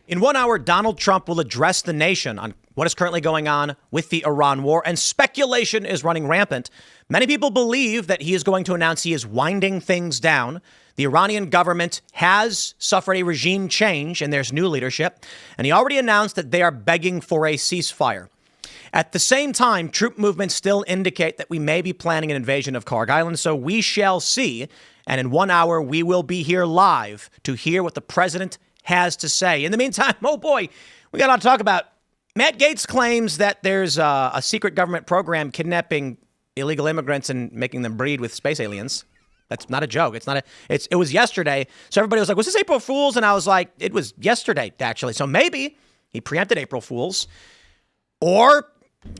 In 1 hour, Donald Trump will address the nation on what is currently going on with the Iran war, and speculation is running rampant. Many people believe that he is going to announce he is winding things down. The Iranian government has suffered a regime change and there's new leadership, and he already announced that they are begging for a ceasefire. At the same time, troop movements still indicate that we may be planning an invasion of Karg Island, so we shall see. And in 1 hour, we will be here live to hear what the president has to say. In the meantime, oh boy, we got a lot to talk about. Matt Gaetz claims that there's a secret government program kidnapping illegal immigrants and making them breed with space aliens. That's not a joke. It was yesterday. So everybody was like, was this April Fool's? And I was like, it was yesterday, actually. So maybe he preempted April Fool's. Or,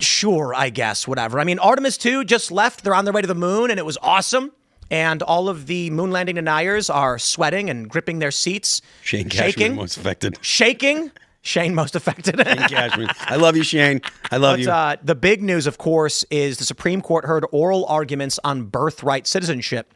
sure, I guess, whatever. I mean, Artemis 2 just left. They're on their way to the moon, and it was awesome. And all of the moon landing deniers are sweating and gripping their seats. Shane Cashman most affected. Shaking. Shane most affected. Shane Cashman. I love you, Shane. I love you. The big news, of course, is the Supreme Court heard oral arguments on birthright citizenship.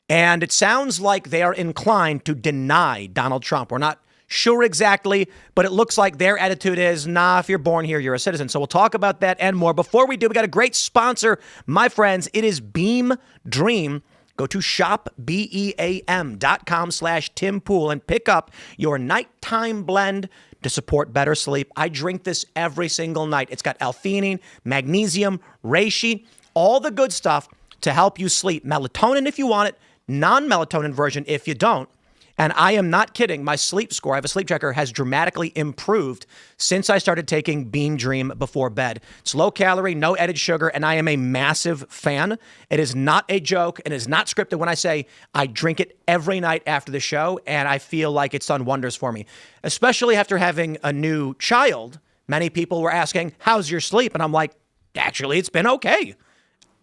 And it sounds like they are inclined to deny Donald Trump. We're not sure exactly, but it looks like their attitude is, nah, if you're born here, you're a citizen. So we'll talk about that and more. Before we do, we got a great sponsor, my friends. It is Beam Dream. Go to shopbeam.com/Tim Pool and pick up your nighttime blend to support better sleep. I drink this every single night. It's got L-theanine, magnesium, reishi, all the good stuff to help you sleep. Melatonin if you want it, non-melatonin version if you don't. And I am not kidding. My sleep score, I have a sleep tracker, has dramatically improved since I started taking Beam Dream before bed. It's low calorie, no added sugar, and I am a massive fan. It is not a joke and is not scripted when I say I drink it every night after the show, and I feel like it's done wonders for me, especially after having a new child. Many people were asking, how's your sleep? And I'm like, actually, it's been okay.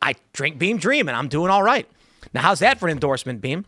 I drink Beam Dream, and I'm doing all right. Now, how's that for an endorsement, Beam?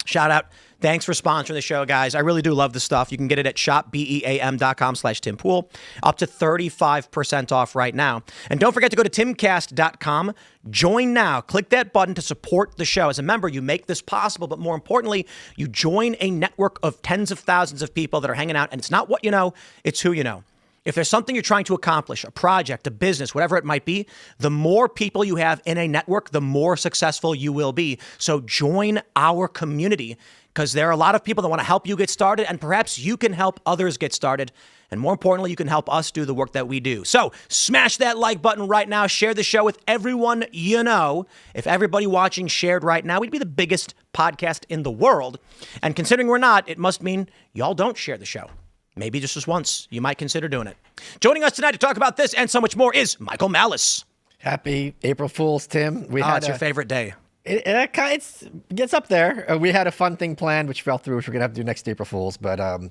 Shout out. Thanks for sponsoring the show, guys. I really do love the stuff. You can get it at shopbeam.com/Tim Pool. Up to 35% off right now. And don't forget to go to Timcast.com. Join now. Click that button to support the show. As a member, you make this possible, but more importantly, you join a network of tens of thousands of people that are hanging out. And it's not what you know, it's who you know. If there's something you're trying to accomplish, a project, a business, whatever it might be, the more people you have in a network, the more successful you will be. So join our community, because there are a lot of people that want to help you get started, and perhaps you can help others get started. And more importantly, you can help us do the work that we do. So smash that like button right now. Share the show with everyone you know. If everybody watching shared right now, we'd be the biggest podcast in the world. And considering we're not, it must mean y'all don't share the show. Maybe just once, you might consider doing it. Joining us tonight to talk about this and so much more is Michael Malice. Happy April Fool's, Tim. It's your favorite day. It gets up there. We had a fun thing planned, which fell through, which we're going to have to do next April Fool's. But I'm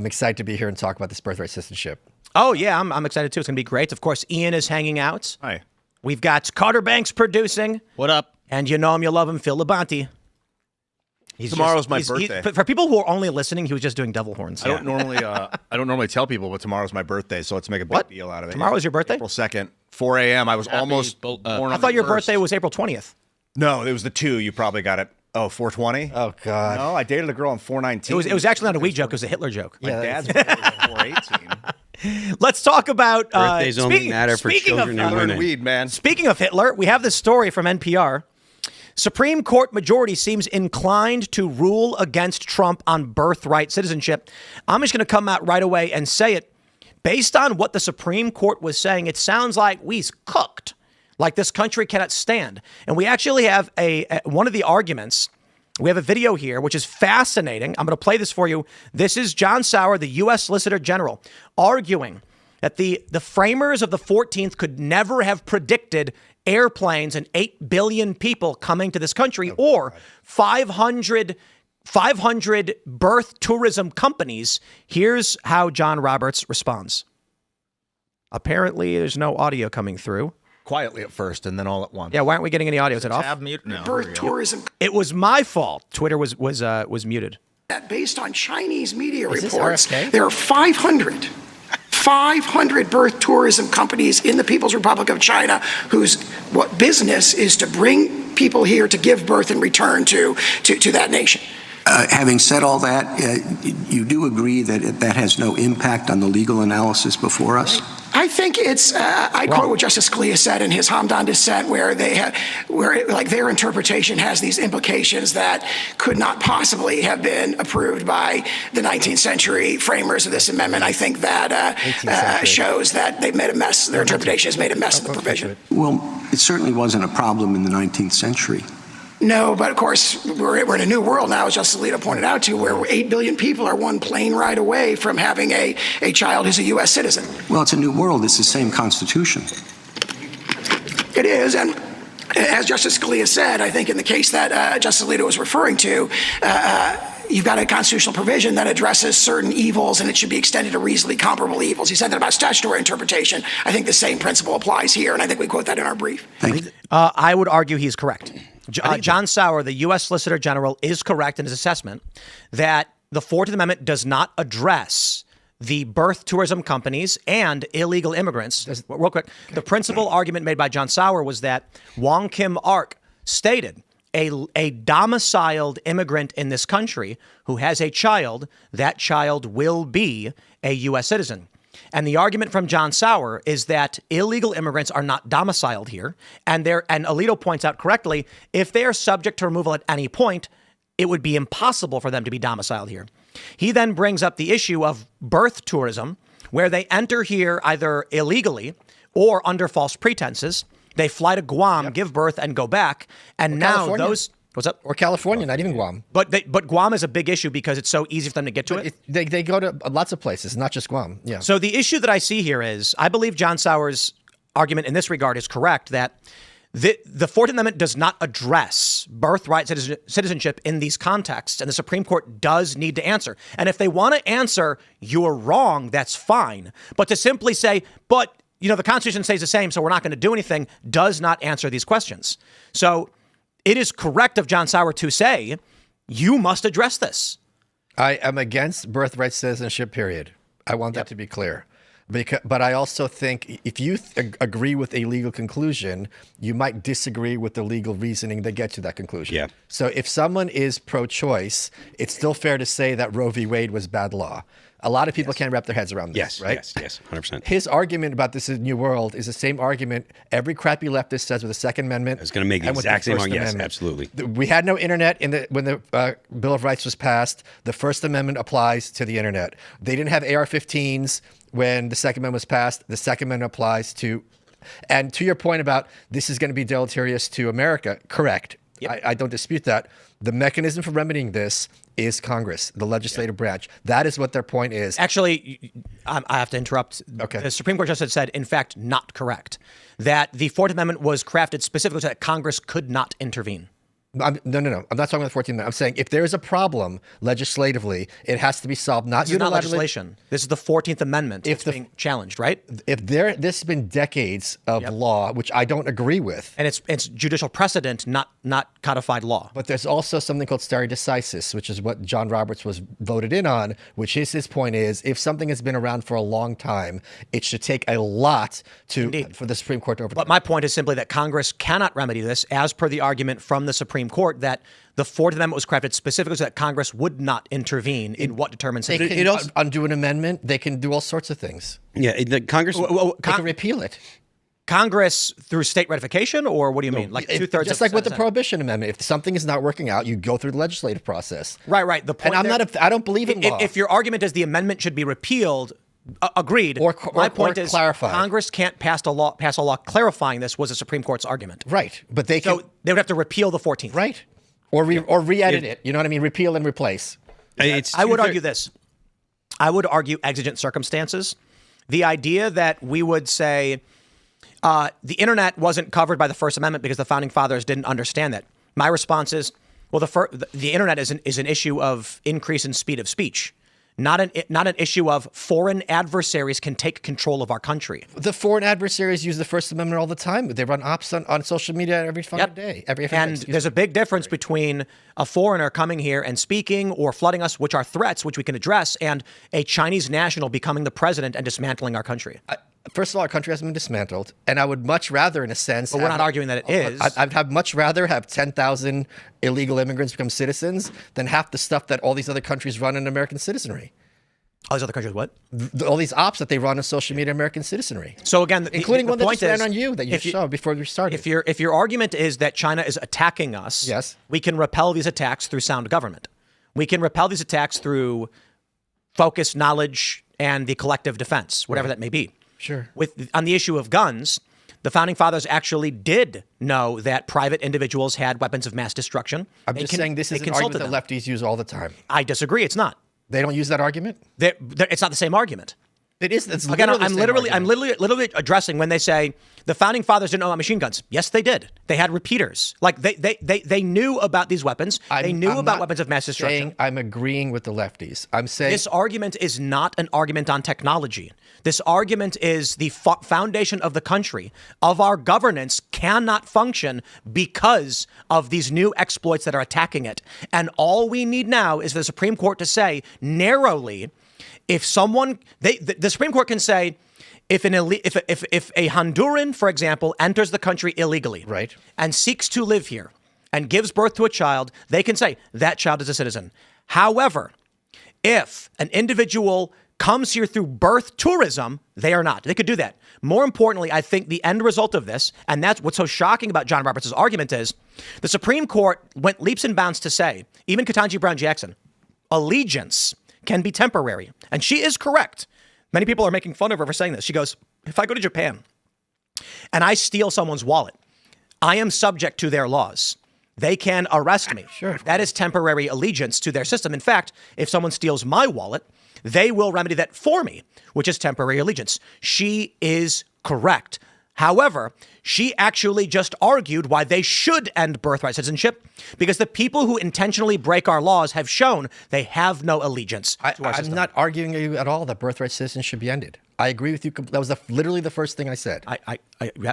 excited to be here and talk about this birthright citizenship. Oh, yeah, I'm excited, too. It's going to be great. Of course, Ian is hanging out. Hi. We've got Carter Banks producing. What up? And you know him, you love him, Phil Labonte. Tomorrow's my birthday. For people who are only listening, he was just doing devil horns. I don't normally tell people, but tomorrow's my birthday, so let's make a big deal out of it. Tomorrow's your birthday? April 2nd, 4 a.m. I was almost born on I thought your 1st. birthday was April 20th. No, it was the 2. You probably got it. Oh, 420? Oh, God. No, I dated a girl on 419. It was actually not a we joke. It was a Hitler joke. My dad's birthday was 418. Let's talk about... Birthdays only matter for children and women. Weed, man. Speaking of Hitler, we have this story from NPR. Supreme Court majority seems inclined to rule against Trump on birthright citizenship. I'm just going to come out right away and say it. Based on what the Supreme Court was saying, it sounds like we's cooked, like this country cannot stand. And we actually have one of the arguments. We have a video here, which is fascinating. I'm going to play this for you. This is John Sauer, the U.S. Solicitor General, arguing that the framers of the 14th could never have predicted airplanes and 8 billion people coming to this country, or 500 birth tourism companies. Here's how John Roberts responds. Apparently, there's no audio coming through. Quietly at first, and then all at once. Yeah, why aren't we getting any audio? Is it off? Tab mute? No. Birth tourism. It was my fault. Twitter was muted. Based on Chinese media Is this reports, RFK? there are 500 birth tourism companies in the People's Republic of China whose business is to bring people here to give birth and return to that nation. Having said all that, you do agree that that has no impact on the legal analysis before us? I think it's. I quote what Justice Scalia said in his Hamdan dissent, where their interpretation has these implications that could not possibly have been approved by the 19th century framers of this amendment. I think that shows that they've made a mess. Their interpretation has made a mess of the provision. Well, it certainly wasn't a problem in the 19th century. No, but of course, we're in a new world now, as Justice Alito pointed out to, where 8 billion people are one plane ride away from having a child who's a U.S. citizen. Well, it's a new world. It's the same Constitution. It is, and as Justice Scalia said, I think in the case that Justice Alito was referring to, you've got a constitutional provision that addresses certain evils, and it should be extended to reasonably comparable evils. He said that about statutory interpretation. I think the same principle applies here, and I think we quote that in our brief. Thank you. I would argue he's correct. John Sauer, the U.S. Solicitor General, is correct in his assessment that the 14th Amendment does not address the birth tourism companies and illegal immigrants. Real quick, the principal argument made by John Sauer was that Wong Kim Ark stated a domiciled immigrant in this country who has a child, that child will be a U.S. citizen. And the argument from John Sauer is that illegal immigrants are not domiciled here. And Alito points out correctly, if they are subject to removal at any point, it would be impossible for them to be domiciled here. He then brings up the issue of birth tourism, where they enter here either illegally or under false pretenses. They fly to Guam, give birth, and go back. And now California. those... What's up? Or California, not even Guam. But Guam is a big issue because it's so easy for them to get to it. They go to lots of places, not just Guam. Yeah. So the issue that I see here is, I believe John Sauer's argument in this regard is correct, that the 14th Amendment does not address birthright citizenship in these contexts, and the Supreme Court does need to answer. And if they want to answer, you're wrong, that's fine. But to simply say, but the Constitution stays the same, so we're not going to do anything, does not answer these questions. So it is correct of John Sauer to say, you must address this. I am against birthright citizenship, period. I want that to be clear. But I also think if you agree with a legal conclusion, you might disagree with the legal reasoning that gets to that conclusion. Yeah. So if someone is pro-choice, it's still fair to say that Roe v. Wade was bad law. A lot of people can't wrap their heads around this, right? Yes, 100%. His argument about this is new world is the same argument every crappy leftist says with the Second Amendment. I was going to make the exact same argument. Yes, absolutely. We had no internet when the Bill of Rights was passed. The First Amendment applies to the internet. They didn't have AR-15s when the Second Amendment was passed. The Second Amendment applies to, and to your point about this is going to be deleterious to America, correct. Yep. I don't dispute that. The mechanism for remedying this is Congress, the legislative branch. That is what their point is. Actually, I have to interrupt. Okay. The Supreme Court just said, in fact, not correct. That the 14th Amendment was crafted specifically so that Congress could not intervene. No. I'm not talking about the 14th Amendment. I'm saying if there is a problem legislatively, it has to be solved not This is not legislation. This is the 14th Amendment that's being challenged, right? If this has been decades of law, which I don't agree with. And it's judicial precedent, not codified law. But there's also something called stare decisis, which is what John Roberts was voted in on, which is his point is if something has been around for a long time, it should take a lot for the Supreme Court to overturn. But my point is simply that Congress cannot remedy this, as per the argument from the Supreme Court that the 14th Amendment was crafted specifically so that Congress would not intervene in what determines they can undo an amendment. They can do all sorts of things. Yeah, the Congress they can repeal it. Congress through state ratification, or what do you mean? Like 2/3? Just like with the Prohibition Amendment, if something is not working out, you go through the legislative process. Right. The point, and I don't believe in law. If your argument is the amendment should be repealed, agreed. My point is clarified. Congress can't pass a law clarifying this. Was the Supreme Court's argument? Right, but they would have to repeal the 14th. Right, or re-edit it. You know what I mean? Repeal and replace. I would argue this. I would argue exigent circumstances. The idea that we would say the internet wasn't covered by the First Amendment because the founding fathers didn't understand that. My response is, well, the internet is an issue of increase in speed of speech. Not an issue of foreign adversaries can take control of our country. The foreign adversaries use the First Amendment all the time. They run ops on social media every fucking day. And there's a big difference between a foreigner coming here and speaking or flooding us, which are threats, which we can address, and a Chinese national becoming the president and dismantling our country. First of all, our country hasn't been dismantled, and I would much rather, in a sense, But we're not arguing that it is. I'd have much rather have 10,000 illegal immigrants become citizens than half the stuff that all these other countries run in American citizenry. All these other countries, what? All these ops that they run on social media, American citizenry. So again, including the one that point just ran is, on you that you saw before we started. If your argument is that China is attacking us, yes, we can repel these attacks through sound government. We can repel these attacks through focused knowledge and the collective defense, whatever that may be. Sure. On the issue of guns, the founding fathers actually did know that private individuals had weapons of mass destruction. I'm just saying this is an argument that lefties use all the time. I disagree. It's not. They don't use that argument? It's not the same argument. It is. It's Again, I'm literally addressing when they say the founding fathers didn't know about machine guns. Yes, they did. They had repeaters. Like they knew about these weapons. They knew about weapons of mass destruction. I'm agreeing with the lefties. I'm saying this argument is not an argument on technology. This argument is the foundation of the country, of our governance cannot function because of these new exploits that are attacking it. And all we need now is for the Supreme Court to say narrowly, if someone, the Supreme Court can say, if a Honduran, for example, enters the country illegally, right, and seeks to live here and gives birth to a child, they can say that child is a citizen. However, if an individual comes here through birth tourism, they are not. They could do that. More importantly, I think the end result of this, and that's what's so shocking about John Roberts' argument, is the Supreme Court went leaps and bounds to say, even Ketanji Brown Jackson, allegiance can be temporary. And she is correct. Many people are making fun of her for saying this. She goes, if I go to Japan and I steal someone's wallet, I am subject to their laws. They can arrest me. Sure. That is temporary allegiance to their system. In fact, if someone steals my wallet, they will remedy that for me, which is temporary allegiance. She is correct. However, she actually just argued why they should end birthright citizenship, because the people who intentionally break our laws have shown they have no allegiance to our system. I'm not arguing you at all that birthright citizenship should be ended. I agree with you. That was literally the first thing I said.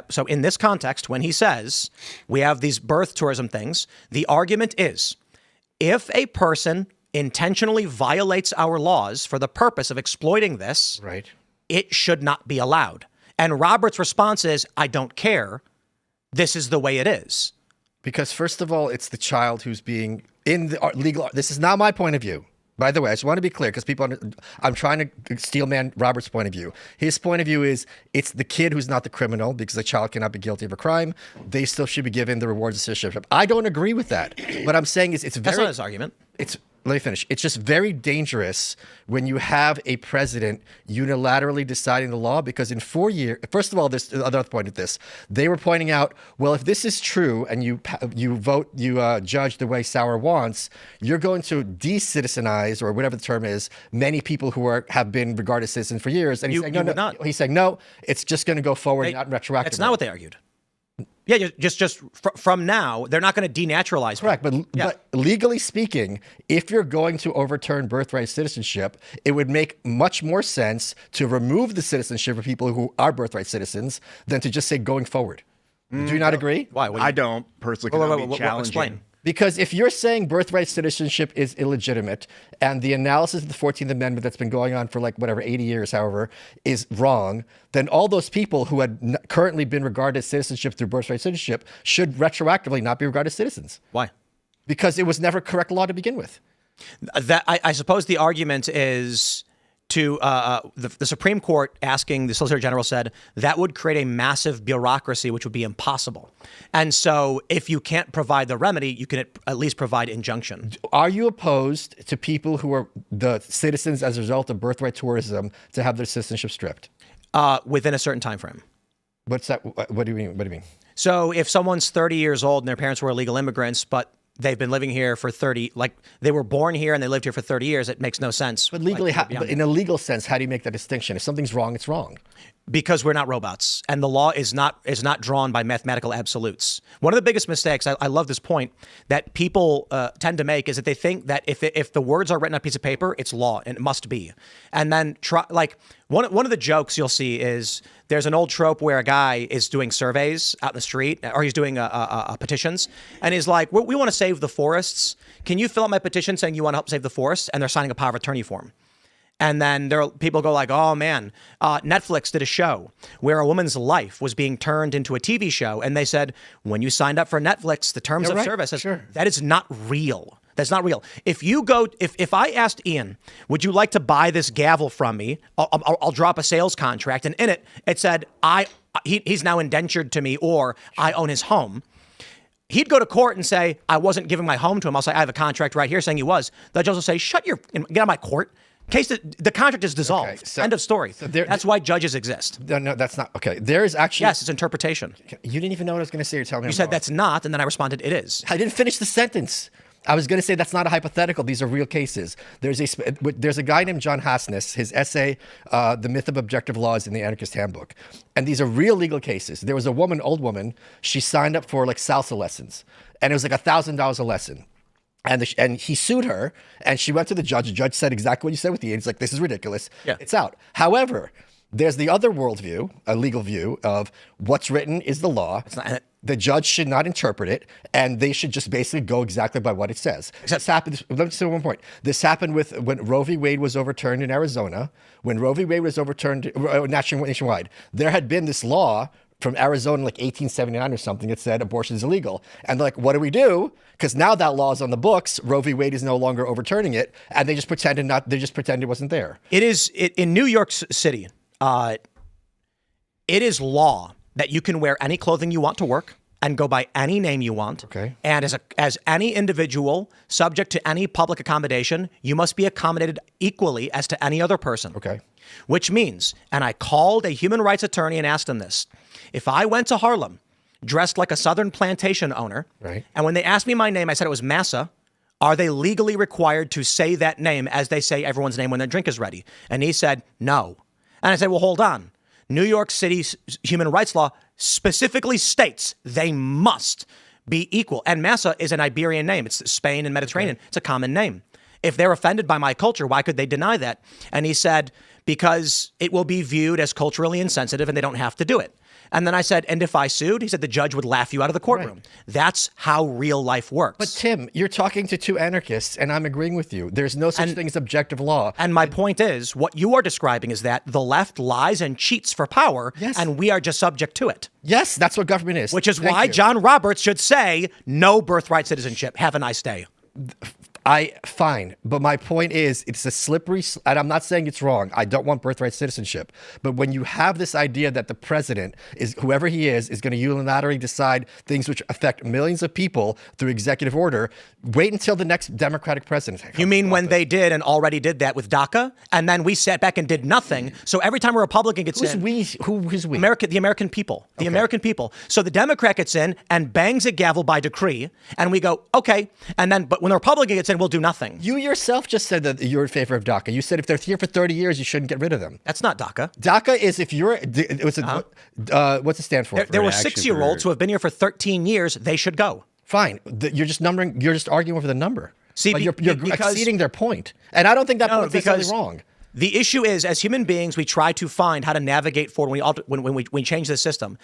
So in this context, when he says we have these birth tourism things, the argument is if a person intentionally violates our laws for the purpose of exploiting this, right, it should not be allowed. And Robert's response is, I don't care. This is the way it is. Because first of all, it's the child who's being in the legal. This is not my point of view. By the way, I just want to be clear because I'm trying to steel man Robert's point of view. His point of view is it's the kid who's not the criminal because the child cannot be guilty of a crime. They still should be given the rewards of citizenship. I don't agree with that. What I'm saying is That's not his argument. Let me finish. It's just very dangerous when you have a president unilaterally deciding the law, because in 4 years, first of all, there's another point at this. They were pointing out, well, if this is true and you judge the way Sauer wants, you're going to de-citizenize, or whatever the term is, many people who have been regarded as citizens for years. And he's saying, no. He's saying, no, it's just going to go forward, not retroactively. That's not what they argued. Yeah, just from now, they're not going to denaturalize. Correct, but legally speaking, if you're going to overturn birthright citizenship, it would make much more sense to remove the citizenship of people who are birthright citizens than to just say going forward. Do you not agree? Why? I don't personally. Explain. Because if you're saying birthright citizenship is illegitimate and the analysis of the 14th Amendment that's been going on for 80 years, however, is wrong, then all those people who had currently been regarded as citizenship through birthright citizenship should retroactively not be regarded as citizens. Why? Because it was never correct law to begin with. That I suppose the argument is to the Supreme Court asking the Solicitor General said that would create a massive bureaucracy, which would be impossible. And so if you can't provide the remedy, you can at least provide injunction. Are you opposed to people who are the citizens as a result of birthright tourism to have their citizenship stripped? Within a certain time frame. What's that? What do you mean? So if someone's 30 years old and their parents were illegal immigrants, but they've been living here for 30, they were born here and they lived here for 30 years, it makes no sense. But legally, but in a legal sense, how do you make that distinction? If something's wrong, it's wrong. Because we're not robots, and the law is not drawn by mathematical absolutes. One of the biggest mistakes, I love this point, that people tend to make is that they think that if the words are written on a piece of paper, it's law, and it must be. And then one of the jokes you'll see is there's an old trope where a guy is doing surveys out in the street, or he's doing petitions, and he's like, we want to save the forests. Can you fill out my petition saying you want to help save the forests? And they're signing a power of attorney form. And then people go like, oh man, Netflix did a show where a woman's life was being turned into a TV show. And they said, when you signed up for Netflix, the terms of service, that is not real. That's not real. If you go, if I asked Ian, would you like to buy this gavel from me? I'll drop a sales contract. And in it, it said, he's now indentured to me, or I own his home. He'd go to court and say, I wasn't giving my home to him. I'll say, I have a contract right here saying he was. The judge will say, get out of my court. Case the contract is dissolved. Okay, so, end of story. So that's why judges exist. No, that's not okay. There is actually yes, it's interpretation. You didn't even know what I was going to say. You're telling me. You said that's not, and then I responded, it is. I didn't finish the sentence. I was going to say that's not a hypothetical. These are real cases. There's a guy named John Hassness. His essay, "The Myth of Objective Law," is in the Anarchist Handbook, and these are real legal cases. There was a woman, old woman. She signed up for like salsa lessons, and it was like $1,000 a lesson. And he sued her, and she went to the judge. The judge said exactly what you said with the He's like, this is ridiculous. Yeah. It's out. However, there's the other worldview, a legal view of what's written is the law. The judge should not interpret it, and they should just basically go exactly by what it says. This happened. Let me say one point. This happened when Roe v. Wade was overturned in Arizona. When Roe v. Wade was overturned nationwide, there had been this law from Arizona, like 1879 or something, that said abortion is illegal. And they're like, what do we do? Because now that law is on the books. Roe v. Wade is no longer overturning it, and they just pretended it wasn't there. It is in New York City. It is law that you can wear any clothing you want to work and go by any name you want. Okay. And as any individual subject to any public accommodation, you must be accommodated equally as to any other person. Okay. Which means, and I called a human rights attorney and asked him this, if I went to Harlem dressed like a Southern plantation owner, right, and when they asked me my name, I said it was Massa, are they legally required to say that name as they say everyone's name when their drink is ready? And he said, no. And I said, well, hold on. New York City's human rights law specifically states they must be equal. And Massa is an Iberian name. It's Spain and Mediterranean. Okay. It's a common name. If they're offended by my culture, why could they deny that? And he said, because it will be viewed as culturally insensitive and they don't have to do it. And then I said, and if I sued, he said the judge would laugh you out of the courtroom. Right. That's how real life works. But Tim, you're talking to two anarchists, and I'm agreeing with you. There's no such thing as objective law. And my point is, what you are describing is that the left lies and cheats for power, yes, and we are just subject to it. Yes, that's what government is. Which is why John Roberts should say, no birthright citizenship. Have a nice day. Fine. But my point is, it's a slippery, and I'm not saying it's wrong. I don't want birthright citizenship. But when you have this idea that the president is, whoever he is going to unilaterally decide things which affect millions of people through executive order, wait until the next Democratic president. You mean when they did and already did that with DACA? And then we sat back and did nothing. So every time a Republican gets in. Who's we? The American people. The American people. So the Democrat gets in and bangs a gavel by decree. And we go, okay. And then, but when the Republican gets in, we'll do nothing. You yourself just said that you're in favor of DACA. You said if they're here for 30 years, you shouldn't get rid of them. That's not DACA. DACA is if you're, what's it stand for? There were 6-year-olds who have been here for 13 years. They should go. Fine. You're just arguing over the number. See, you're exceeding their point. And I don't think that point's necessarily wrong. The issue is, as human beings, we try to find how to navigate forward when we change the system.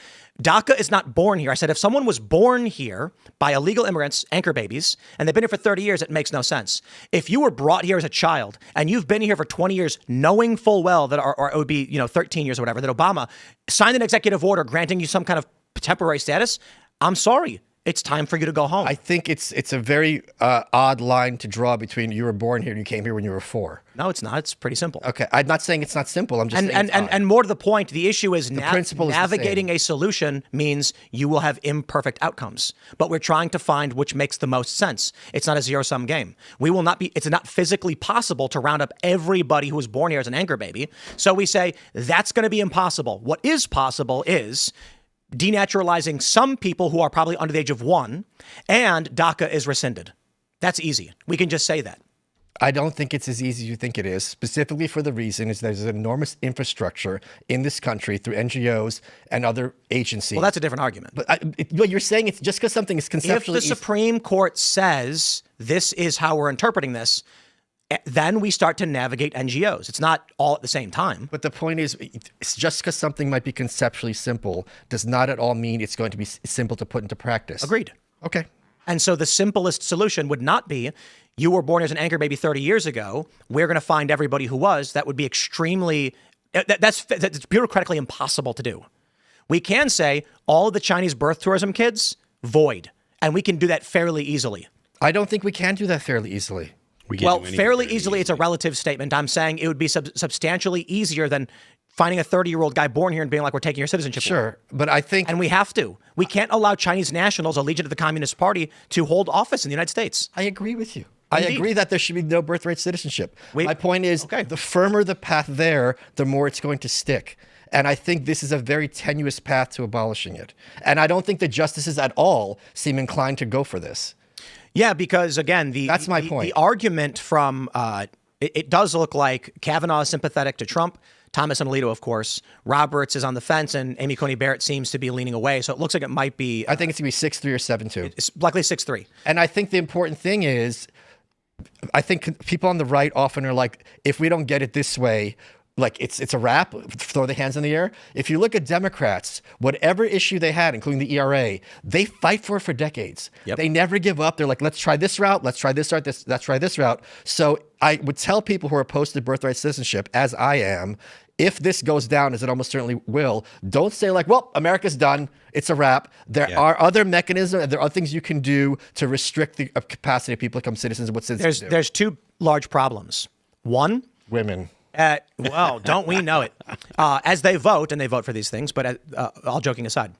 DACA is not born here. I said if someone was born here by illegal immigrants, anchor babies, and they've been here for 30 years, it makes no sense. If you were brought here as a child and you've been here for 20 years, knowing full well that, or it would be 13 years or whatever, that Obama signed an executive order granting you some kind of temporary status, I'm sorry. It's time for you to go home. I think it's a very odd line to draw between you were born here and you came here when you were 4. No, it's not. It's pretty simple. Okay, I'm not saying it's not simple. I'm just saying it's odd. And more to the point, the issue is navigating a solution means you will have imperfect outcomes. But we're trying to find which makes the most sense. It's not a zero-sum game. It's not physically possible to round up everybody who was born here as an anchor baby. So we say that's going to be impossible. What is possible is denaturalizing some people who are probably under the age of 1, and DACA is rescinded. That's easy. We can just say that. I don't think it's as easy as you think it is, specifically for the reason is there's an enormous infrastructure in this country through NGOs and other agencies. Well, that's a different argument. But you're saying it's just because something is conceptually... If the Supreme Court says this is how we're interpreting this, then we start to navigate NGOs. It's not all at the same time. But the point is, it's just because something might be conceptually simple does not at all mean it's going to be simple to put into practice. Agreed. Okay. And so the simplest solution would not be you were born as an anchor baby 30 years ago. We're going to find everybody who was. That would be extremely, that's bureaucratically impossible to do. We can say all of the Chinese birth tourism kids, void. And we can do that fairly easily. I don't think we can do that fairly easily. Well, fairly easily, it's a relative statement. I'm saying it would be substantially easier than finding a 30-year-old guy born here and being like, we're taking your citizenship. Sure, but I think... And we have to. We can't allow Chinese nationals allegiant to the Communist Party to hold office in the United States. I agree with you. Indeed. I agree that there should be no birthright citizenship. My point is, the firmer the path there, the more it's going to stick. And I think this is a very tenuous path to abolishing it. And I don't think the justices at all seem inclined to go for this. Yeah, because again, that's my point. The argument from it does look like Kavanaugh is sympathetic to Trump, Thomas and Alito, of course. Roberts is on the fence, and Amy Coney Barrett seems to be leaning away. So it looks like it might be. I think it's going to be 6-3 or 7-2. It's likely 6-3. And I think the important thing is, I think people on the right often are like, if we don't get it this way, like it's a wrap, throw the hands in the air. If you look at Democrats, whatever issue they had, including the ERA, they fight for it for decades. Yep. They never give up. They're like, let's try this route, let's try this route, let's try this route. So I would tell people who are opposed to birthright citizenship, as I am, if this goes down, as it almost certainly will, don't say like, well, America's done, it's a wrap. There are other mechanisms, there are other things you can do to restrict the capacity of people to become citizens and what citizens do. There's two large problems. One, women. Well, don't we know it? As they vote, and they vote for these things, but all joking aside,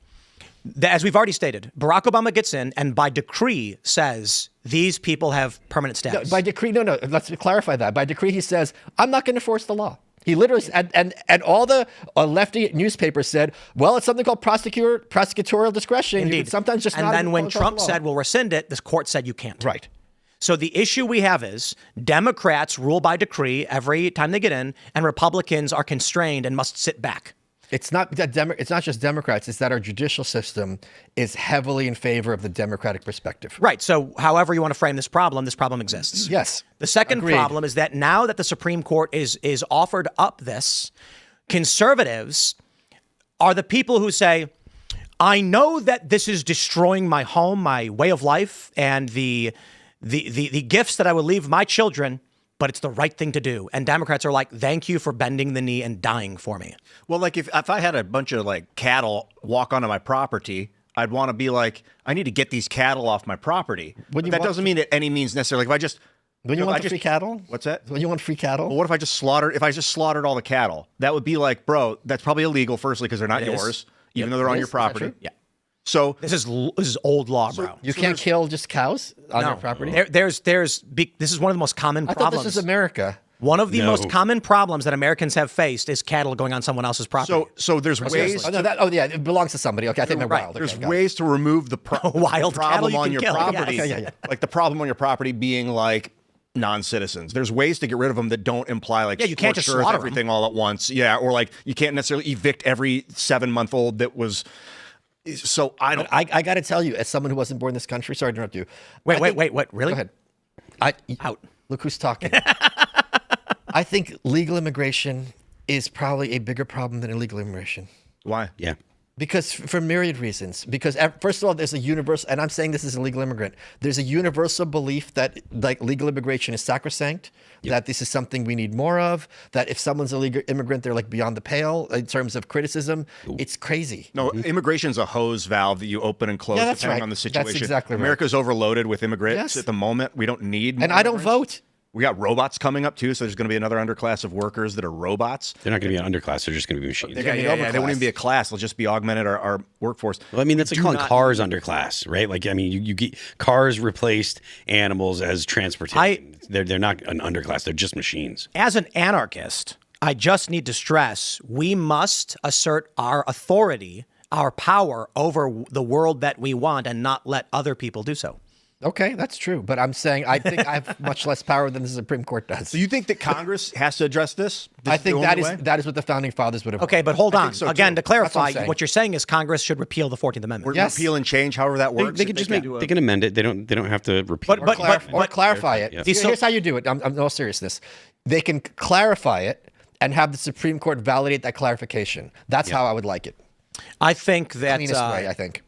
as we've already stated, Barack Obama gets in and by decree says these people have permanent status. No, by decree, no, let's clarify that. By decree, he says, I'm not going to enforce the law. He literally, and all the lefty newspapers said, well, it's something called prosecutorial discretion. Indeed. You can sometimes just and not then when enforce Trump the law. said, we'll rescind it, this court said you can't. Right. So the issue we have is Democrats rule by decree every time they get in, and Republicans are constrained and must sit back. It's not that it's not just Democrats. It's that our judicial system is heavily in favor of the Democratic perspective. Right. So however you want to frame this problem exists. Yes. The second Agreed. problem is that now that the Supreme Court is offered up this, conservatives are the people who say, I know that this is destroying my home, my way of life, and the gifts that I would leave my children, but it's the right thing to do. And Democrats are like, thank you for bending the knee and dying for me. Well, like if I had a bunch of like cattle walk onto my property, I'd want to be like, I need to get these cattle off my property. But that doesn't mean at any means necessarily. Like if I just When you want free cattle? What's that? When you want free cattle? Well, what if I just slaughtered all the cattle? That would be like, bro, that's probably illegal. Firstly, because they're not yours, even though they're on your property. Yeah. So this is old law, bro. You can't kill just cows on your property? This is one of the most common I problems. thought this was America. One of the most common problems that Americans have faced is cattle going on someone else's property. So there's ways. It belongs to somebody. Okay, I think they're wild. There's ways to remove the wild problem cattle on you your can kill. property. Yes. Like the problem on your property being like non-citizens. There's ways to get rid of them that don't imply like you can't just scorched earth slaughter everything all at once. Yeah, or like you can't necessarily evict every 7-month-old that was. So I don't. I got to tell you, as someone who wasn't born in this country, sorry to interrupt you. Wait, what? Really? Go ahead. Out. Look who's talking. I think legal immigration is probably a bigger problem than illegal immigration. Why? Yeah. Because for myriad reasons. Because first of all, there's a universal, and I'm saying this as a legal immigrant, there's a universal belief that like legal immigration is sacrosanct, that this is something we need more of, that if someone's a legal immigrant, they're like beyond the pale in terms of criticism. It's crazy. No, immigration's a hose valve that you open and close depending on the situation. That's exactly right. America's overloaded with immigrants at the moment. We don't need more And I don't immigrants. vote. We got robots coming up too, so there's going to be another underclass of workers that are robots. They're not going to be an underclass. They're just going to be machines. They won't even be a class. They'll just be augmented our workforce. Well, I mean, that's like calling cars underclass, right? Like, I mean, you get cars replaced animals as transportation. They're not an underclass. They're just machines. As an anarchist, I just need to stress we must assert our authority, our power over the world that we want, and not let other people do so. Okay, that's true. But I'm saying I think I have much less power than the Supreme Court does. So you think that Congress has to address this? I think that is what the founding fathers would have. Okay, but hold on. so, Again, too. to clarify, That's what I'm saying. what you're saying is Congress should real the 14th Amendment. Yes. Repeal and change, however that works. They can just they can amend it. They don't have to repeat. Or clarify it. Yeah. Here's how you do it. I'm in all seriousness. They can clarify it and have the Supreme Court validate that clarification. That's how I would like it. I think that Cleanest way, I think.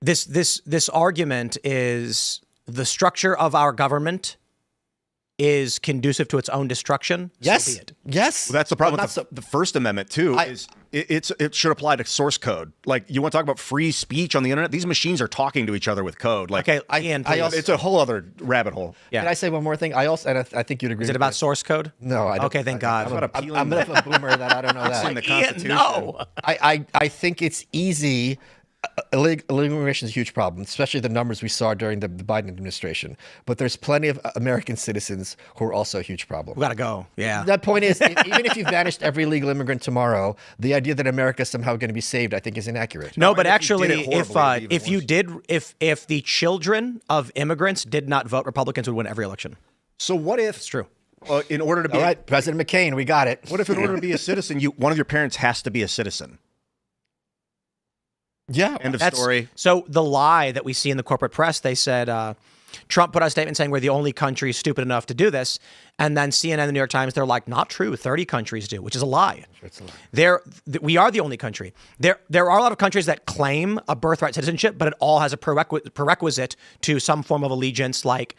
this argument is the structure of our government is conducive to its own destruction. Yes. So be it. Yes. Well, that's the problem Well, with the First Amendment too. It should apply to source code. Like, you want to talk about free speech on the internet? These machines are talking to each other with code. Like, Okay, Ian, please. it's a whole other rabbit hole. Yeah. Can I say one more thing? I also, and I think you'd agree. Is it with about this. source code? No, I don't. Okay, thank God. I'm enough of a boomer that I don't know It's in that. the Constitution. No. I think it's easy. Illegal immigration is a huge problem, especially the numbers we saw during the Biden administration. But there's plenty of American citizens who are also a huge problem. We gotta go. Yeah. That point is, even if you vanished every legal immigrant tomorrow, the idea that America is somehow going to be saved, I think, is inaccurate. No, but if you actually, did it horribly, it'd be even if the children of immigrants did not vote, Republicans would win every election. So what if It's true. in order to be All right, President McCain, we got it. what if in order to be a citizen, one of your parents has to be a citizen? Yeah. End of story. So the lie that we see in the corporate press, they said Trump put out a statement saying we're the only country stupid enough to do this, and then CNN and the New York Times, they're like, not true. 30 countries do, which is a lie. We are the only country. There are a lot of countries that claim a birthright citizenship, but it all has a prerequisite to some form of allegiance, like.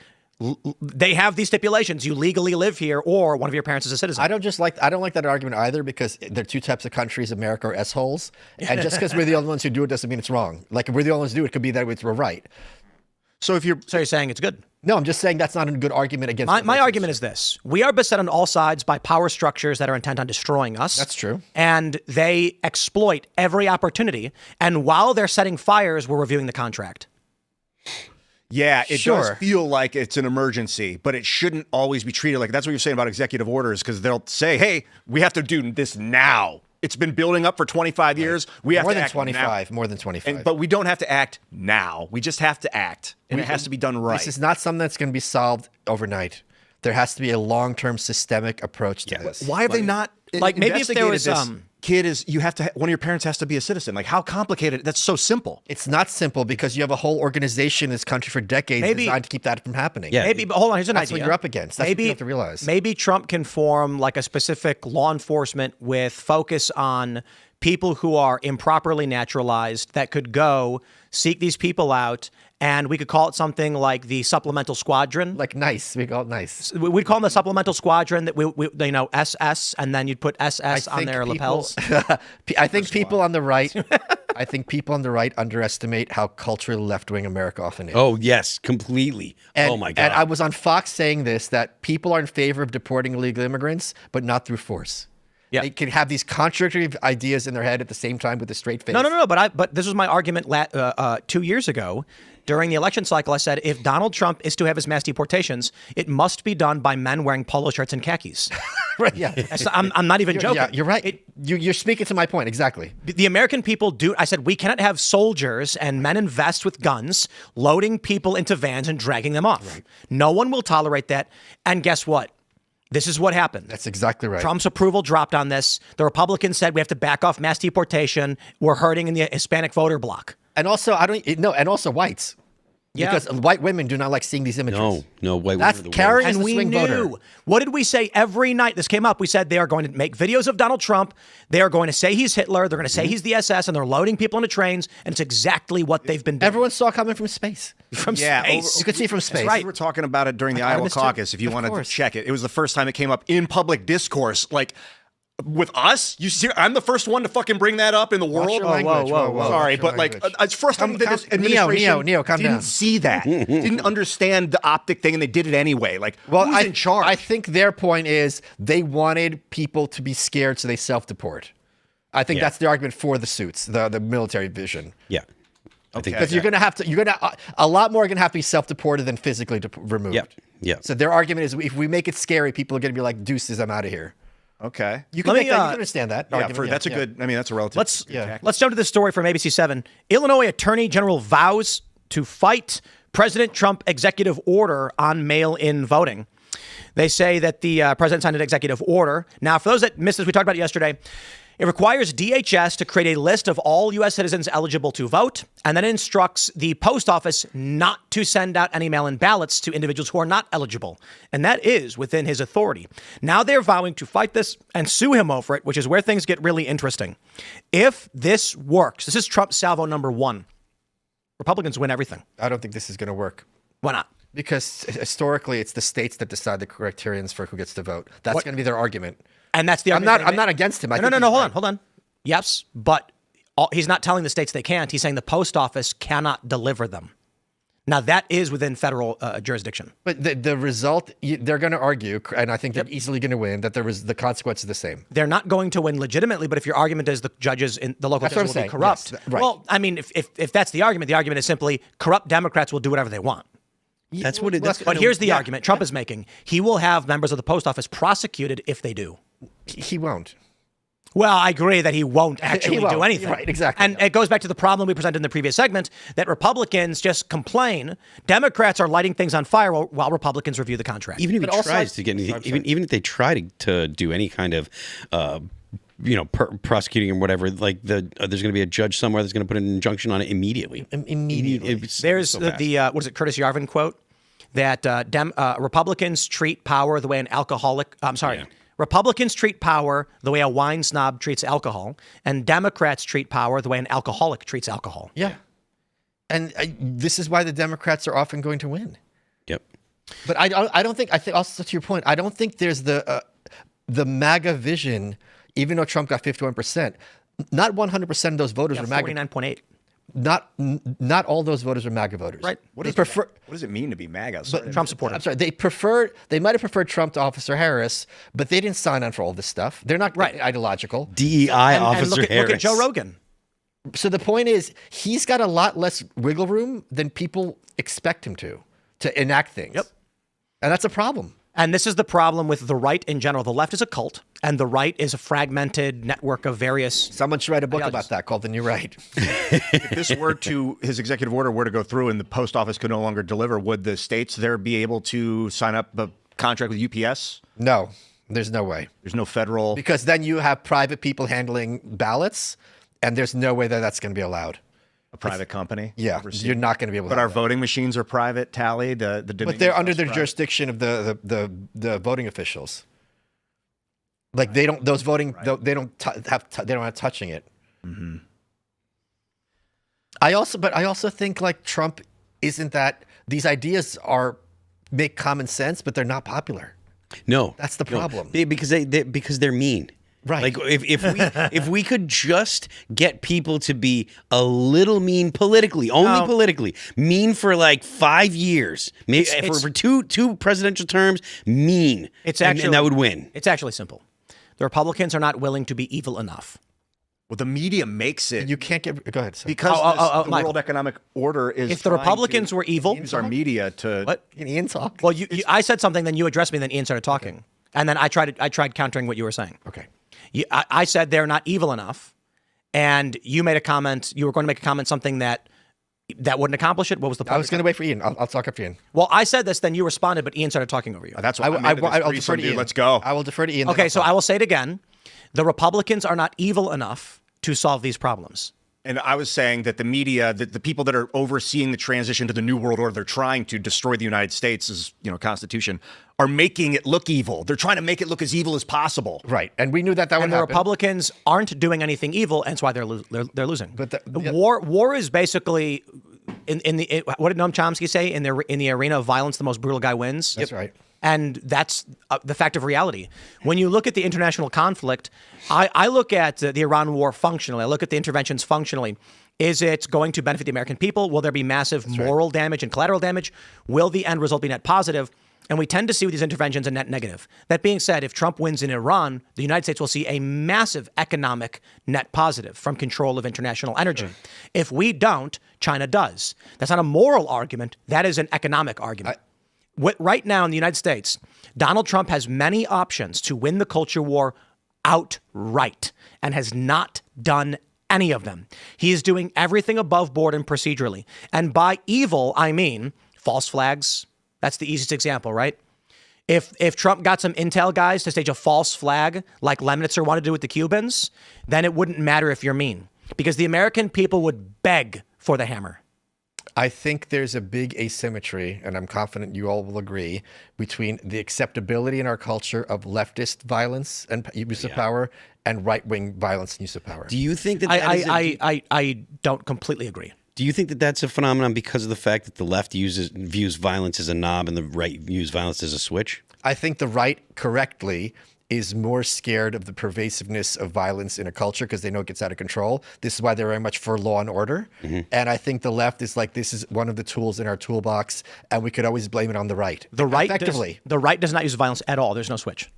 They have these stipulations. You legally live here, or one of your parents is a citizen. I don't like that argument either, because there are two types of countries, America or S-holes. And just because we're the only ones who do it doesn't mean it's wrong. Like, if we're the only ones who do it, it could be that we're right. So if you're So you're saying it's good? No, I'm just saying that's not a good argument against My argument is this. We are beset on all sides by power structures that are intent on destroying us. That's true. And they exploit every opportunity. And while they're setting fires, we're reviewing the contract. Yeah, it Sure. does feel like it's an emergency, but it shouldn't always be treated like that's what you're saying about executive orders, because they'll say, hey, we have to do this now. It's been building up for 25 years. We have more to than act 25. now. More than 25. But we don't have to act now. We just have to act, and it has to be done right. This is not something that's going to be solved overnight. There has to be a long-term systemic approach to this. Why have they not Like, maybe if there was, investigated this? Kid is you have to one of your parents has to be a citizen. Like, how complicated? That's so simple. It's not simple, because you have a whole organization in this country for decades designed to keep that from happening. Yeah. Maybe, but hold on, here's an That's idea. what you're up against. That's what you have to realize. Maybe Trump can form like a specific law enforcement with focus on people who are improperly naturalized that could go seek these people out, and we could call it something like the supplemental squadron. Like nice. We call it nice. We'd call them the supplemental squadron, that we SS, and then you'd put SS on their lapels. I think people on the right underestimate how culturally left-wing America often is. Oh, yes, completely. Oh, my God. And I was on Fox saying this, that people are in favor of deporting illegal immigrants, but not through force. Yeah. They can have these contradictory ideas in their head at the same time with a straight face. No. But this was my argument 2 years ago during the election cycle. I said, if Donald Trump is to have his mass deportations, it must be done by men wearing polo shirts and khakis. Right, yeah. I'm not even joking. Yeah, you're right. You're speaking to my point, exactly. The American people do. I said, we cannot have soldiers and men in vests with guns loading people into vans and dragging them off. Right. No one will tolerate that. And guess what? This is what happened. That's exactly right. Trump's approval dropped on this. The Republicans said we have to back off mass deportation. We're hurting in the Hispanic voter bloc. And also, and also whites. Yeah. Because white women do not like seeing these images. No, white That's women are the Karen worst. is And the we swing knew. voter. What did we say every night this came up? We said they are going to make videos of Donald Trump. They are going to say he's Hitler. They're going to say he's the SS, and they're loading people into trains. And it's exactly what they've been doing. Everyone saw it coming from space. From space. You could see it from space. right. We were talking about it during the Iowa missed it. caucus. If you Of wanted course. to check it, it was the first time it came up in public discourse. Like, with us, I'm the first one to fucking bring that up in the world. your language. Whoa. Sorry, Watch your but like, language. it's first time that this Neo, administration calm didn't down. see that, didn't understand the optic thing, and they did it anyway. Like, Well, who's in charge? I think their point is they wanted people to be scared, so they self-deport. I think that's the argument for the suits, the military vision. Yeah. I think Because you're gonna have to, a lot more are gonna have to be self-deported than physically removed. Yeah. So their argument is, if we make it scary, people are gonna be like, "Deuces, I'm out of here." okay. You can Let make me, that. You can understand that. Yeah, argument, that's a good. I mean, that's a relative. Let's jump to this story from ABC7. Illinois Attorney General vows to fight President Trump executive order on mail-in voting. They say that the president signed an executive order. Now, for those that missed this, we talked about it yesterday. It requires DHS to create a list of all U.S. citizens eligible to vote, and then instructs the post office not to send out any mail-in ballots to individuals who are not eligible. And that is within his authority. Now they're vowing to fight this and sue him over it, which is where things get really interesting. If this works, this is Trump's salvo number one. Republicans win everything. I don't think this is going to work. Why not? Because historically, it's the states that decide the criterions for who gets to vote. That's going to be their argument. And that's the I'm not against him. No, hold on. Yes, but he's not telling the states they can't. He's saying the post office cannot deliver them. Now, that is within federal jurisdiction. But the result, they're going to argue, and I think they're easily going to win, that the consequence is the same. They're not going to win legitimately, but if your argument is the judges in the local judges will be corrupt, yes, right. Well, I mean, if that's the argument is simply corrupt Democrats will do whatever they want. That's what it is. But here's the argument Trump is making. He will have members of the post office prosecuted if they do. He won't. Well, I agree that he won't actually do anything. Right, exactly. And it goes back to the problem we presented in the previous segment that Republicans just complain. Democrats are lighting things on fire while Republicans review the contract. Even if he tries to get anything, even if they try to do any kind of prosecuting or whatever, like there's going to be a judge somewhere that's going to put an injunction on it immediately. There's what is it, Curtis Yarvin quote that Republicans treat power the way an alcoholic. Republicans treat power the way a wine snob treats alcohol, and Democrats treat power the way an alcoholic treats alcohol. Yeah, and this is why the Democrats are often going to win. Yep. But I don't think. I think also to your point, I don't think there's the MAGA vision. Even though Trump got 51%, not 100% of those voters are MAGA. 49.8. Not all those voters are MAGA voters. Right. What does it mean to be MAGA? Trump supporter. I'm sorry. They might have preferred Trump to Officer Harris, but they didn't sign on for all this stuff. They're not ideological. DEI Officer Harris. Look at Joe Rogan. So the point is, he's got a lot less wiggle room than people expect him to enact things. Yep. And that's a problem. And this is the problem with the right in general. The left is a cult, and the right is a fragmented network of various. Someone should write a book about that called The New Right. If this his executive order were to go through and the post office could no longer deliver, would the states there be able to sign up a contract with UPS? No, there's no way. There's no federal. Because then you have private people handling ballots, and there's no way that that's going to be allowed. A private company? Yeah, you're not going to be able to. But our voting machines are private, tallied. But they're under the jurisdiction of the voting officials. Like they don't they don't have touching it. Mm-hmm. I also think like Trump isn't that these ideas make common sense, but they're not popular. No, that's the problem. Because they're mean. Right. Like if we could just get people to be a little mean politically, politically, mean for like 5 years, maybe for two presidential terms, mean. It's actually and that would win. It's actually simple. The Republicans are not willing to be evil enough. Well, the media makes it. You can't get. Go ahead. Sir. Because the World Economic Order is. If the Republicans were evil, use our media to. What? Can Ian talk? Well, I said something, then you addressed me, then Ian started talking, and then I tried countering what you were saying. Okay. I said they're not evil enough, and you made a comment. You were going to make a comment, something that wouldn't accomplish it. What was the point? I was going to wait for Ian. I'll talk after Ian. Well, I said this, then you responded, but Ian started talking over you. That's why I'll defer to Ian. Let's go. I will defer to Ian. Okay, so I will say it again. The Republicans are not evil enough to solve these problems. And I was saying that the media, that the people that are overseeing the transition to the New World Order, they're trying to destroy the United States' Constitution, are making it look evil. They're trying to make it look as evil as possible. Right, and we knew that would happen. And the Republicans aren't doing anything evil, and that's why they're losing. But war is basically what did Noam Chomsky say? In the arena of violence, the most brutal guy wins. That's right. And that's the fact of reality. When you look at the international conflict, I look at the Iran war functionally. I look at the interventions functionally. Is it going to benefit the American people? Will there be massive moral damage and collateral damage? Will the end result be net positive? And we tend to see with these interventions a net negative. That being said, if Trump wins in Iran, the United States will see a massive economic net positive from control of international energy. If we don't, China does. That's not a moral argument. That is an economic argument. Right now in the United States, Donald Trump has many options to win the culture war outright and has not done any of them. He is doing everything above board and procedurally. And by evil, I mean false flags. That's the easiest example, right? If Trump got some intel guys to stage a false flag like Lemnitzer wanted to do with the Cubans, then it wouldn't matter if you're mean because the American people would beg for the hammer. I think there's a big asymmetry, and I'm confident you all will agree, between the acceptability in our culture of leftist violence and use of power and right-wing violence and use of power. Do you think that I don't completely agree. Do you think that that's a phenomenon because of the fact that the left views violence as a knob and the right views violence as a switch? I think the right correctly is more scared of the pervasiveness of violence in a culture because they know it gets out of control. This is why they're very much for law and order. And I think the left is like, this is one of the tools in our toolbox, and we could always blame it on the right. The right effectively. the right does not use violence at all. There's no switch.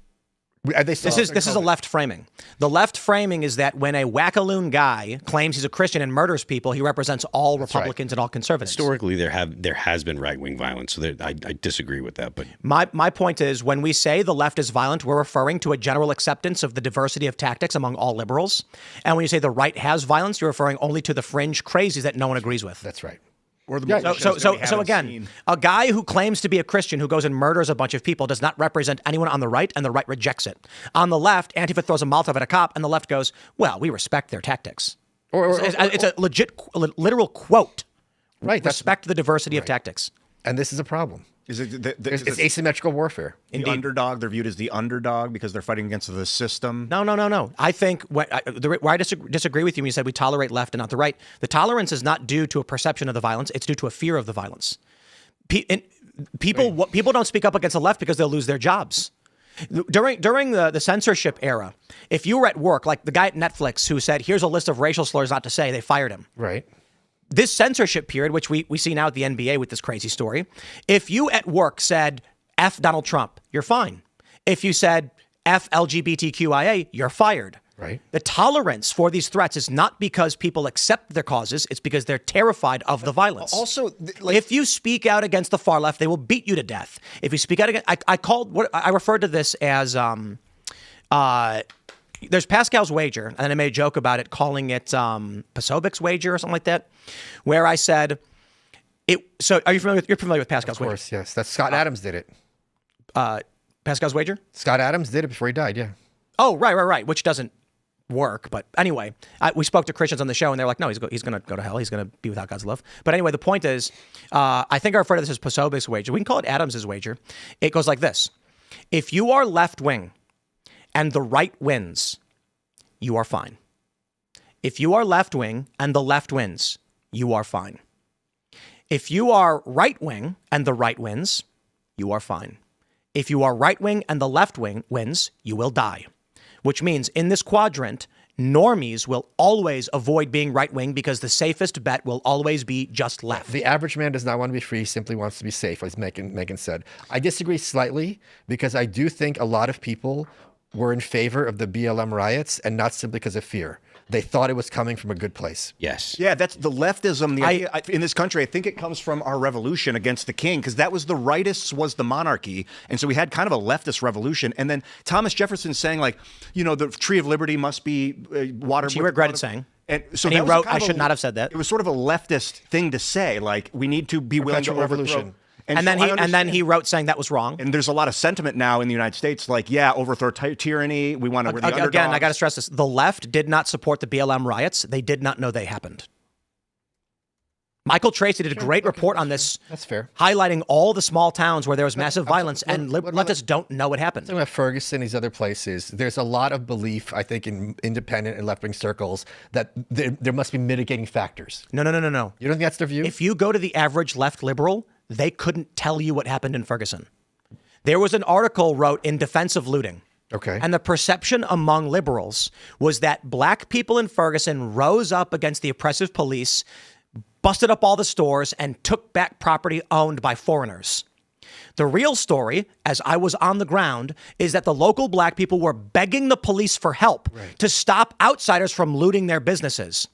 This is a left framing. The left framing is that when a wackaloon guy claims he's a Christian and murders people, he represents all Republicans and all conservatives. Historically, there has been right-wing violence, so I disagree with that. But my point is, when we say the left is violent, we're referring to a general acceptance of the diversity of tactics among all liberals. And when you say the right has violence, you're referring only to the fringe crazies that no one agrees with. That's right. Or the So again, a guy who claims to be a Christian who goes and murders a bunch of people does not represent anyone on the right, and the right rejects it. On the left, Antifa throws a Molotov at a cop, and the left goes, well, we respect their tactics. It's a literal quote. Right. Respect the diversity of tactics. And this is a problem. It's asymmetrical warfare. The underdog, they're viewed as the underdog because they're fighting against the system. No. I think where I disagree with you when you said we tolerate left and not the right. The tolerance is not due to a perception of the violence. It's due to a fear of the violence. People don't speak up against the left because they'll lose their jobs. During the censorship era, if you were at work, like the guy at Netflix who said, here's a list of racial slurs not to say, they fired him. Right. This censorship period, which we see now at the NBA with this crazy story, if you at work said F Donald Trump, you're fine. If you said F LGBTQIA, you're fired. Right. The tolerance for these threats is not because people accept their causes, it's because they're terrified of the violence. Also, if you speak out against the far left, they will beat you to death. If you speak out against, I referred to this as there's Pascal's wager, and then I made a joke about it, calling it Pasovic's wager or something like that, where I said it. So, you're familiar with Pascal's wager? Of course, yes. That's Scott Adams did it. Pascal's wager? Scott Adams did it before he died. Yeah. Oh, right. Which doesn't work, but anyway, we spoke to Christians on the show, and they're like, no, he's going to go to hell. He's going to be without God's love. But anyway, the point is, I think I refer to this as Pasovic's wager. We can call it Adams's wager. It goes like this: if you are left wing and the right wins, you are fine. If you are left wing and the left wins, you are fine. If you are right wing and the right wins, you are fine. If you are right wing and the left wing wins, you will die. Which means in this quadrant, normies will always avoid being right wing because the safest bet will always be just left. The average man does not want to be free, he simply wants to be safe, as Megan said. I disagree slightly because I do think a lot of people were in favor of the BLM riots and not simply because of fear. They thought it was coming from a good place. yes. Yeah, that's the leftism. The idea, in this country, I think it comes from our revolution against the king, because that was the rightists was the monarchy. And so we had kind of a leftist revolution. And then Thomas Jefferson saying, like, the tree of liberty must be water. Which he regretted saying. And so he that was wrote, kind of I should not have said that. It was sort of a leftist thing to say, like, we need to be willing to overthrow. Revolution. And then he wrote saying that was wrong. And there's a lot of sentiment now in the United States, like, overthrow tyranny. We want to. Again, I got to stress this: the left did not support the BLM riots. They did not know they happened. Michael Tracy did a great report on this. That's fair. Highlighting all the small towns where there was massive violence, and leftists don't know what happened. Talking about Ferguson, these other places, there's a lot of belief, I think, in independent and left-wing circles that there must be mitigating factors. No. You don't think that's their view? If you go to the average left liberal, they couldn't tell you what happened in Ferguson. There was an article wrote in defense of looting. Okay. And the perception among liberals was that black people in Ferguson rose up against the oppressive police, busted up all the stores, and took back property owned by foreigners. The real story, as I was on the ground, is that the local black people were begging the police for help to stop outsiders from looting their businesses.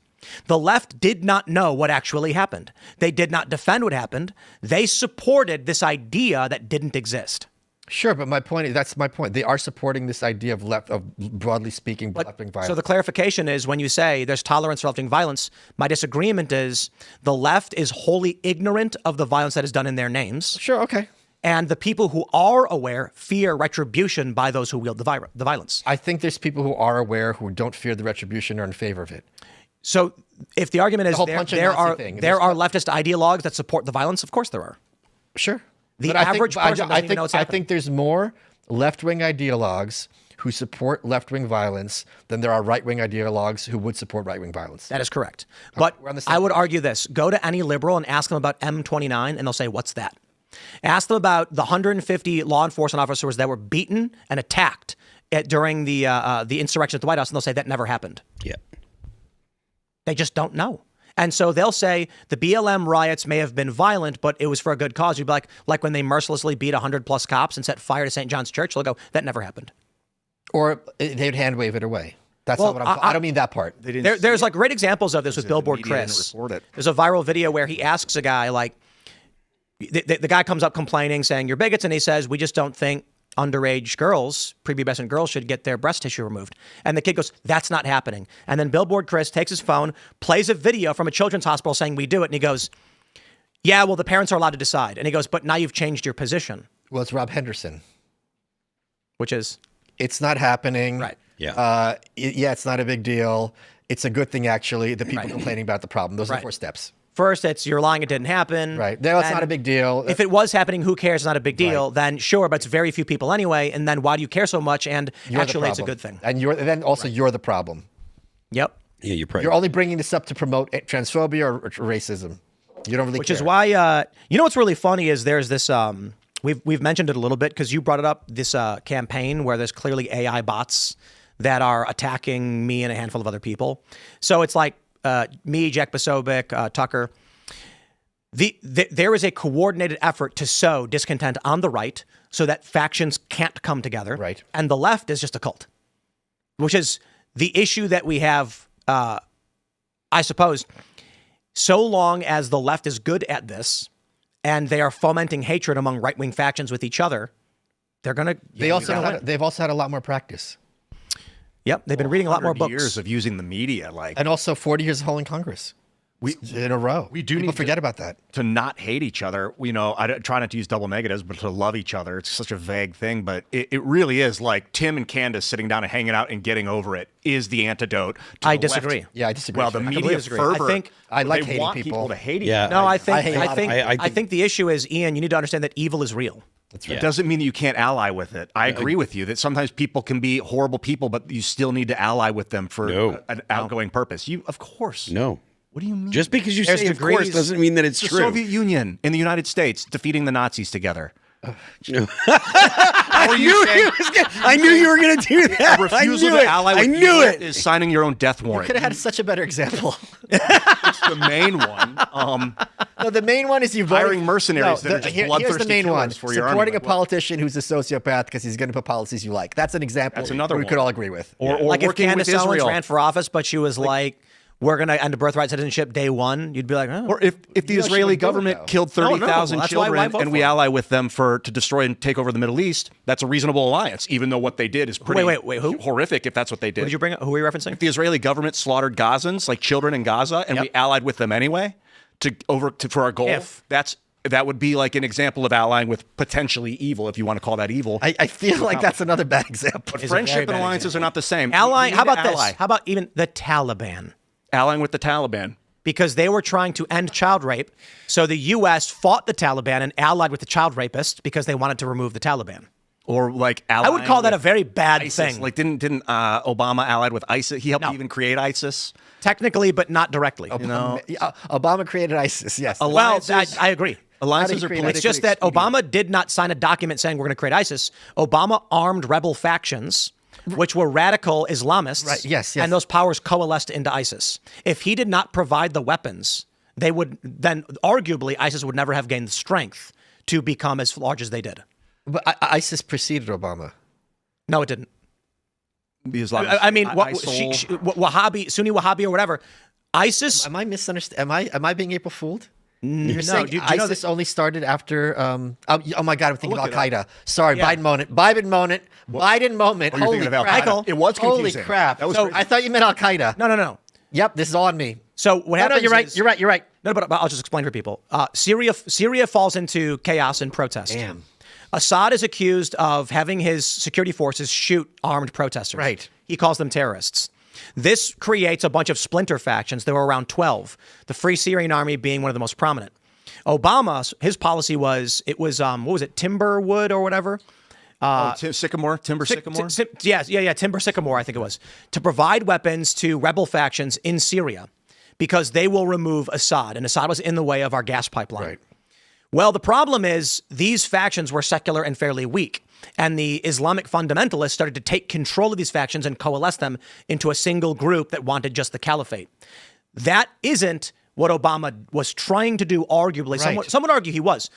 The left did not know what actually happened. They did not defend what happened. They supported this idea that didn't exist. Sure, but that's my point. They are supporting this idea of broadly speaking, left-wing violence. So the clarification is, when you say there's tolerance for left-wing violence, my disagreement is the left is wholly ignorant of the violence that is done in their names. Sure, okay. And the people who are aware fear retribution by those who wield the violence. I think there's people who are aware who don't fear the retribution or in favor of it. So if the argument is there are leftist ideologues that support the violence, of course there are. Sure. The average person doesn't even know what's happening. I think there's more left-wing ideologues who support left-wing violence than there are right-wing ideologues who would support right-wing violence. That is correct. But We're on the same I would page. argue this. Go to any liberal and ask them about M29, and they'll say, what's that? Ask them about the 150 law enforcement officers that were beaten and attacked during the insurrection at the White House, and they'll say that never happened. Yeah. They just don't know. And so they'll say the BLM riots may have been violent, but it was for a good cause. You'd be like when they mercilessly beat 100+ cops and set fire to St. John's Church, they'll go, that never happened. Or they'd hand wave it away. That's Well, not what I don't mean that part. There's like great examples of this with Billboard Chris. There's a viral video where he asks a guy, like, the guy comes up complaining, saying, you're bigots, and he says, we just don't think underage girls, prepubescent girls, should get their breast tissue removed. And the kid goes, that's not happening. And then Billboard Chris takes his phone, plays a video from a children's hospital saying we do it, and he goes, yeah, well, the parents are allowed to decide. And he goes, but now you've changed your position. Well, it's Rob Henderson. Which is? It's not happening. Right. Yeah. Yeah, it's not a big deal. It's a good thing, actually. The people complaining about the problem. Those are the 4 steps. First, it's you're lying, it didn't happen. Right. No, it's not a big deal. If it was happening, who cares? It's not a big deal. Then sure, but it's very few people anyway. And then why do you care so much? And You're actually, the it's a problem. good thing. And then also you're the problem. Yep. Yeah, you're probably. You're only bringing this up to promote transphobia or racism. You don't really Which care. is why, you know what's really funny is there's this, we've mentioned it a little bit because you brought it up, this campaign where there's clearly AI bots that are attacking me and a handful of other people. So it's like me, Jack Posobiec, Tucker. There is a coordinated effort to sow discontent on the right so that factions can't come together. Right. And the left is just a cult, which is the issue that we have, I suppose, so long as the left is good at this and they are fomenting hatred among right-wing factions with each other, they're going to... they've also had a lot more practice. Yep, they've been reading a lot more books. Years of using the media, And also 40 years of holding Congress. In a row. We do People need forget about that. to not hate each other. You know, I try not to use double negatives, but to love each other. It's such a vague thing, but it really is like Tim and Candace sitting down and hanging out and getting over it is the antidote to I the disagree. left. Yeah, I disagree. Well, the I media completely disagree. fervor. I think I like they hating want people. to hate Yeah. each other. No, I I think the issue is, Ian, you need to understand that evil is real. That's It doesn't mean that you can't ally with it. I agree with you that sometimes people can be horrible people, but you still need to ally with them for an outgoing purpose. Of course. No. What do you mean? Just because you There's say of course degrees. doesn't mean that it's the true. Soviet Union and the United States defeating the Nazis together. I knew you were going to do that. A refusal I knew to it. ally with I knew evil it. is signing your own death warrant. Could have had such a better example. It's the main one. No, the main one is you voting- Hiring mercenaries that are just here's bloodthirsty the main one. killers for your army. Supporting a Like, what? politician who's a sociopath because he's going to put policies you like. That's an example. That's another we one. could all agree with. Or Like if working with Candace Owens Israel. ran for office, but she was like, we're going to end a birthright citizenship day one, you'd be like, oh. Or if the know, she Israeli would do it, government though. killed No, 30,000 that's why I children vote and for we it. ally with them to destroy and take over the Middle East, that's a reasonable alliance, even though what they did is pretty Wait, who? horrific if that's what they did. What did you bring up? Who are you referencing? The Israeli government slaughtered Gazans, like children in Gaza, and we allied with them anyway for our goal. If. That would be like an example of allying with potentially evil, if you want to call that evil. I feel like that's another bad example. It's a very Friendship and bad alliances are not the same. Allying, You how need about to this? ally. How about even the Taliban? Allying with the Taliban. Because they were trying to end child rape. So the U.S. fought the Taliban and allied with the child rapists because they wanted to remove the Taliban. Or like I would call that a very bad ISIS. thing. Like didn't Obama allied with ISIS? He helped even create ISIS. Technically, but not directly. Obama created ISIS, yes. Well, I agree. Alliances How are do you create politically It's just that expedient. Obama did not sign a document saying we're going to create ISIS. Obama armed rebel factions, which were radical Islamists. Right, yes. And those powers coalesced into ISIS. If he did not provide the weapons, they would then arguably ISIS would never have gained the strength to become as large as they did. But ISIS preceded Obama. No, it didn't. The Islamists. I mean, ISIL. Wahhabi, Sunni Wahhabi, or whatever. ISIS. Am I misunderstanding? Am I being April fooled? You're no, saying do you know ISIS only started after? Oh my God, I'm thinking of Al look it Qaeda. Sorry, Yeah. Biden moment. Biden moment. Biden moment. Oh, you're Holy thinking of Al crap! Qaeda. It was Holy confusing. crap! That was So crazy. I thought you meant Al Qaeda. No. Yep, this is all on me. So what No, happens? you're right. is- You're right. You're right. No, but I'll just explain for people. Syria falls into chaos and protest. Damn. Assad is accused of having his security forces shoot armed protesters. Right. He calls them terrorists. This creates a bunch of splinter factions. There were around 12, the Free Syrian Army being one of the most prominent. Obama, his policy was, what was it, Timberwood or whatever? Sycamore, Timber Sycamore? Timber Sycamore, I think it was, to provide weapons to rebel factions in Syria because they will remove Assad, and Assad was in the way of our gas pipeline. Right. Well, the problem is these factions were secular and fairly weak, and the Islamic fundamentalists started to take control of these factions and coalesce them into a single group that wanted just the caliphate. That isn't what Obama was trying to do, arguably. Right. Some would argue he was.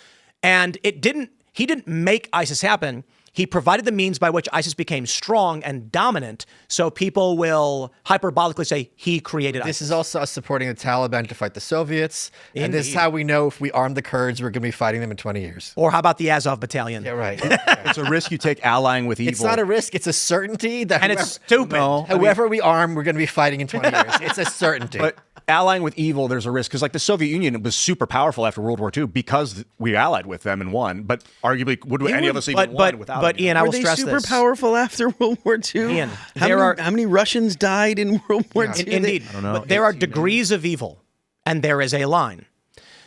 And he didn't make ISIS happen. He provided the means by which ISIS became strong and dominant, so people will hyperbolically say he created ISIS. This is also us supporting the Taliban to fight the Soviets. Indeed. And this is how we know if we arm the Kurds, we're going to be fighting them in 20 years. Or how about the Azov battalion? Yeah, right. It's a risk you take allying with evil. It's not a risk. It's a certainty that And it's stupid. whoever we arm, we're going to be fighting in 20 years. It's a certainty. But allying with evil, there's a risk. Because like the Soviet Union was super powerful after World War II because we allied with them and won. But arguably, would any of us even won without them? But Ian, I will stress super this. powerful after World War II? Ian, how many Russians died in World War II? Indeed. But there are degrees of evil, and there is a line.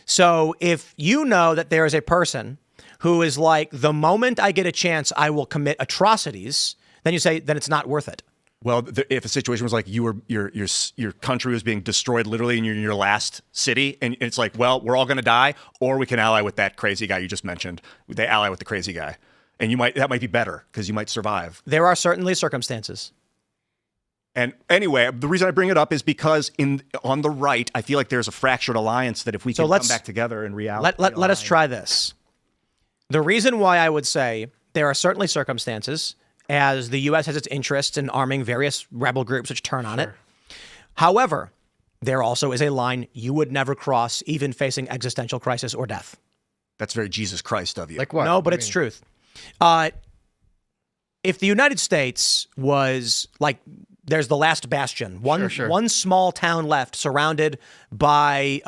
So if you know that there is a person who is like, the moment I get a chance, I will commit atrocities, then you say, then it's not worth it. Well, if a situation was like your country was being destroyed literally and you're in your last city, and it's like, well, we're all going to die, or we can ally with that crazy guy you just mentioned. They ally with the crazy guy, and that might be better because you might survive. There are certainly circumstances. And anyway, the reason I bring it up is because on the right, I feel like there's a fractured alliance that if we can come back together and reality. Let us try this. The reason why I would say there are certainly circumstances, as the U.S. has its interests in arming various rebel groups which turn on it. However, there also is a line you would never cross, even facing existential crisis or death. That's very Jesus Christ of you. Like what? No, but it's truth. If the United States was like, there's the last bastion, one small town left surrounded by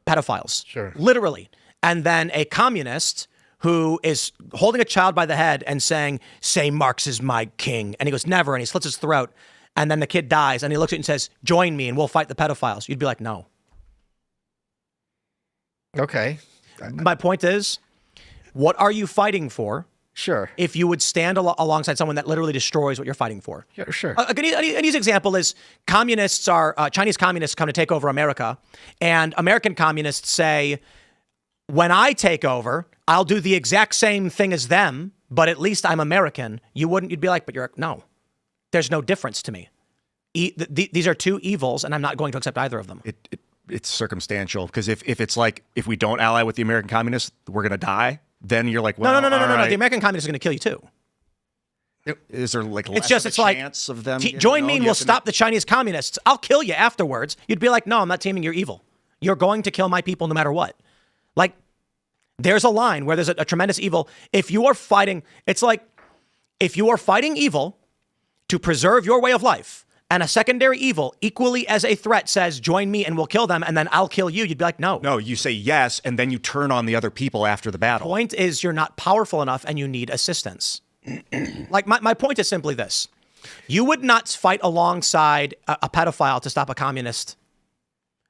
pedophiles, literally, and then a communist who is holding a child by the head and saying, say Marx is my king. And he goes, never. And he slits his throat. And then the kid dies. And he looks at it and says, join me and we'll fight the pedophiles. You'd be like, no. Okay. My point is, what are you fighting for? Sure. If you would stand alongside someone that literally destroys what you're fighting for. Yeah, sure. An easy example is Chinese communists come to take over America. And American communists say, when I take over, I'll do the exact same thing as them, but at least I'm American. You'd be like, but no, there's no difference to me. These are two evils, and I'm not going to accept either of them. It's circumstantial, because if it's like, if we don't ally with the American communists, we're going to die, then you're like, well, no. The American communists are going to kill you too. Is there like it's less just of a chance of them? Join me and we'll stop the Chinese communists. I'll kill you afterwards. You'd be like, no, I'm not teaming. You're evil. You're going to kill my people no matter what. Like, there's a line where there's a tremendous evil. If you are fighting, it's like, if you are fighting evil to preserve your way of life, and a secondary evil equally as a threat says, join me and we'll kill them, and then I'll kill you, you'd be like, no. No, you say yes, and then you turn on the other people after the battle. Point is, you're not powerful enough and you need assistance. Like, my point is simply this. You would not fight alongside a pedophile to stop a communist.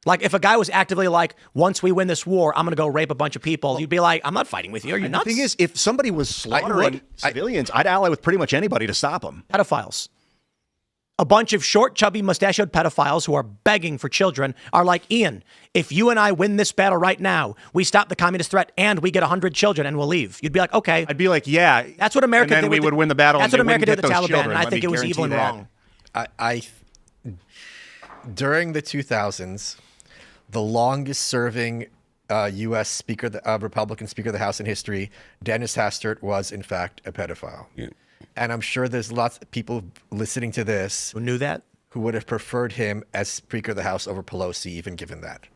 Like, if a guy was actively like, once we win this war, I'm going to go rape a bunch of people, you'd be like, I'm not fighting with you. Are you nuts? The thing is, if somebody was slaughtering civilians, I'd ally with pretty much anybody to stop them. Pedophiles. A bunch of short, chubby, mustachioed pedophiles who are begging for children are like, Ian, if you and I win this battle right now, we stop the communist threat and we get 100 children and we'll leave. You'd be like, okay. I'd be like, yeah. That's what America did. And then we would win the battle. That's what America did with the Taliban, children. and I think it was evil and wrong. During the 2000s, the longest serving U.S. Republican Speaker of the House in history, Dennis Hastert, was in fact a pedophile. Yeah. And I'm sure there's lots of people listening to this who knew that, who would have preferred him as Speaker of the House over Pelosi, even given that.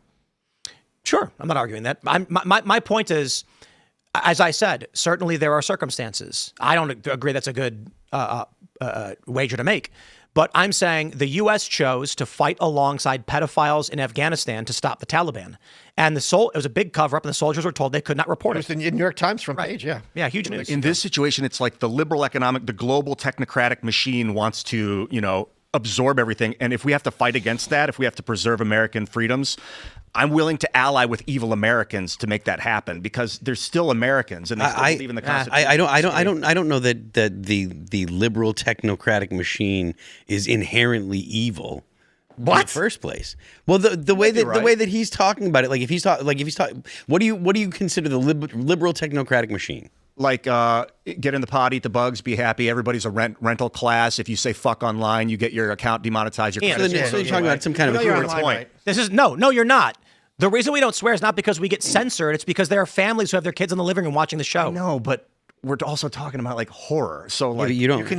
Sure, I'm not arguing that. My point is, as I said, certainly there are circumstances. I don't agree that's a good wager to make. But I'm saying the U.S. chose to fight alongside pedophiles in Afghanistan to stop the Taliban. And it was a big cover-up, and the soldiers were told they could not report it. It was the New York Times front page, yeah. Yeah, huge news. In this situation, it's like the the global technocratic machine wants to, absorb everything. And if we have to fight against that, if we have to preserve American freedoms, I'm willing to ally with evil Americans to make that happen because there's still Americans and they still believe in the Constitution. I don't know that the liberal technocratic machine is inherently evil. In the first place. Well, the way that he's talking about it, if he's talking, what do you consider the liberal technocratic machine? Like, get in the pot, eat the bugs, be happy. Everybody's a rental class. If you say fuck online, you get your account demonetized. Your credit So you're talking about some kind of a point. Right? This is no, you're not. The reason we don't swear is not because we get censored. It's because there are families who have their kids in the living room watching the show. No, but we're also talking about like horror. So like you don't.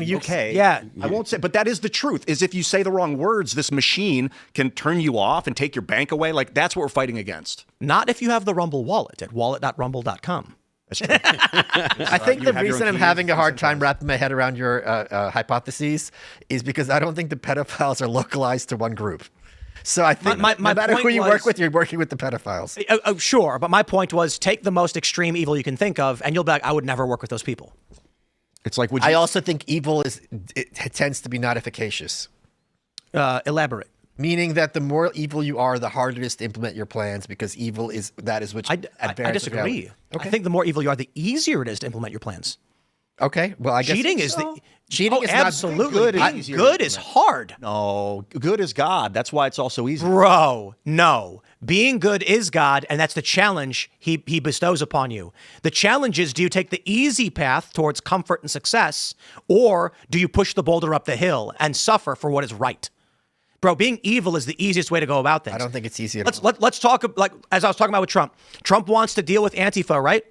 Yeah, I won't say, but that is the truth. Is if you say the wrong words, this machine can turn you off and take your bank away. Like that's what we're fighting against. Not if you have the Rumble wallet at wallet.rumble.com. That's true. I think the reason I'm having a hard time wrapping my head around your hypotheses is because I don't think the pedophiles are localized to one group. So I think no matter who you work with, you're working with the pedophiles. Sure, but my point was take the most extreme evil you can think of, and you'll be like, I would never work with those people. It's like, I also think evil tends to be not efficacious. Elaborate. Meaning that the more evil you are, the harder it is to implement your plans because evil is which I disagree. Okay. I think the more evil you are, the easier it is to implement your plans. Okay, well, I guess cheating is cheating is absolutely not good. Good is hard. No, good is God. That's why it's also easy. Bro, no. Being good is God, and that's the challenge he bestows upon you. The challenge is, do you take the easy path towards comfort and success, or do you push the boulder up the hill and suffer for what is right? Bro, being evil is the easiest way to go about things. I don't think it's easy at all. Let's talk, like as I was talking about with Trump. Trump wants to deal with Antifa, right?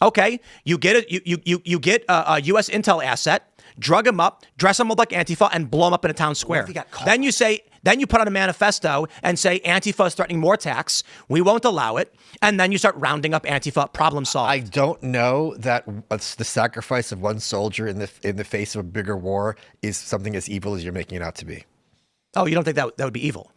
Okay, you get it. You get a U.S. intel asset, drug him up, dress him up like Antifa, and blow him up in a town square. Then you put out a manifesto and say Antifa is threatening more attacks. We won't allow it. And then you start rounding up Antifa. Problem solved. I don't know that the sacrifice of one soldier in the face of a bigger war is something as evil as you're making it out to be. Oh, you don't think that would be evil?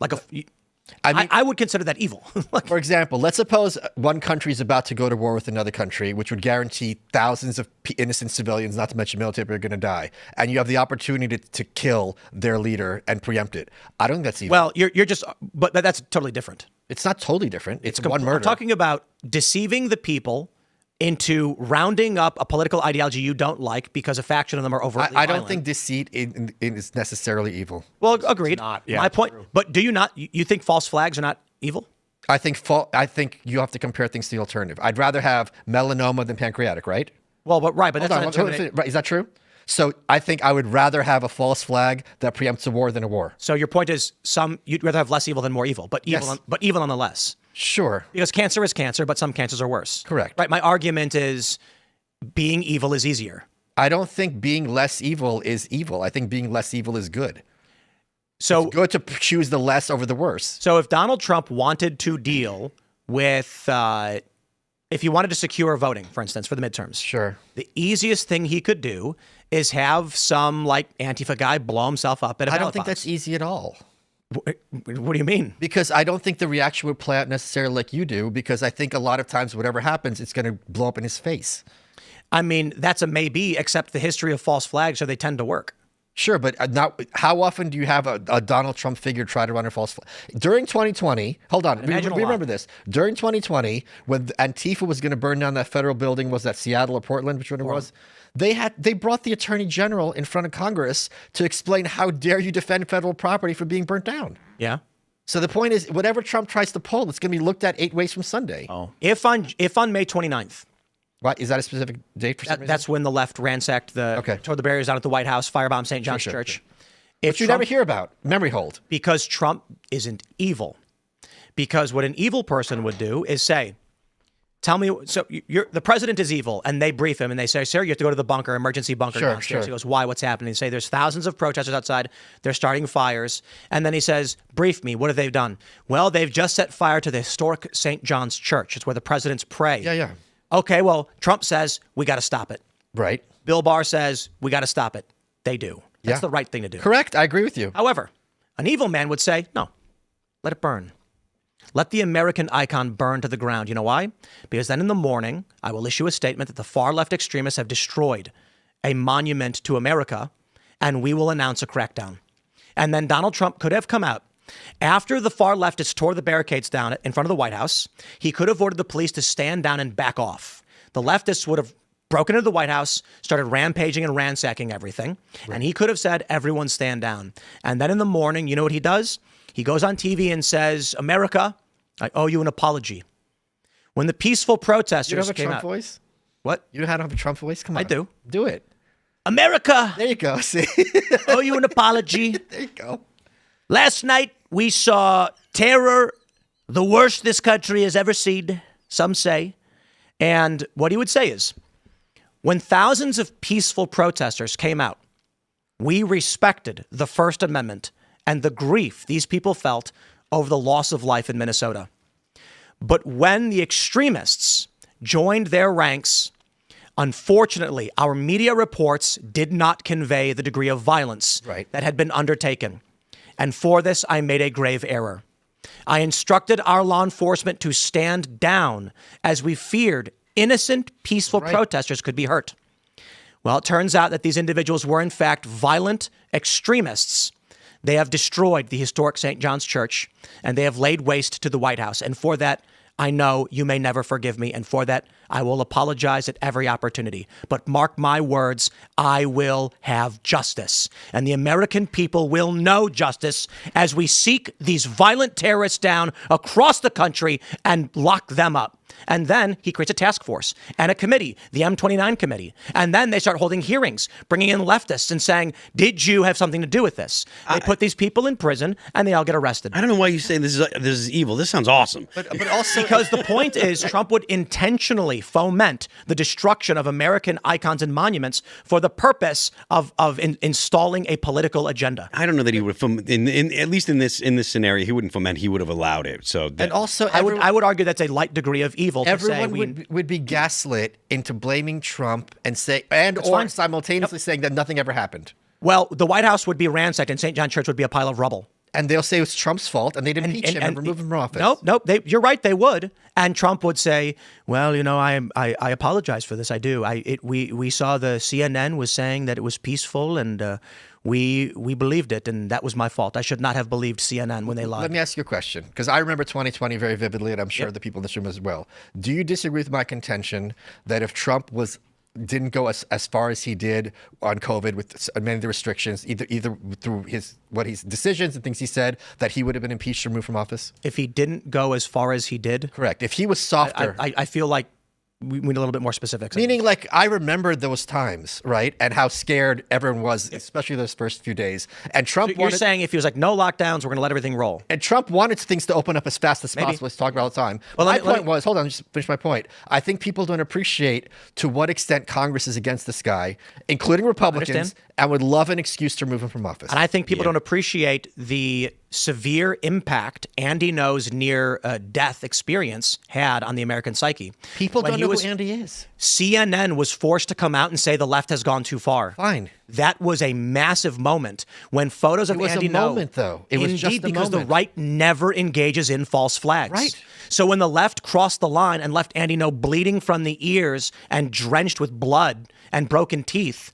I would consider that evil. For example, let's suppose one country is about to go to war with another country, which would guarantee thousands of innocent civilians, not to mention military, are going to die. And you have the opportunity to kill their leader and preempt it. I don't think that's evil. Well, you're just, but that's totally different. It's not totally different. It's one murder. I'm talking about deceiving the people into rounding up a political ideology you don't like because a faction of them are overtly I don't think deceit is necessarily evil. Well, agreed. My point. True. But do you not? You think false flags are not evil? I think you have to compare things to the alternative. I'd rather have melanoma than pancreatic, right? Well, but that's right. Is that true? So I think I would rather have a false flag that preempts a war than a war. So your point is you'd rather have less evil than more evil, but evil nonetheless. Sure. Because cancer is cancer, but some cancers are worse. Correct. Right. My argument is being evil is easier. I don't think being less evil is evil. I think being less evil is good. So it's good to choose the less over the worse. So if Donald Trump wanted to deal with, if he wanted to secure voting, for instance, for the midterms, sure, the easiest thing he could do is have some Antifa guy blow himself up at a ballot I don't think box. that's easy at all. What do you mean? Because I don't think the reaction would play out necessarily like you do, because I think a lot of times whatever happens, it's going to blow up in his face. I mean, that's a maybe, except the history of false flags, so they tend to work. Sure, but how often do you have a Donald Trump figure try to run a false flag? During 2020, hold on, we remember this. During 2020, when Antifa was going to burn down that federal building, was that Seattle or Portland, which one it was? They brought the attorney general in front of Congress to explain how dare you defend federal property from being burnt down. Yeah. So the point is, whatever Trump tries to pull, it's going to be looked at 8 ways from Sunday. Oh. If on May 29th. What, is that a specific date for some reason? That's when the left ransacked tore the barriers out at the White House, firebombed St. John's Church. Sure. Which you never hear about. Memory hold. Because Trump isn't evil. Because what an evil person would do is say, tell me, so the president is evil, and they brief him, and they say, sir, you have to go to the bunker, emergency bunker downstairs. He goes, why, what's happening? They say, there's thousands of protesters outside, they're starting fires, and then he says, brief me, what have they done? Well, they've just set fire to the historic St. John's Church. It's where the presidents pray. Yeah. Okay, well, Trump says, we got to stop it. Right. Bill Barr says, we got to stop it. They do. That's the right thing to do. Correct, I agree with you. However, an evil man would say, no, let it burn. Let the American icon burn to the ground. You know why? Because then in the morning, I will issue a statement that the far left extremists have destroyed a monument to America, and we will announce a crackdown. And then Donald Trump could have come out After the far leftists tore the barricades down in front of the White House, he could have ordered the police to stand down and back off. The leftists would have broken into the White House, started rampaging and ransacking everything. And he could have said, everyone stand down. And then in the morning, you know what he does? He goes on TV and says, America, I owe you an apology. When the peaceful protesters You don't have a came Trump out, voice? What? You know how to have a Trump voice? Come on. I do. Do it. America, There you go. See? owe you an apology. There you go. Last night, we saw terror, the worst this country has ever seen, some say. And what he would say is, when thousands of peaceful protesters came out, we respected the First Amendment and the grief these people felt over the loss of life in Minnesota. But when the extremists joined their ranks, unfortunately, our media reports did not convey the degree of violence that had been undertaken. And for this, I made a grave error. I instructed our law enforcement to stand down as we feared innocent, peaceful protesters could be hurt. Well, it turns out that these individuals were, in fact, violent extremists. They have destroyed the historic St. John's Church, and they have laid waste to the White House. And for that, I know you may never forgive me, and for that, I will apologize at every opportunity. But mark my words, I will have justice. And the American people will know justice as we seek these violent terrorists down across the country and lock them up. And then he creates a task force and a committee, the M29 committee. And then they start holding hearings, bringing in leftists and saying, did you have something to do with this? They put these people in prison and they all get arrested. I don't know why you say this is evil. This sounds awesome. But also because the point is Trump would intentionally foment the destruction of American icons and monuments for the purpose of installing a political agenda. I don't know that he would foment, at least in this scenario, he wouldn't foment. He would have allowed it. So and also I would argue that's a light degree of evil. Everyone would be gaslit into blaming Trump and simultaneously saying that nothing ever happened. Well, the White House would be ransacked and St. John Church would be a pile of rubble. And they'll say it was Trump's fault, and they'd impeach him and remove him from office. Nope. You're right. They would, and Trump would say, "Well, you know, I apologize for this. I do. We saw the CNN was saying that it was peaceful, and we believed it, and that was my fault. I should not have believed CNN when they lied." Let me ask you a question, because I remember 2020 very vividly, and I'm sure the people in this room as well. Do you disagree with my contention that if Trump didn't go as far as he did on COVID with many of the restrictions, either through his decisions and things he said, that he would have been impeached or removed from office? If he didn't go as far as he did? Correct. If he was softer. I feel like we need a little bit more specifics. Meaning, like, I remember those times, right? And how scared everyone was, especially those first few days. And Trump You're saying if he was like, no lockdowns, we're going to let everything roll. And Trump wanted things to open up as fast as possible. Let's talk about all the time. Well, my point was, hold on, just finish my point. I think people don't appreciate to what extent Congress is against this guy, including Republicans, and would love an excuse to remove him from office. And I think people don't appreciate the severe impact Andy Ngo's near-death experience had on the American psyche. People don't know who Andy is. CNN was forced to come out and say the left has gone too far. Fine. That was a massive moment when photos of Andy Ngo. It was a moment, though. It was just a moment. Because the right never engages in false flags. Right. So when the left crossed the line and left Andy Ngo bleeding from the ears and drenched with blood and broken teeth,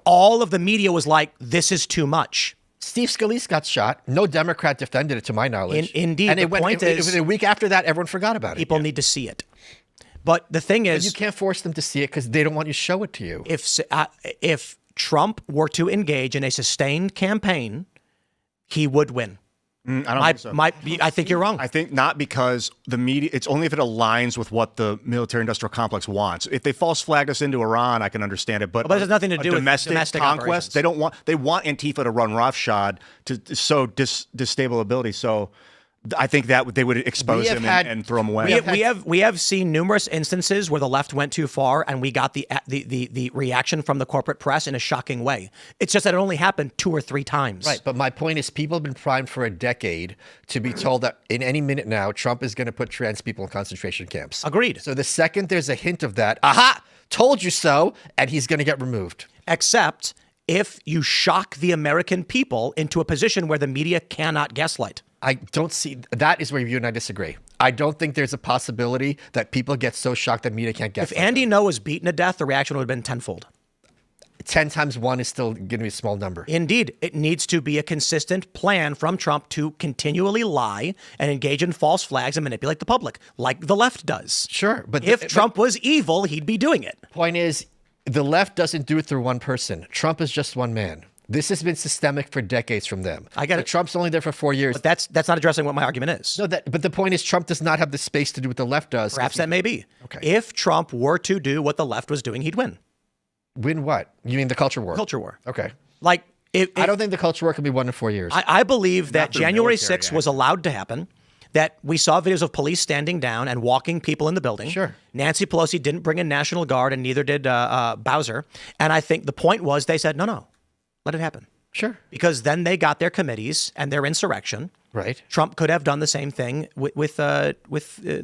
all of the media was like, this is too much. Steve Scalise got shot. No Democrat defended it, to my knowledge. Indeed. And it was a week after that, everyone forgot about it. People need to see it. But the thing is, but you can't force them to see it because they don't want you to show it to you. If Trump were to engage in a sustained campaign, he would win. I don't think so. I think you're wrong. I think not, because the media, it's only if it aligns with what the military-industrial complex wants. If they false flag us into Iran, I can understand it. But it has nothing to do with domestic conquest. Operations. They want Antifa to run roughshod to sow destability. So I think that they would expose him and throw him away. We have seen numerous instances where the left went too far, and we got the reaction from the corporate press in a shocking way. It's just that it only happened 2 or 3 times. Right, but my point is, people have been primed for a decade to be told that in any minute now, Trump is going to put trans people in concentration camps. Agreed. So the second there's a hint of that, aha, told you so, and he's going to get removed. Except if you shock the American people into a position where the media cannot gaslight. I don't see, that is where you and I disagree. I don't think there's a possibility that people get so shocked that media can't get. If Andy Ngo was beaten to death, the reaction would have been tenfold. 10 times 1 is still going to be a small number. Indeed, it needs to be a consistent plan from Trump to continually lie and engage in false flags and manipulate the public, like the left does. Sure, but if Trump was evil, he'd be doing it. Point is, the left doesn't do it through one person. Trump is just one man. This has been systemic for decades from them. I get it. Trump's only there for 4 years. But that's not addressing what my argument is. No, but the point is, Trump does not have the space to do what the left does. Perhaps that may be. Okay. If Trump were to do what the left was doing, he'd win. Win what? You mean the culture war? Culture war. Okay. Like, I don't think the culture war can be won in 4 years. I believe that through January military 6th was allowed to happen, that we saw videos of police standing down and walking people in the building. Sure. Nancy Pelosi didn't bring in National Guard, and neither did Bowser. And I think the point was they said, no, let it happen. Sure. Because then they got their committees and their insurrection. Right. Trump could have done the same thing with the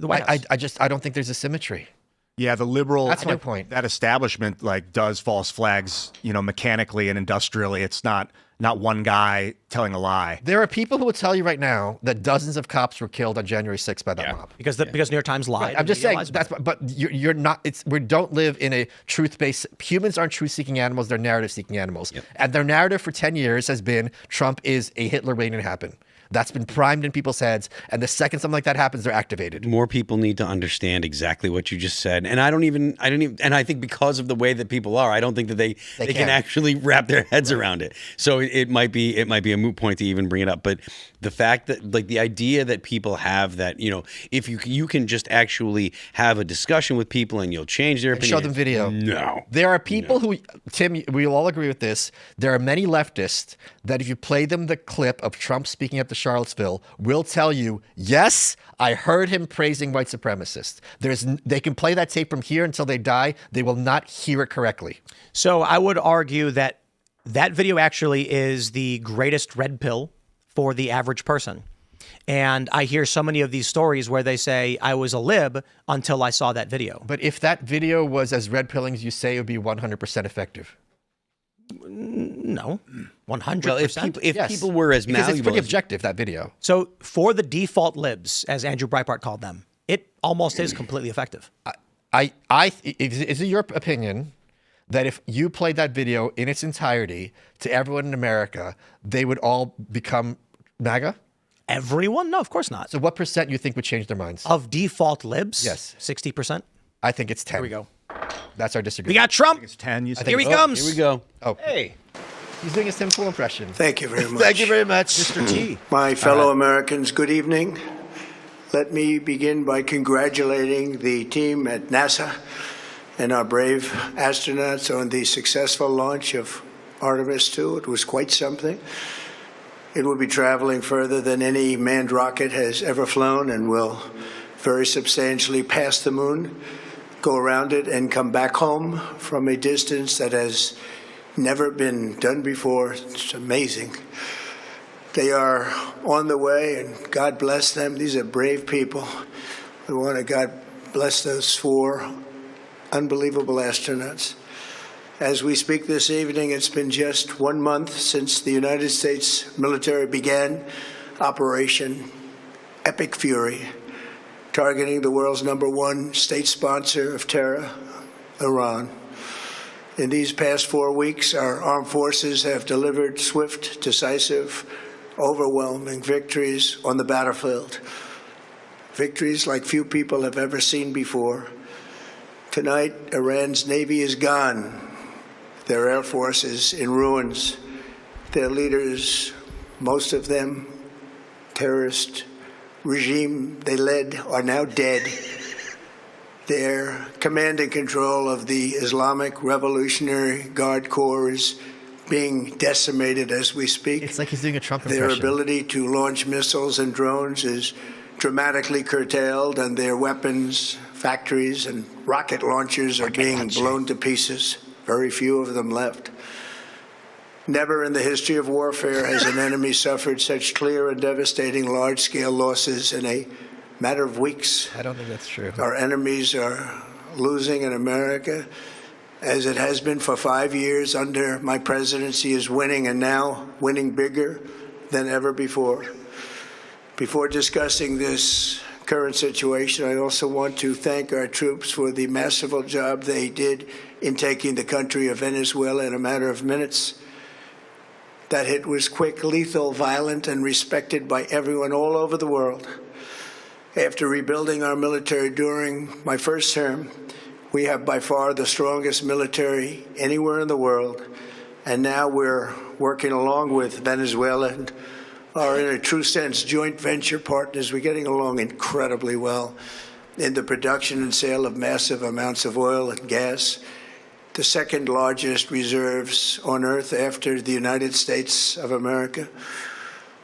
White House. I don't think there's a symmetry. Yeah, the liberal. That's my point. That establishment does false flags, mechanically and industrially. It's not one guy telling a lie. There are people who will tell you right now that dozens of cops were killed on January 6th by that mob. Because New York Times lied. Right. I'm just saying but you're not. We don't live in a truth-based. Humans aren't truth-seeking animals; they're narrative-seeking animals. Yep. And their narrative for 10 years has been Trump is a Hitler waiting to happen. That's been primed in people's heads, and the second something like that happens, they're activated. More people need to understand exactly what you just said, and I don't even, and I think because of the way that people are, I don't think that they can actually wrap their heads around it. So it might be a moot point to even bring it up. But the fact that the idea that people have that if you can just actually have a discussion with people and you'll change their opinion, show them video. No, there are people who, Tim, we'll all agree with this. There are many leftists that if you play them the clip of Trump speaking at the Charlottesville, will tell you, yes, I heard him praising white supremacists. They can play that tape from here until they die. They will not hear it correctly. So I would argue that video actually is the greatest red pill for the average person. And I hear so many of these stories where they say, I was a lib until I saw that video. But if that video was as red pilling as you say, it would be 100% effective. No, 100%. Well, if people were as because malleable, it's pretty objective, that video. So for the default libs, as Andrew Breitbart called them, it almost is completely effective. Is it your opinion that if you played that video in its entirety to everyone in America, they would all become MAGA? Everyone? No, of course not. So what percent you think would change their minds? Of default libs? Yes. 60%? I think it's 10. Here we go. That's our We disagreement. got Trump. It's 10. Here he comes. Here we go. Oh, Hey. he's doing his Tim Pool impression. Thank you very much. Thank you very much. Mr. T. My fellow Americans, good evening. Let me begin by congratulating the team at NASA and our brave astronauts on the successful launch of Artemis 2. It was quite something. It will be traveling further than any manned rocket has ever flown and will very substantially pass the moon, go around it, and come back home from a distance that has never been done before. It's amazing. They are on the way, and God bless them. These are brave people. We want to God bless those 4 unbelievable astronauts. As we speak this evening, it's been just 1 month since the United States military began Operation Epic Fury, targeting the world's #1 state sponsor of terror, Iran. In these past 4 weeks, our armed forces have delivered swift, decisive, overwhelming victories on the battlefield. Victories like few people have ever seen before. Tonight, Iran's Navy is gone. Their Air Force is in ruins. Their leaders, most of them terrorist regime they led, are now dead. Their command and control of the Islamic Revolutionary Guard Corps is being decimated as we speak. It's like he's doing a Trump Their impression. ability to launch missiles and drones is dramatically curtailed, and their weapons, factories, and rocket launchers are being blown to pieces. Very few of them left. Never in the history of warfare has an enemy suffered such clear and devastating large-scale losses in a matter of weeks. I don't think that's true. Our enemies are losing, and America, as it has been for 5 years under my presidency, is winning, and now winning bigger than ever before. Before discussing this current situation, I also want to thank our troops for the masterful job they did in taking the country of Venezuela in a matter of minutes. That hit was quick, lethal, violent, and respected by everyone all over the world. After rebuilding our military during my first term, we have by far the strongest military anywhere in the world. And now we're working along with Venezuela and are, in a true sense, joint venture partners. We're getting along incredibly well in the production and sale of massive amounts of oil and gas, the second largest reserves on Earth after the United States of America.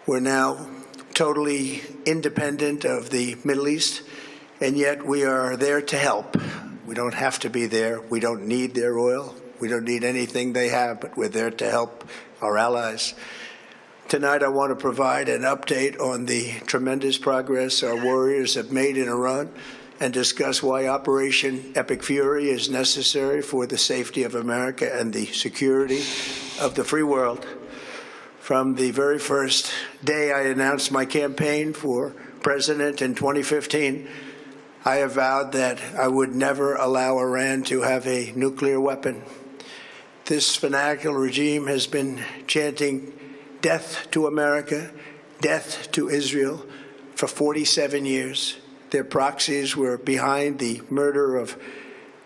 We're now totally independent of the Middle East, and yet we are there to help. We don't have to be there. We don't need their oil. We don't need anything they have, but we're there to help our allies. Tonight, I want to provide an update on the tremendous progress our warriors have made in Iran and discuss why Operation Epic Fury is necessary for the safety of America and the security of the free world. From the very first day I announced my campaign for president in 2015, I have vowed that I would never allow Iran to have a nuclear weapon. This fanatical regime has been chanting death to America, death to Israel for 47 years. Their proxies were behind the murder of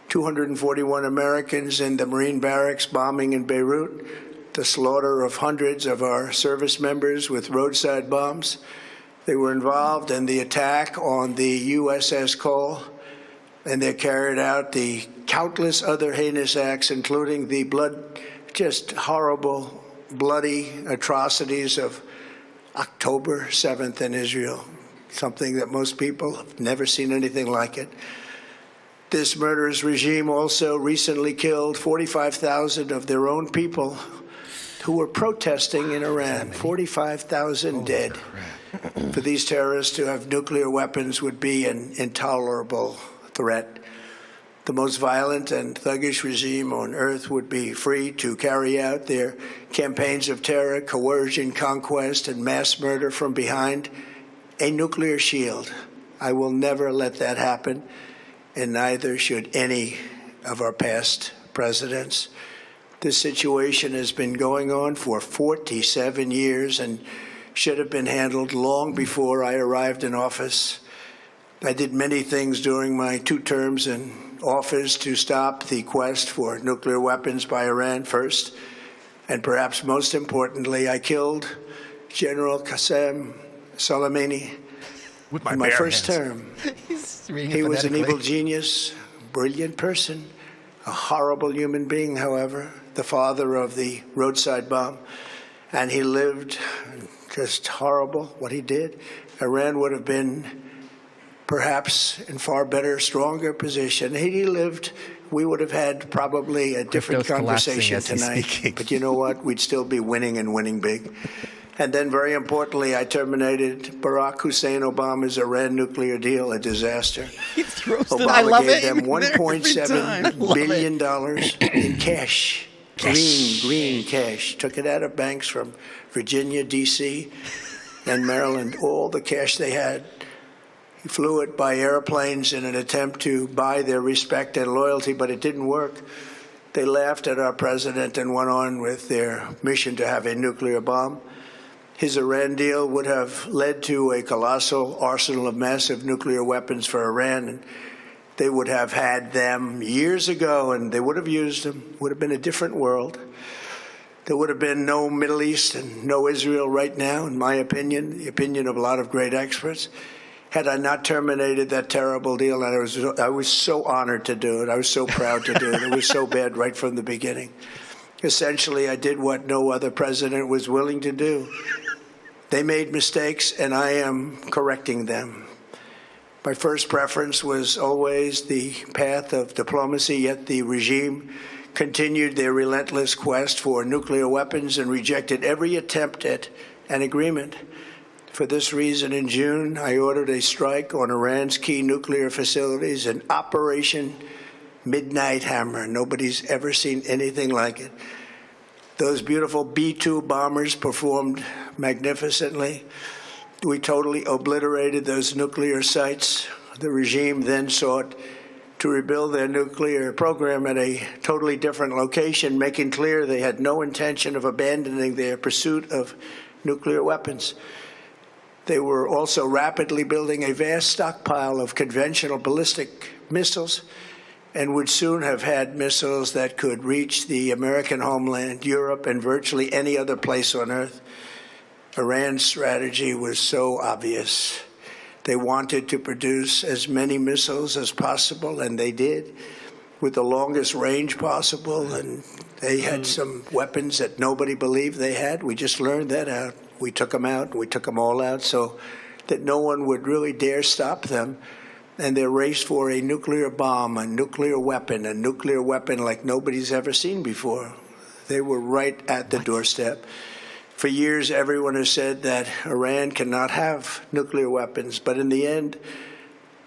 241 Americans in the Marine barracks bombing in Beirut, the slaughter of hundreds of our service members with roadside bombs. They were involved in the attack on the USS Cole, and they carried out the countless other heinous acts, including the just horrible, bloody atrocities of October 7th in Israel, something that most people have never seen anything like it. This murderous regime also recently killed 45,000 of their own people who were protesting in Iran. 45,000 dead. For these terrorists to have nuclear weapons would be an intolerable threat. The most violent and thuggish regime on earth would be free to carry out their campaigns of terror, coercion, conquest, and mass murder from behind a nuclear shield. I will never let that happen, and neither should any of our past presidents. This situation has been going on for 47 years and should have been handled long before I arrived in office. I did many things during my 2 terms in office to stop the quest for nuclear weapons by Iran first, and perhaps most importantly, I killed General Qasem Soleimani with in my first term. He was an evil phonetically. Genius, brilliant person, a horrible human being, however, the father of the roadside bomb, and he lived just horrible what he did. Iran would have been perhaps in far better, stronger position. He lived, we would have had probably a different Crypto's collapsing conversation as he's tonight. speaking. But you know what? We'd still be winning and winning big. And then, very importantly, I terminated Barack Hussein Obama's Iran nuclear deal, a disaster. Obama I love gave it. them You're there every $1.7 time. Love billion in cash. Green cash. Took it out of banks from Virginia, D.C., and Maryland, all the cash they had. He flew it by airplanes in an attempt to buy their respect and loyalty, but it didn't work. They laughed at our president and went on with their mission to have a nuclear bomb. His Iran deal would have led to a colossal arsenal of massive nuclear weapons for Iran, and they would have had them years ago, and they would have used them. It would have been a different world. There would have been no Middle East and no Israel right now, in my opinion, the opinion of a lot of great experts, had I not terminated that terrible deal. And I was so honored to do it. I was so proud to do it. It was so bad right from the beginning. Essentially, I did what no other president was willing to do. They made mistakes, and I am correcting them. My first preference was always the path of diplomacy, yet the regime continued their relentless quest for nuclear weapons and rejected every attempt at an agreement. For this reason, in June, I ordered a strike on Iran's key nuclear facilities, an Operation Midnight Hammer. Nobody's ever seen anything like it. Those beautiful B-2 bombers performed magnificently. We totally obliterated those nuclear sites. The regime then sought to rebuild their nuclear program at a totally different location, making clear they had no intention of abandoning their pursuit of nuclear weapons. They were also rapidly building a vast stockpile of conventional ballistic missiles and would soon have had missiles that could reach the American homeland, Europe, and virtually any other place on Earth. Iran's strategy was so obvious. They wanted to produce as many missiles as possible, and they did, with the longest range possible, and they had some weapons that nobody believed they had. We just learned that out. We took them out. We took them all out so that no one would really dare stop them. And their race for a nuclear bomb, a nuclear weapon like nobody's ever seen before. They were right at the doorstep. For years, everyone has said that Iran cannot have nuclear weapons, but in the end,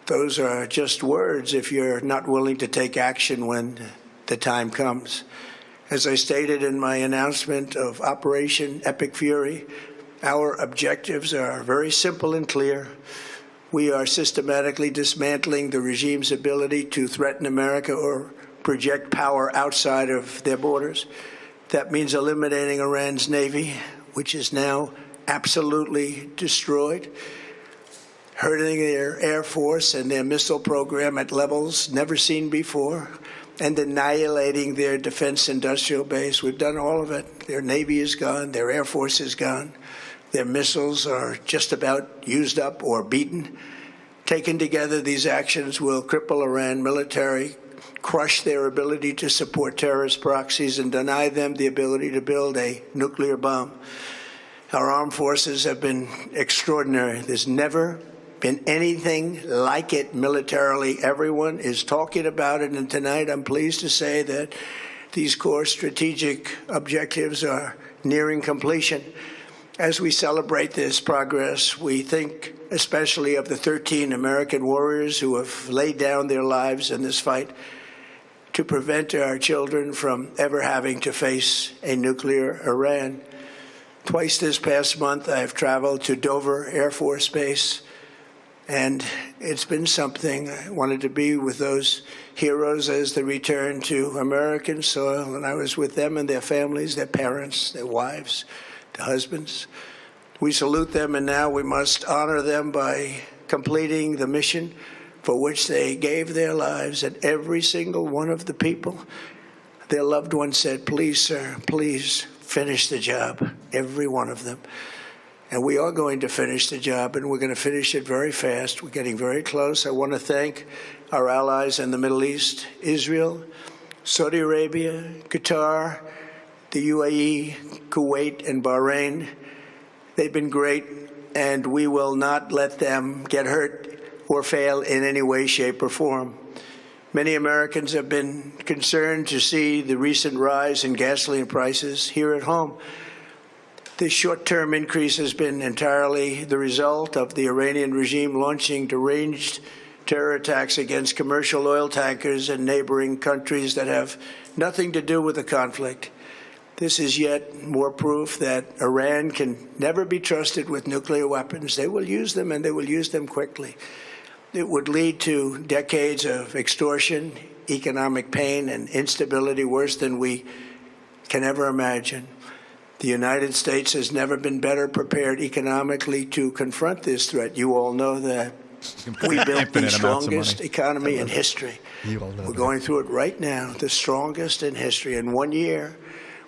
those are just words if you're not willing to take action when the time comes. As I stated in my announcement of Operation Epic Fury, our objectives are very simple and clear. We are systematically dismantling the regime's ability to threaten America or project power outside of their borders. That means eliminating Iran's Navy, which is now absolutely destroyed, hurting their Air Force and their missile program at levels never seen before, and annihilating their defense industrial base. We've done all of it. Their Navy is gone. Their Air Force is gone. Their missiles are just about used up or beaten. Taken together, these actions will cripple Iran military, crush their ability to support terrorist proxies, and deny them the ability to build a nuclear bomb. Our armed forces have been extraordinary. There's never been anything like it militarily. Everyone is talking about it, and tonight I'm pleased to say that these core strategic objectives are nearing completion. As we celebrate this progress, we think especially of the 13 American warriors who have laid down their lives in this fight to prevent our children from ever having to face a nuclear Iran. Twice this past month, I've traveled to Dover Air Force Base, and it's been something. I wanted to be with those heroes as they return to American soil, and I was with them and their families, their parents, their wives, the husbands. We salute them, and now we must honor them by completing the mission for which they gave their lives. And every single one of the people, their loved ones said, "Please, sir, please finish the job." Every one of them. And we are going to finish the job, and we're going to finish it very fast. We're getting very close. I want to thank our allies in the Middle East, Israel, Saudi Arabia, Qatar, the UAE, Kuwait, and Bahrain. They've been great, and we will not let them get hurt or fail in any way, shape, or form. Many Americans have been concerned to see the recent rise in gasoline prices here at home. This short-term increase has been entirely the result of the Iranian regime launching deranged terror attacks against commercial oil tankers in neighboring countries that have nothing to do with the conflict. This is yet more proof that Iran can never be trusted with nuclear weapons. They will use them, and they will use them quickly. It would lead to decades of extortion, economic pain, and instability worse than we can ever imagine. The United States has never been better prepared economically to confront this threat. You all know that. We built the strongest economy in history. We're going through it right now, the strongest in history. In 1 year,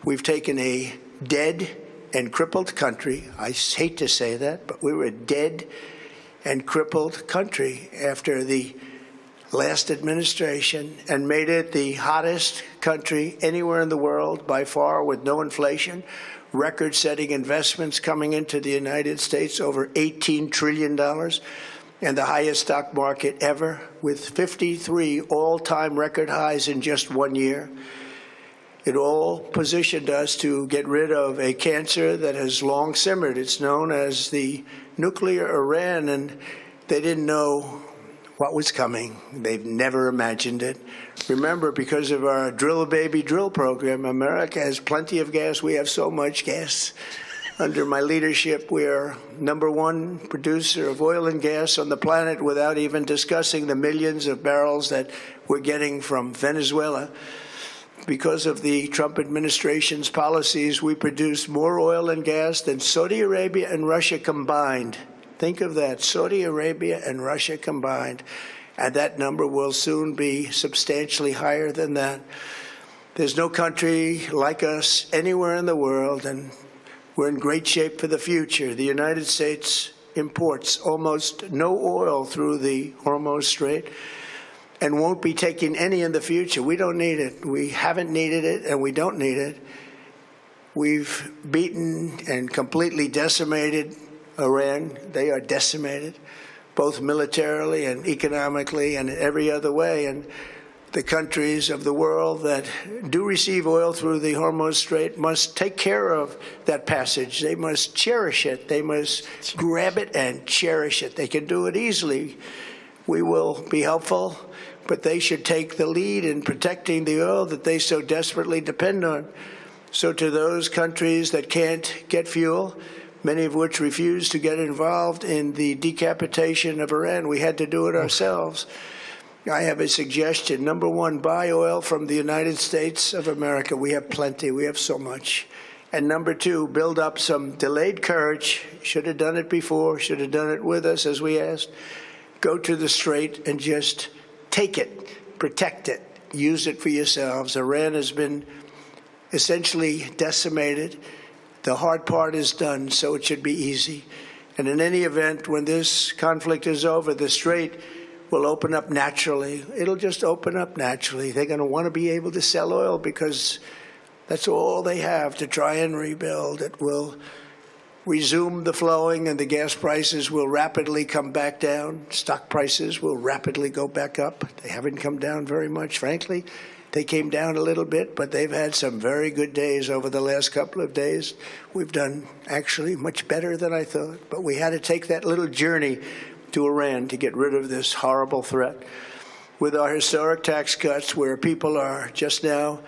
we've taken a dead and crippled country. I hate to say that, but we were a dead and crippled country after the last administration and made it the hottest country anywhere in the world by far, with no inflation, record-setting investments coming into the United States, over $18 trillion, and the highest stock market ever, with 53 all-time record highs in just 1 year. It all positioned us to get rid of a cancer that has long simmered. It's known as the nuclear Iran, and they didn't know what was coming. They've never imagined it. Remember, because of our Drill Baby Drill program, America has plenty of gas. We have so much gas. Under my leadership, we are #1 producer of oil and gas on the planet, without even discussing the millions of barrels that we're getting from Venezuela. Because of the Trump administration's policies, we produce more oil and gas than Saudi Arabia and Russia combined. Think of that, Saudi Arabia and Russia combined. And that number will soon be substantially higher than that. There's no country like us anywhere in the world, and we're in great shape for the future. The United States imports almost no oil through the Hormuz Strait and won't be taking any in the future. We don't need it. We haven't needed it, and we don't need it. We've beaten and completely decimated Iran. They are decimated, both militarily and economically and in every other way. And the countries of the world that do receive oil through the Hormuz Strait must take care of that passage. They must cherish it. They must grab it and cherish it. They can do it easily. We will be helpful, but they should take the lead in protecting the oil that they so desperately depend on. So to those countries that can't get fuel, many of which refuse to get involved in the decapitation of Iran, we had to do it ourselves. I have a suggestion. Number one, buy oil from the United States of America. We have plenty. We have so much. And number two, build up some delayed courage. Should have done it before. Should have done it with us, as we asked. Go to the Strait and just take it, protect it, use it for yourselves. Iran has been essentially decimated. The hard part is done, so it should be easy. And in any event, when this conflict is over, the Strait will open up naturally. It'll just open up naturally. They're going to want to be able to sell oil because that's all they have to try and rebuild. It will resume the flowing, and the gas prices will rapidly come back down. Stock prices will rapidly go back up. They haven't come down very much, frankly. They came down a little bit, but they've had some very good days over the last couple of days. We've done actually much better than I thought, but we had to take that little journey to Iran to get rid of this horrible threat. With our historic tax cuts, where people are just now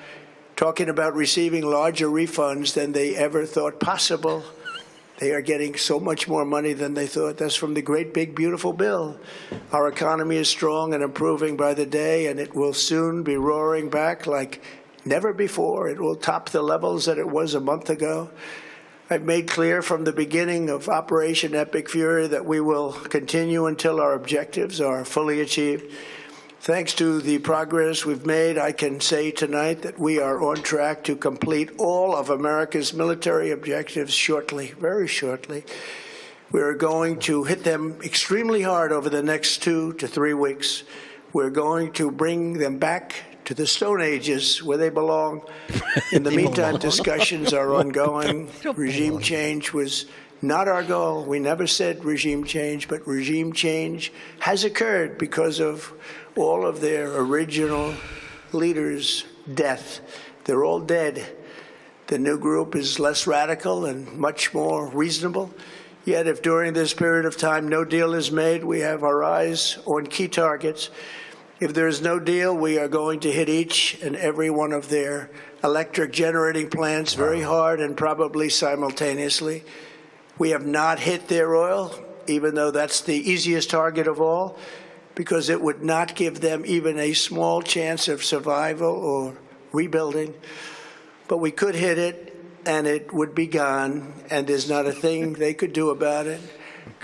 talking about receiving larger refunds than they ever thought possible, they are getting so much more money than they thought. That's from the great, big, beautiful bill. Our economy is strong and improving by the day, and it will soon be roaring back like never before. It will top the levels that it was a month ago. I've made clear from the beginning of Operation Epic Fury that we will continue until our objectives are fully achieved. Thanks to the progress we've made, I can say tonight that we are on track to complete all of America's military objectives shortly, very shortly. We are going to hit them extremely hard over the next 2 to 3 weeks. We're going to bring them back to the Stone Ages where they belong. In the meantime, discussions are ongoing. Regime change was not our goal. We never said regime change, but regime change has occurred because of all of their original leaders' death. They're all dead. The new group is less radical and much more reasonable. Yet if during this period of time no deal is made, we have our eyes on key targets. If there is no deal, we are going to hit each and every one of their electric generating plants very hard and probably simultaneously. We have not hit their oil, even though that's the easiest target of all, because it would not give them even a small chance of survival or rebuilding. But we could hit it, and it would be gone, and there's not a thing they could do about it.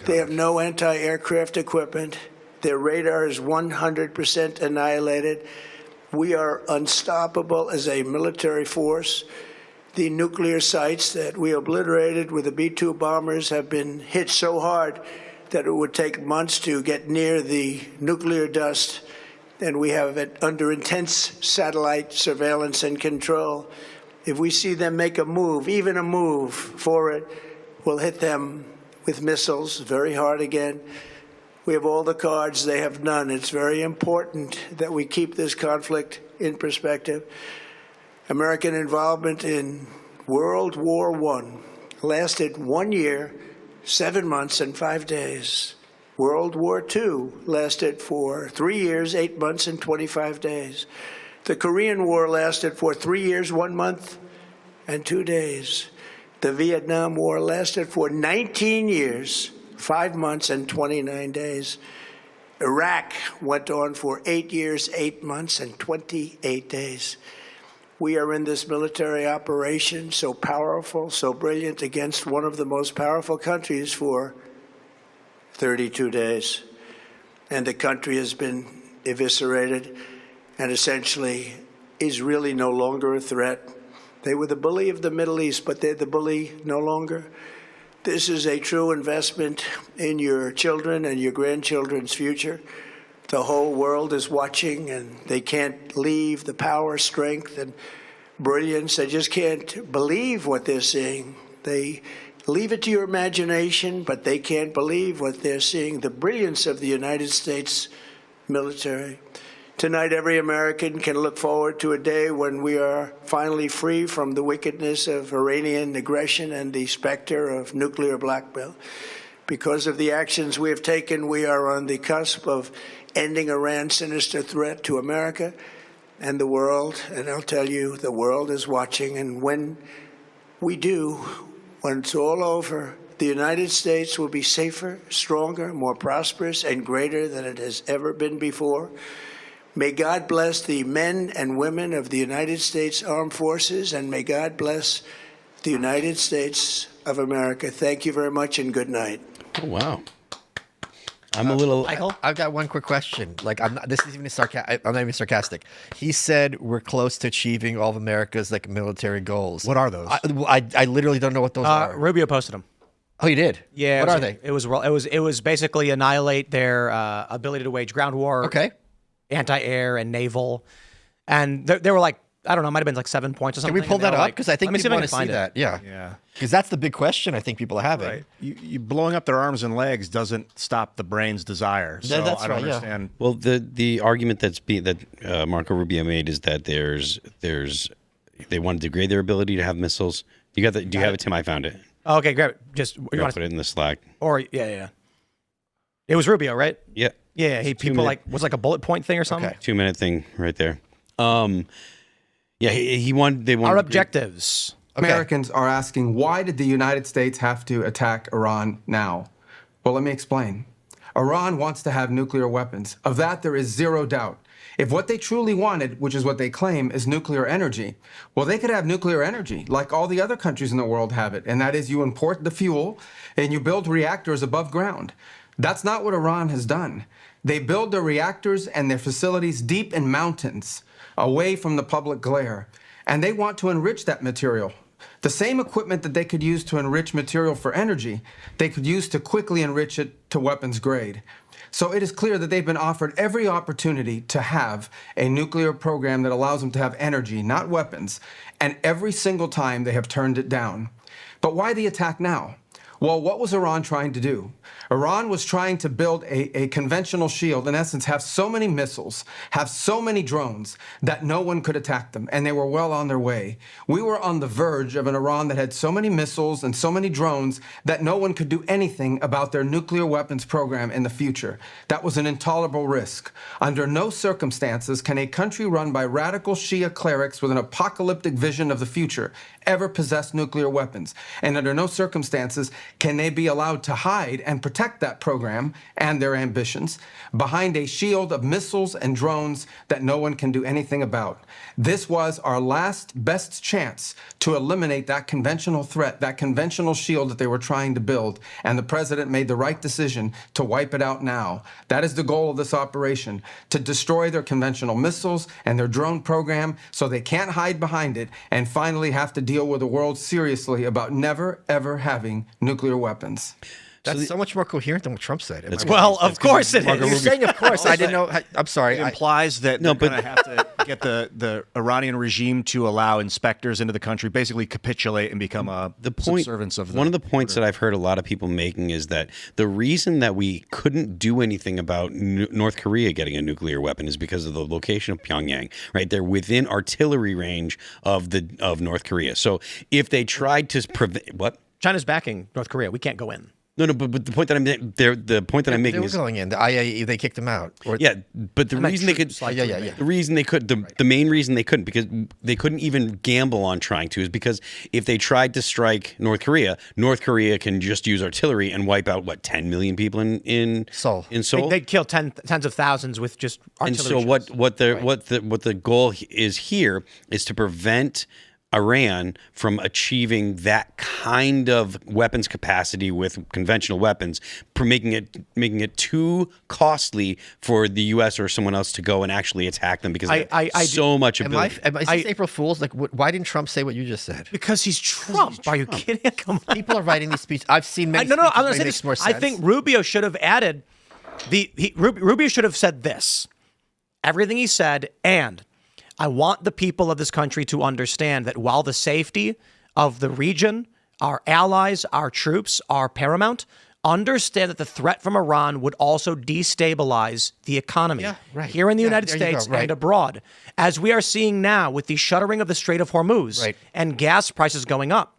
They have no anti-aircraft equipment. Their radar is 100% annihilated. We are unstoppable as a military force. The nuclear sites that we obliterated with the B-2 bombers have been hit so hard that it would take months to get near the nuclear dust, and we have it under intense satellite surveillance and control. If we see them make a move, even a move for it, we'll hit them with missiles very hard again. We have all the cards, they have none. It's very important that we keep this conflict in perspective. American involvement in World War I lasted 1 year, 7 months, and 5 days. World War II lasted for 3 years, 8 months, and 25 days. The Korean War lasted for 3 years, 1 month, and 2 days. The Vietnam War lasted for 19 years, 5 months, and 29 days. Iraq went on for 8 years, 8 months, and 28 days. We are in this military operation so powerful, so brilliant against one of the most powerful countries for 32 days. And the country has been eviscerated and essentially is really no longer a threat. They were the bully of the Middle East, but they're the bully no longer. This is a true investment in your children and your grandchildren's future. The whole world is watching, and they can't leave the power, strength, and brilliance. They just can't believe what they're seeing. They leave it to your imagination, but they can't believe what they're seeing, the brilliance of the United States military. Tonight, every American can look forward to a day when we are finally free from the wickedness of Iranian aggression and the specter of nuclear blackmail. Because of the actions we have taken, we are on the cusp of ending Iran's sinister threat to America and the world. And I'll tell you, the world is watching. And when we do, when it's all over, the United States will be safer, stronger, more prosperous, and greater than it has ever been before. May God bless the men and women of the United States Armed Forces, and may God bless the United States of America. Thank you very much, and good night. Oh, wow. I'm a little. I've got one quick question. Like, I'm not. This is even I'm not even sarcastic. He said we're close to achieving all of America's military goals. What are those? I literally don't know what those are. Rubio posted them. Oh, you did? Yeah. What are they? It was basically annihilate their ability to wage ground war. Okay. Anti-air and naval, and they were like, I don't know, it might have been like 7 points or something. Can we pull that up? Because I think people want to see that. Yeah. Yeah. Because that's the big question I think people are having. Right. You blowing up their arms and legs doesn't stop the brain's desire. So that's I don't right, understand. Yeah. Well, the argument that Marco Rubio made is that they want to degrade their ability to have missiles. You got do you have it, Tim? I found it. Oh, okay, great. Just you want to put it in the Slack. Or yeah. It was Rubio, right? Yeah. Yeah, was like a bullet point thing or something. Okay. 2-minute thing right there. Yeah, they wanted our objectives. Okay. Americans are asking, why did the United States have to attack Iran now? Well, let me explain. Iran wants to have nuclear weapons. Of that, there is zero doubt. If what they truly wanted, which is what they claim, is nuclear energy, well, they could have nuclear energy like all the other countries in the world have it. And that is you import the fuel and you build reactors above ground. That's not what Iran has done. They build their reactors and their facilities deep in mountains, away from the public glare. And they want to enrich that material. The same equipment that they could use to enrich material for energy, they could use to quickly enrich it to weapons grade. So it is clear that they've been offered every opportunity to have a nuclear program that allows them to have energy, not weapons. And every single time they have turned it down. But why the attack now? Well, what was Iran trying to do? Iran was trying to build a conventional shield, in essence, have so many missiles, have so many drones that no one could attack them, and they were well on their way. We were on the verge of an Iran that had so many missiles and so many drones that no one could do anything about their nuclear weapons program in the future. That was an intolerable risk. Under no circumstances can a country run by radical Shia clerics with an apocalyptic vision of the future ever possess nuclear weapons. And under no circumstances can they be allowed to hide and protect that program and their ambitions behind a shield of missiles and drones that no one can do anything about. This was our last best chance to eliminate that conventional threat, that conventional shield that they were trying to build, and the president made the right decision to wipe it out now. That is the goal of this operation, to destroy their conventional missiles and their drone program so they can't hide behind it and finally have to deal with the world seriously about never, ever having nuclear weapons. That's so much more coherent than what Trump said. Well, of course it is. You're saying, of course. I didn't know. I'm sorry. It implies that they're going to have to get the Iranian regime to allow inspectors into the country, basically capitulate and become subservients of the One of the points that I've heard a lot of people making is that the reason that we couldn't do anything about North Korea getting a nuclear weapon is because of the location of Pyongyang. Right, they're within artillery range of North Korea. So if they tried to prevent China's backing North Korea. We can't go in. No, but the point that I'm making They were is going in. The IAE, they kicked them out. Or, yeah, but the reason they could, the reason they could, the main reason they couldn't, because they couldn't even gamble on trying to, is because if they tried to strike North Korea can just use artillery and wipe out 10 million people in Seoul. They'd kill tens of thousands with just artillery. And so what the goal is here is to prevent Iran from achieving that kind of weapons capacity with conventional weapons, for making it too costly for the U.S. or someone else to go and actually attack them, because so much ability. Is this April Fool's? Like, why didn't Trump say what you just said? Because he's Trump. Are you kidding? Come on. People are writing these speeches. I've seen many. I'm going to say makes this. More sense. I think Rubio should have added Rubio should have said this. Everything he said, and I want the people of this country to understand that while the safety of the region, our allies, our troops are paramount, understand that the threat from Iran would also destabilize the economy here in the United States and abroad, as we are seeing now with the shuttering of the Strait of Hormuz and gas prices going up.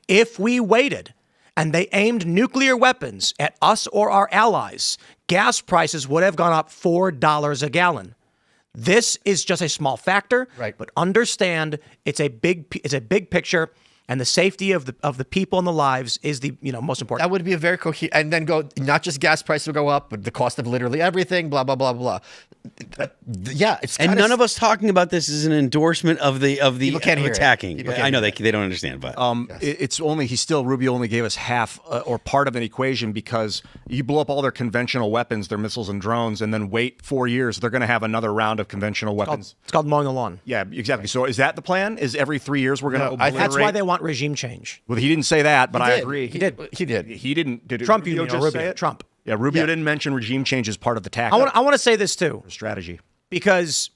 If we waited and they aimed nuclear weapons at us or our allies, gas prices would have gone up $4 a gallon. This is just a small factor, but understand it's a big picture, and the safety of the people and the lives is the most important. That would be a very coherent, and then not just gas prices will go up, but the cost of literally everything, blah blah blah blah. Yeah, it's and none of us talking about this is an endorsement of the attacking. I know they don't understand, but it's only Rubio only gave us half or part of an equation, because you blow up all their conventional weapons, their missiles and drones, and then wait 4 years, they're going to have another round of conventional weapons. It's called mowing the lawn. Yeah, exactly. So is that the plan? Is every 3 years we're going to obliterate? That's why they want regime change. Well, he didn't say that, but I agree. He did. He didn't. Did Trump, Rubio just say it? Trump. Yeah, Rubio didn't mention regime change as part of the tactic. I want to say this too. Strategy. Because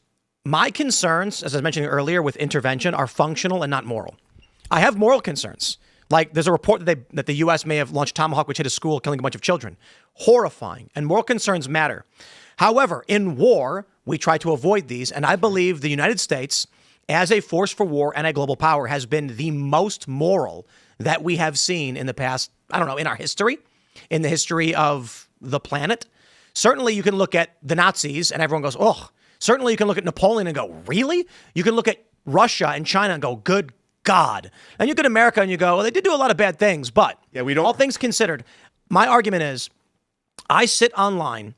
my concerns, as I was mentioning earlier, with intervention are functional and not moral. I have moral concerns. Like, there's a report that the U.S. may have launched Tomahawk, which hit a school, killing a bunch of children. Horrifying. And moral concerns matter. However, in war, we try to avoid these. And I believe the United States, as a force for war and a global power, has been the most moral that we have seen in the past, in our history, in the history of the planet. Certainly, you can look at the Nazis and everyone goes, oh. Certainly, you can look at Napoleon and go, really? You can look at Russia and China and go, good God. And you look at America and you go, well, they did do a lot of bad things, but all things considered, my argument is, I sit online,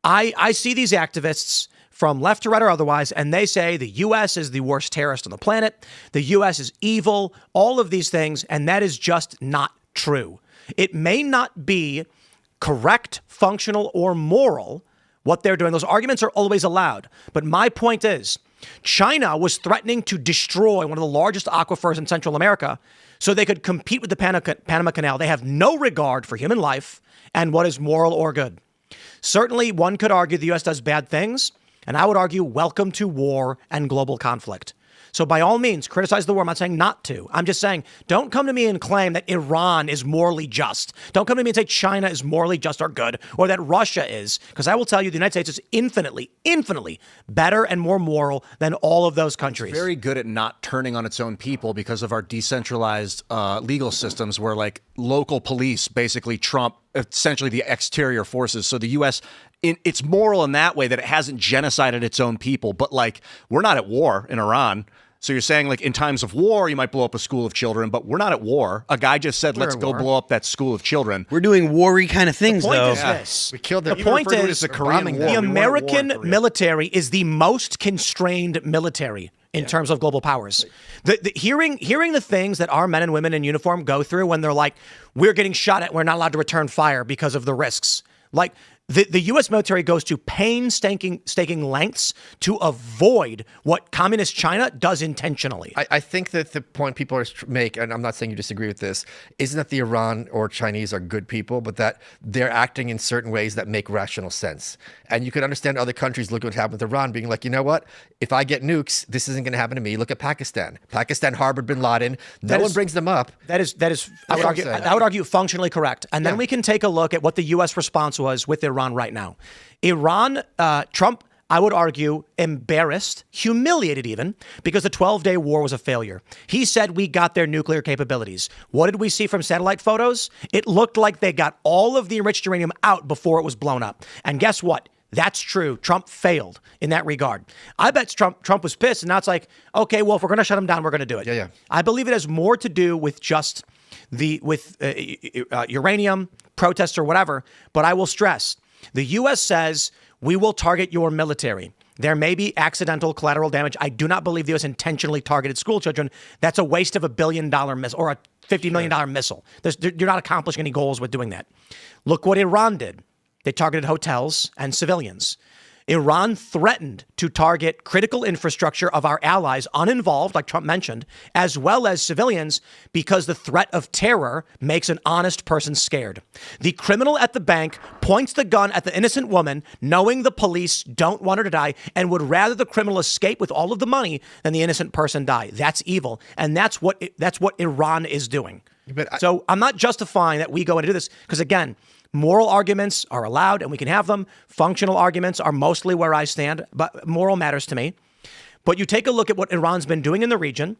I see these activists from left to right or otherwise, and they say the U.S. is the worst terrorist on the planet, the U.S. is evil, all of these things, and that is just not true. It may not be correct, functional, or moral, what they're doing. Those arguments are always allowed. But my point is, China was threatening to destroy one of the largest aquifers in Central America so they could compete with the Panama Canal. They have no regard for human life and what is moral or good. Certainly, one could argue the U.S. does bad things, and I would argue welcome to war and global conflict. So by all means, criticize the war. I'm not saying not to. I'm just saying, don't come to me and claim that Iran is morally just. Don't come to me and say China is morally just or good, or that Russia is, because I will tell you the United States is infinitely, infinitely better and more moral than all of those countries. It's very good at not turning on its own people because of our decentralized legal systems, where like local police basically trump essentially the exterior forces. So the U.S., it's moral in that way that it hasn't genocided its own people. But like, we're not at war in Iran. So you're saying like in times of war, you might blow up a school of children, but we're not at war. A guy just said, let's go blow up that school of children. We're doing war-y kind of things, though. The point is this. We killed them. The point is, the American military is the most constrained military in terms of global powers. Hearing the things that our men and women in uniform go through when they're like, we're getting shot at, we're not allowed to return fire because of the risks. Like, the U.S. military goes to painstaking lengths to avoid what communist China does intentionally. I think that the point people make, and I'm not saying you disagree with this, isn't that the Iran or Chinese are good people, but that they're acting in certain ways that make rational sense. And you can understand other countries look at what happened with Iran, being like, you know what? If I get nukes, this isn't going to happen to me. Look at Pakistan. Pakistan harbored bin Laden. No one brings them up. That is. I would argue functionally correct. And then we can take a look at what the U.S. response was with Iran right now. Trump I would argue, embarrassed, humiliated even, because the 12-day war was a failure. He said we got their nuclear capabilities. What did we see from satellite photos? It looked like they got all of the enriched uranium out before it was blown up. And guess what? That's true. Trump failed in that regard. I bet Trump was pissed, and now it's like, okay, well, if we're going to shut him down, we're going to do it. Yeah. I believe it has more to do with just uranium, protests or whatever. But I will stress, the U.S. says we will target your military. There may be accidental collateral damage. I do not believe the U.S. intentionally targeted school children. That's a waste of $1 billion missile or a $50 million missile. You're not accomplishing any goals with doing that. Look what Iran did. They targeted hotels and civilians. Iran threatened to target critical infrastructure of our allies, uninvolved, like Trump mentioned, as well as civilians, because the threat of terror makes an honest person scared. The criminal at the bank points the gun at the innocent woman, knowing the police don't want her to die, and would rather the criminal escape with all of the money than the innocent person die. That's evil. And that's what Iran is doing. So I'm not justifying that we go and do this, because again, moral arguments are allowed and we can have them. Functional arguments are mostly where I stand, but moral matters to me. But you take a look at what Iran's been doing in the region,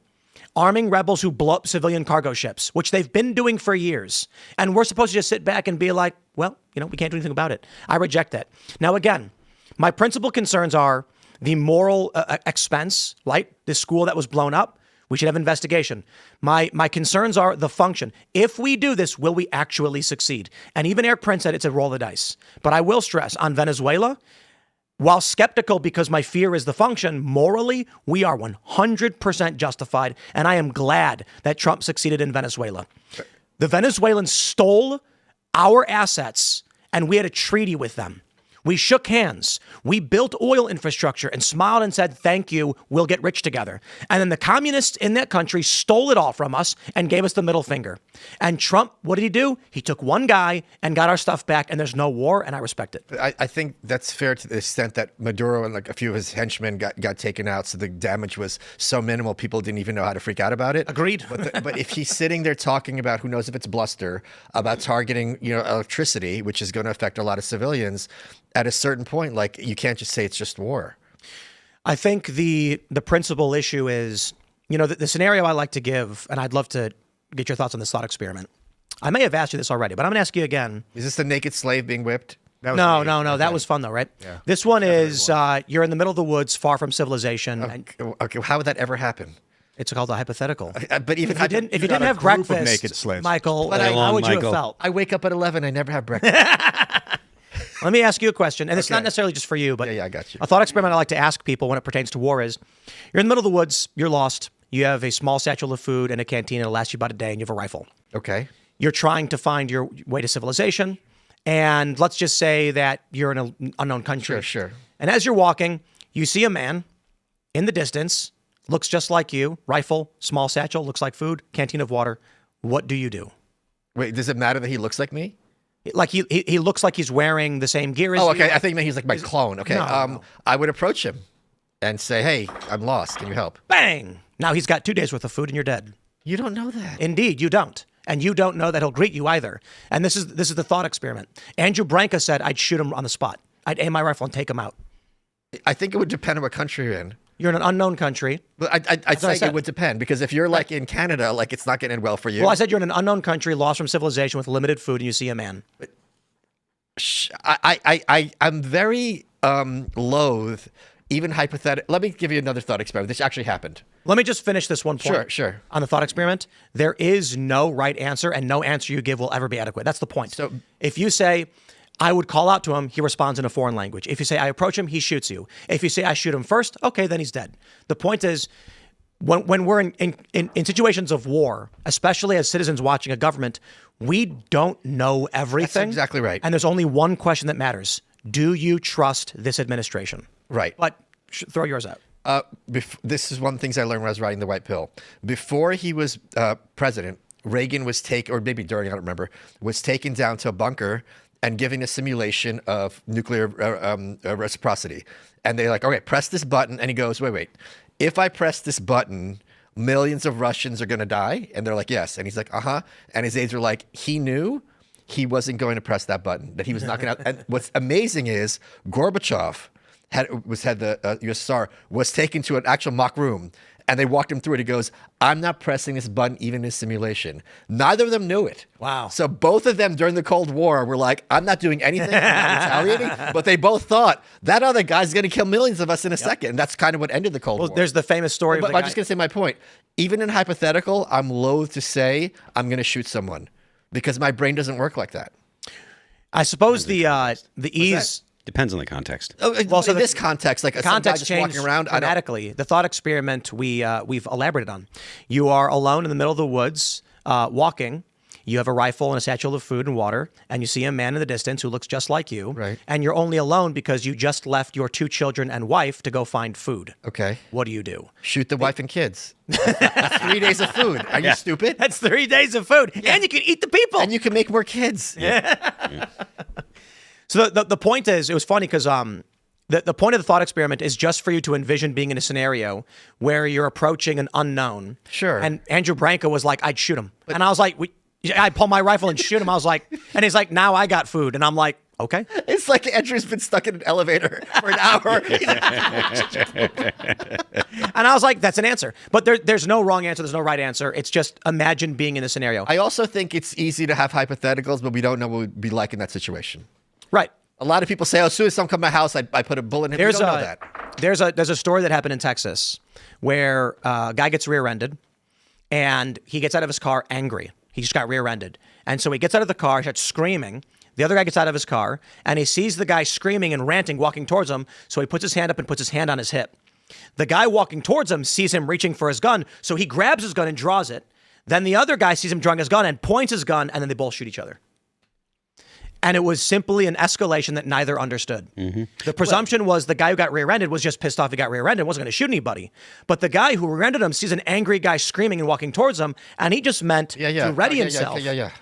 arming rebels who blow up civilian cargo ships, which they've been doing for years. And we're supposed to just sit back and be like, well, we can't do anything about it. I reject that. Now, again, my principal concerns are the moral expense, like this school that was blown up. We should have investigation. My concerns are the function. If we do this, will we actually succeed? And even Eric Prince said it's a roll of the dice. But I will stress on Venezuela, while skeptical because my fear is the function, morally, we are 100% justified. And I am glad that Trump succeeded in Venezuela. The Venezuelans stole our assets and we had a treaty with them. We shook hands. We built oil infrastructure and smiled and said, thank you, we'll get rich together. And then the communists in that country stole it all from us and gave us the middle finger. And Trump, what did he do? He took one guy and got our stuff back, and there's no war, and I respect it. I think that's fair to the extent that Maduro and a few of his henchmen got taken out, so the damage was so minimal, people didn't even know how to freak out about it. Agreed. But if he's sitting there talking about, who knows if it's bluster, about targeting electricity, which is going to affect a lot of civilians, at a certain point, you can't just say it's just war. I think the principal issue is, the scenario I like to give, and I'd love to get your thoughts on this thought experiment. I may have asked you this already, but I'm going to ask you again. Is this the naked slave being whipped? No. Okay. That was fun though, right? Yeah. This one is, you're in the middle of the woods, far from civilization. Okay. How would that ever happen? It's called a hypothetical. But even if you didn't have breakfast, naked slaves. Michael, how would you have felt? I wake up at 11. I never have breakfast. Let me ask you a question, and it's not necessarily just for you, but yeah, I got you. A thought experiment I like to ask people when it pertains to war is, you're in the middle of the woods, you're lost, you have a small satchel of food and a canteen, it'll last you about a day, and you have a rifle. Okay. You're trying to find your way to civilization, and let's just say that you're in an unknown country. Sure. And as you're walking, you see a man in the distance, looks just like you, rifle, small satchel, looks like food, canteen of water. What do you do? Wait, does it matter that he looks like me? Like he looks like he's wearing the same gear as you. Oh, okay. I think he's like my clone. Okay. No. I would approach him and say, hey, I'm lost. Can you help? Bang! Now he's got 2 days worth of food and you're dead. You don't know that. Indeed, you don't. And you don't know that he'll greet you either. And this is the thought experiment. Andrew Branca said I'd shoot him on the spot. I'd aim my rifle and take him out. I think it would depend on what country you're in. You're in an unknown country. But I'd say it would depend, because if you're in Canada, it's not getting well for you. Well, I said you're in an unknown country, lost from civilization with limited food, and you see a man. I'm very loath, even hypothetical. Let me give you another thought experiment. This actually happened. Let me just finish this one point. Sure. On the thought experiment, there is no right answer, and no answer you give will ever be adequate. That's the point. So if you say, I would call out to him, he responds in a foreign language. If you say, I approach him, he shoots you. If you say, I shoot him first, okay, then he's dead. The point is, when we're in situations of war, especially as citizens watching a government, we don't know everything. That's exactly right. And there's only one question that matters. Do you trust this administration? Right. But throw yours out. This is one of the things I learned when I was writing The White Pill. Before he was president, Reagan was taken, or maybe during, I don't remember, was taken down to a bunker and given a simulation of nuclear reciprocity. And they're like, all right, press this button. And he goes, wait. If I press this button, millions of Russians are going to die? And they're like, yes. And he's like, uh-huh. And his aides are like, he knew he wasn't going to press that button, that he was not going to. And what's amazing is Gorbachev had the USSR was taken to an actual mock room, and they walked him through it. He goes, "I'm not pressing this button even in simulation." Neither of them knew it. Wow. So both of them during the Cold War were like, "I'm not doing anything, I'm not retaliating," but they both thought that other guy's going to kill millions of us in a second. And that's kind of what ended the Cold War. There's the famous story. But I'm just going to say my point. Even in hypothetical, I'm loath to say I'm going to shoot someone because my brain doesn't work like that. I suppose the ease. Depends on the context. Well, so in this context, like context just changed walking around, dramatically. The thought experiment we've elaborated on. You are alone in the middle of the woods, walking. You have a rifle and a satchel of food and water, and you see a man in the distance who looks just like you. Right. And you're only alone because you just left your 2 children and wife to go find food. Okay. What do you do? Shoot the wife and kids. That's 3 days of food. Are you stupid? That's 3 days of food, and you can eat the people. And you can make more kids. So the point is, it was funny because the point of the thought experiment is just for you to envision being in a scenario where you're approaching an unknown. Sure. And Andrew Branca was like, I'd shoot him. And I was like, I'd pull my rifle and shoot him. I was like, and he's like, now I got food. And I'm like, okay. It's like Andrew's been stuck in an elevator for an hour. And I was like, that's an answer. But there's no wrong answer. There's no right answer. It's just imagine being in the scenario. I also think it's easy to have hypotheticals, but we don't know what we'd be like in that situation. Right. A lot of people say, "Oh, as soon as someone come to my house, I put a bullet in him." We don't know that. There's a story that happened in Texas where a guy gets rear-ended, and he gets out of his car angry. He just got rear-ended, and so he gets out of the car, he starts screaming. The other guy gets out of his car, and he sees the guy screaming and ranting, walking towards him. So he puts his hand up and puts his hand on his hip. The guy walking towards him sees him reaching for his gun, so he grabs his gun and draws it. Then the other guy sees him drawing his gun and points his gun, and then they both shoot each other. And it was simply an escalation that neither understood. Mm-hmm. The presumption was the guy who got rear-ended was just pissed off he got rear-ended and wasn't going to shoot anybody. But the guy who rear-ended him sees an angry guy screaming and walking towards him, and he just meant to ready himself.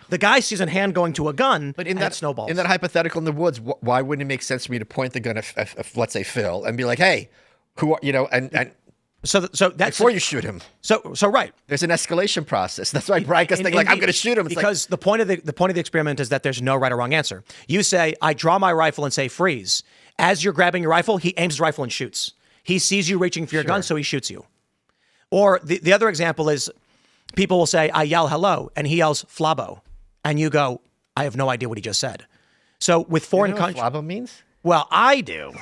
The guy sees a hand going to a gun, but and it snowballs. In that hypothetical in the woods, why wouldn't it make sense for me to point the gun at let's say, Phil, and be like, hey, who are, and So that's before you shoot him. So right. There's an escalation process. That's why Brian gets thinking, I'm going to shoot him. It's because the point of the experiment is that there's no right or wrong answer. You say, I draw my rifle and say freeze. As you're grabbing your rifle, he aims his rifle and shoots. He sees you reaching for your gun, so he shoots you. Or the other example is people will say, I yell hello, and he yells flabo. And you go, I have no idea what he just said. So with foreign countries. What flabo means? Well, I do.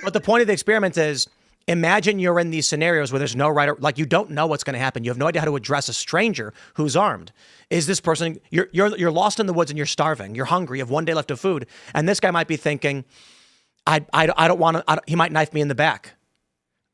But the point of the experiment is, imagine you're in these scenarios where there's no right or, like, you don't know what's going to happen. You have no idea how to address a stranger who's armed. Is this person, you're lost in the woods and you're starving. You're hungry. You have 1 day left of food. And this guy might be thinking, I don't want to, he might knife me in the back.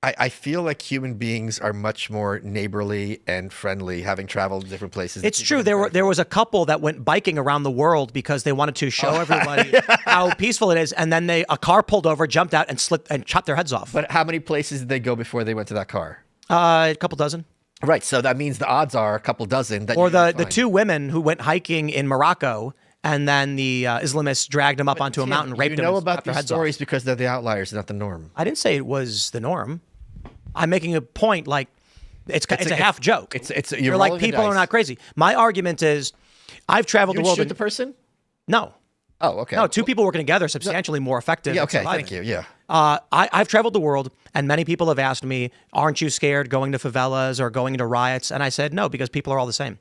I feel like human beings are much more neighborly and friendly, having traveled to different places. It's true. There was a couple that went biking around the world because they wanted to show everybody how peaceful it is, and then a car pulled over, jumped out, and chopped their heads off. But how many places did they go before they went to that car? A couple dozen. Right. So that means the odds are a couple dozen. Or the 2 women who went hiking in Morocco, and then the Islamists dragged them up onto a mountain, raped them. You know about these stories because they're the outliers, not the norm. I didn't say it was the norm. I'm making a point, like it's a half joke. You're like, people are not crazy. My argument is, I've traveled the world. You shoot the person? No. Oh, okay. No, 2 people working together, substantially more effective. Yeah, okay, thank you. Yeah. I've traveled the world, and many people have asked me, aren't you scared going to favelas or going into riots? And I said, no, because people are all the same.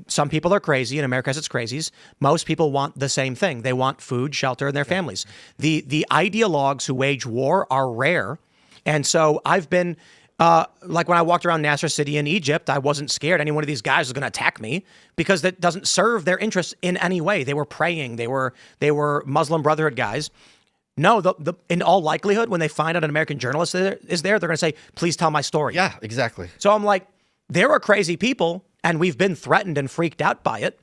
Some people are crazy, and America has its crazies. Most people want the same thing. They want food, shelter, and their families. The ideologues who wage war are rare. And so I've been, like when I walked around Nasser City in Egypt, I wasn't scared any one of these guys was going to attack me because that doesn't serve their interests in any way. They were praying. They were Muslim Brotherhood guys. No, in all likelihood, when they find out an American journalist is there, they're going to say, please tell my story. Yeah, exactly. So I'm like, there are crazy people, and we've been threatened and freaked out by it.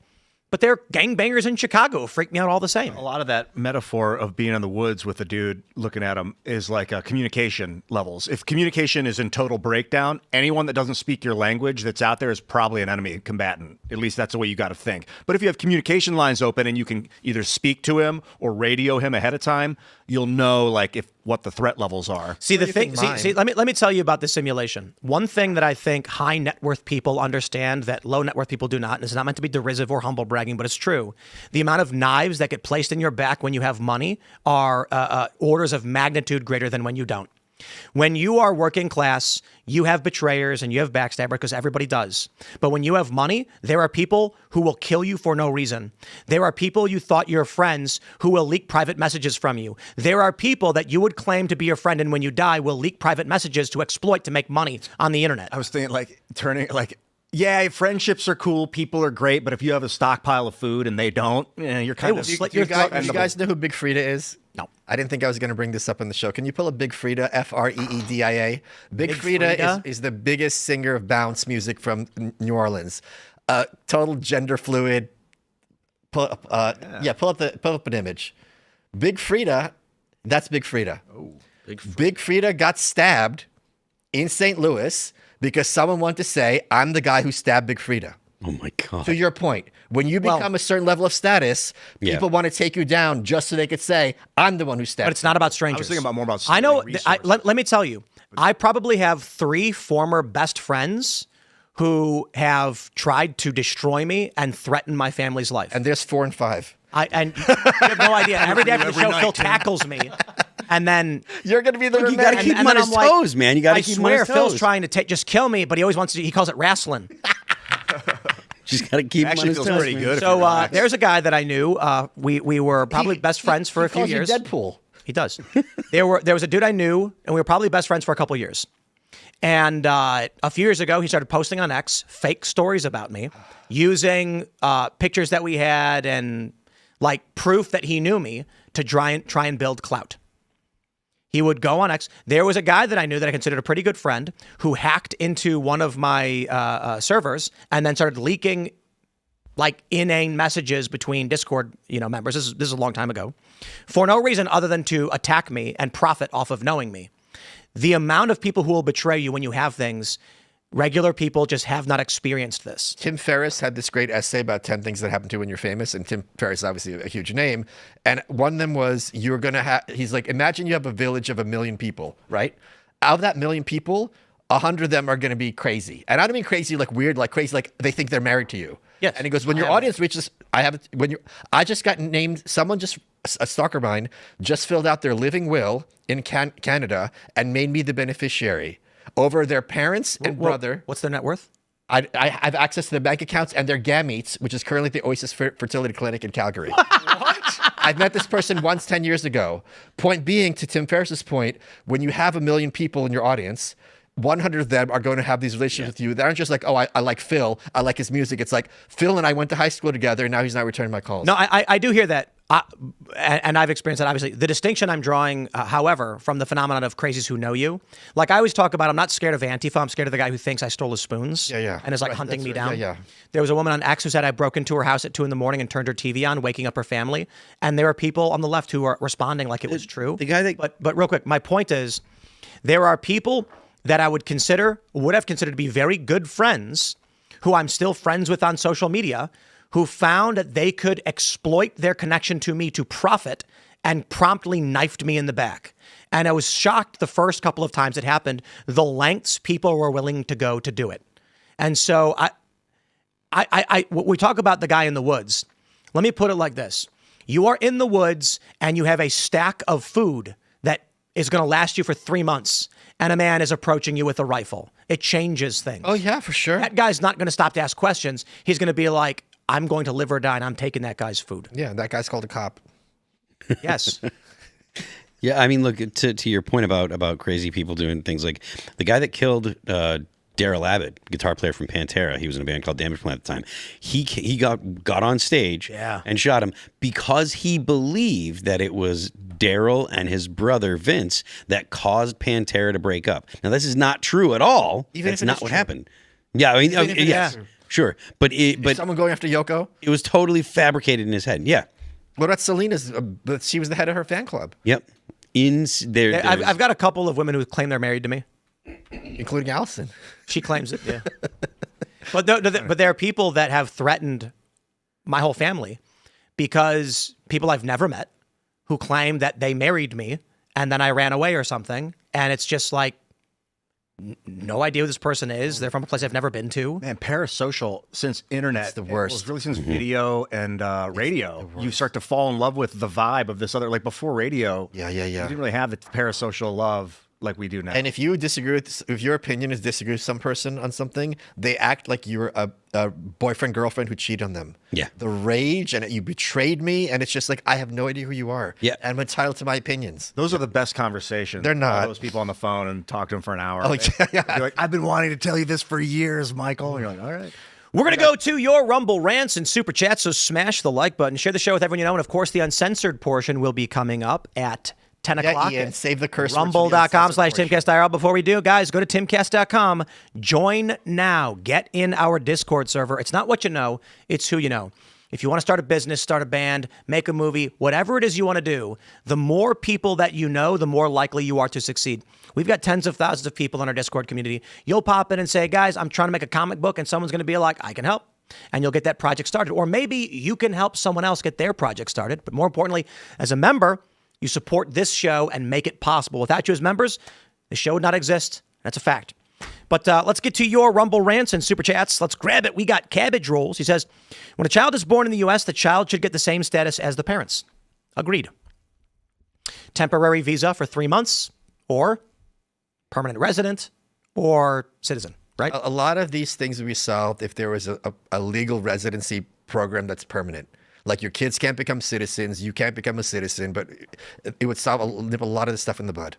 But they're gangbangers in Chicago, freak me out all the same. A lot of that metaphor of being in the woods with a dude looking at him is like communication levels. If communication is in total breakdown, anyone that doesn't speak your language that's out there is probably an enemy combatant. At least that's the way you got to think. But if you have communication lines open and you can either speak to him or radio him ahead of time, you'll know, like, if what the threat levels are. See, the thing. Let me tell you about the simulation. One thing that I think high net worth people understand that low net worth people do not, and it's not meant to be derisive or humble bragging, but it's true. The amount of knives that get placed in your back when you have money are orders of magnitude greater than when you don't. When you are working class, you have betrayers and you have backstabbers because everybody does. But when you have money, there are people who will kill you for no reason. There are people you thought you're friends who will leak private messages from you. There are people that you would claim to be your friend and when you die will leak private messages to exploit to make money on the internet. I was thinking yeah, friendships are cool, people are great, but if you have a stockpile of food and they don't, you're kind of... You guys know who Big Frida is? No. I didn't think I was going to bring this up on the show. Can you pull up Big Frida, Freedia? Big Frida is the biggest singer of bounce music from New Orleans. Total gender fluid. Pull up an image. Big Frida, that's Big Frida. Oh, Big Frida got stabbed in St. Louis because someone wanted to say, I'm the guy who stabbed Big Frida. Oh my God. To your point, when you become a certain level of status, people want to take you down just so they could say, I'm the one who stabbed. But it's not about strangers. I was thinking about more about I know. resources. Let me tell you, I probably have 3 former best friends who have tried to destroy me and threaten my family's life. And there's 4 and 5. And you have no idea. Every day after the show, Phil tackles me. And then you're going to be the you got to keep him on his toes, man. You got to keep him on his toes. I swear Phil's trying to just kill me, but he always wants to. He calls it wrestling. Just got to keep him on his feels toes. pretty good. So there's a guy that I knew. We were probably best friends for a few years. He calls you Deadpool. He does. There was a dude I knew, and we were probably best friends for a couple years. And a few years ago, he started posting on X fake stories about me, using pictures that we had and like proof that he knew me to try and build clout. He would go on X. There was a guy that I knew that I considered a pretty good friend who hacked into one of my servers and then started leaking like inane messages between Discord, members. This is a long time ago, for no reason other than to attack me and profit off of knowing me. The amount of people who will betray you when you have things, regular people just have not experienced this. Tim Ferriss had this great essay about 10 things that happen to you when you're famous. And Tim Ferriss is obviously a huge name. And one of them was you're going to have, he's like, imagine you have a village of 1 million people, right? Out of that 1 million people, 100 of them are going to be crazy. And I don't mean crazy like weird, like crazy, like they think they're married to you. Yes. And he goes, when your audience reaches, I just got named, a stalker of mine just filled out their living will in Canada and made me the beneficiary over their parents and brother. What's their net worth? I have access to their bank accounts and their gametes, which is currently at the Oasis Fertility Clinic in Calgary. What? I've met this person once 10 years ago. Point being, to Tim Ferriss's point, when you have 1 million people in your audience, 100 of them are going to have these relationships with you. They aren't just like, oh, I like Phil. I like his music. It's like, Phil and I went to high school together, and now he's not returning my calls. No, I do hear that. And I've experienced that, obviously. The distinction I'm drawing, however, from the phenomenon of crazies who know you, like I always talk about, I'm not scared of Antifa. I'm scared of the guy who thinks I stole his spoons and is like hunting me down. Yeah. There was a woman on X who said I broke into her house at 2 a.m. and turned her TV on, waking up her family. And there are people on the left who are responding like it was true. The guy that... But real quick, my point is, there are people that I would have considered to be very good friends, who I'm still friends with on social media, who found that they could exploit their connection to me to profit and promptly knifed me in the back. And I was shocked the first couple of times it happened, the lengths people were willing to go to do it. And so we talk about the guy in the woods. Let me put it like this. You are in the woods and you have a stack of food that is going to last you for 3 months. And a man is approaching you with a rifle. It changes things. Oh, yeah, for sure. That guy's not going to stop to ask questions. He's going to be like, I'm going to live or die, and I'm taking that guy's food. Yeah, that guy's called a cop. Yes. Yeah, I mean, look, to your point about crazy people doing things like the guy that killed Daryl Abbott, guitar player from Pantera, he was in a band called Damage Plan at the time. He got on stage and shot him because he believed that it was Daryl and his brother Vince that caused Pantera to break up. Now, this is not true at all. That's not what happened. Yeah, I mean, yes, sure, but is someone going after Yoko? It was totally fabricated in his head. Yeah. What about Selena's? She was the head of her fan club. Yep. I've got a couple of women who claim they're married to me, including Allison. She claims it. Yeah. But there are people that have threatened my whole family because people I've never met who claim that they married me and then I ran away or something, and it's just like, no idea who this person is. They're from a place I've never been to. Man, parasocial, since internet, It's the worst. Well, really since video and radio, you start to fall in love with the vibe of this other, like before radio. Yeah. You didn't really have the parasocial love like we do now. And if you disagree with, if your opinion is disagree with some person on something, they act like you're a boyfriend, girlfriend who cheated on them. Yeah. The rage and you betrayed me. And it's just like, I have no idea who you are. Yeah. And I'm entitled to my opinions. Those are the best conversations. They're not. All those people on the phone and talk to them for an hour. Oh, yeah. You're like, I've been wanting to tell you this for years, Michael. And you're like, all right. We're going to go to your Rumble rants and Super Chats, so smash the like button. Share the show with everyone you know. And, of course, the uncensored portion will be coming up at 10 o'clock. Ian, save the curse words for the Rumble.com/Timcast IRL. Before we do, guys, go to timcast.com. Join now. Get in our Discord server. It's not what you know, it's who you know. If you want to start a business, start a band, make a movie, whatever it is you want to do, the more people that you know, the more likely you are to succeed. We've got tens of thousands of people in our Discord community. You'll pop in and say, guys, I'm trying to make a comic book, and someone's going to be like, I can help. And you'll get that project started. Or maybe you can help someone else get their project started. But more importantly, as a member, you support this show and make it possible. Without you as members, the show would not exist. That's a fact. But let's get to your Rumble rants and Super Chats. Let's grab it. We got Cabbage Rolls. He says, when a child is born in the U.S., the child should get the same status as the parents. Agreed. Temporary visa for 3 months, or permanent resident, or citizen, right? A lot of these things would be solved if there was a legal residency program that's permanent. Like your kids can't become citizens, you can't become a citizen, but it would nip a lot of the stuff in the bud.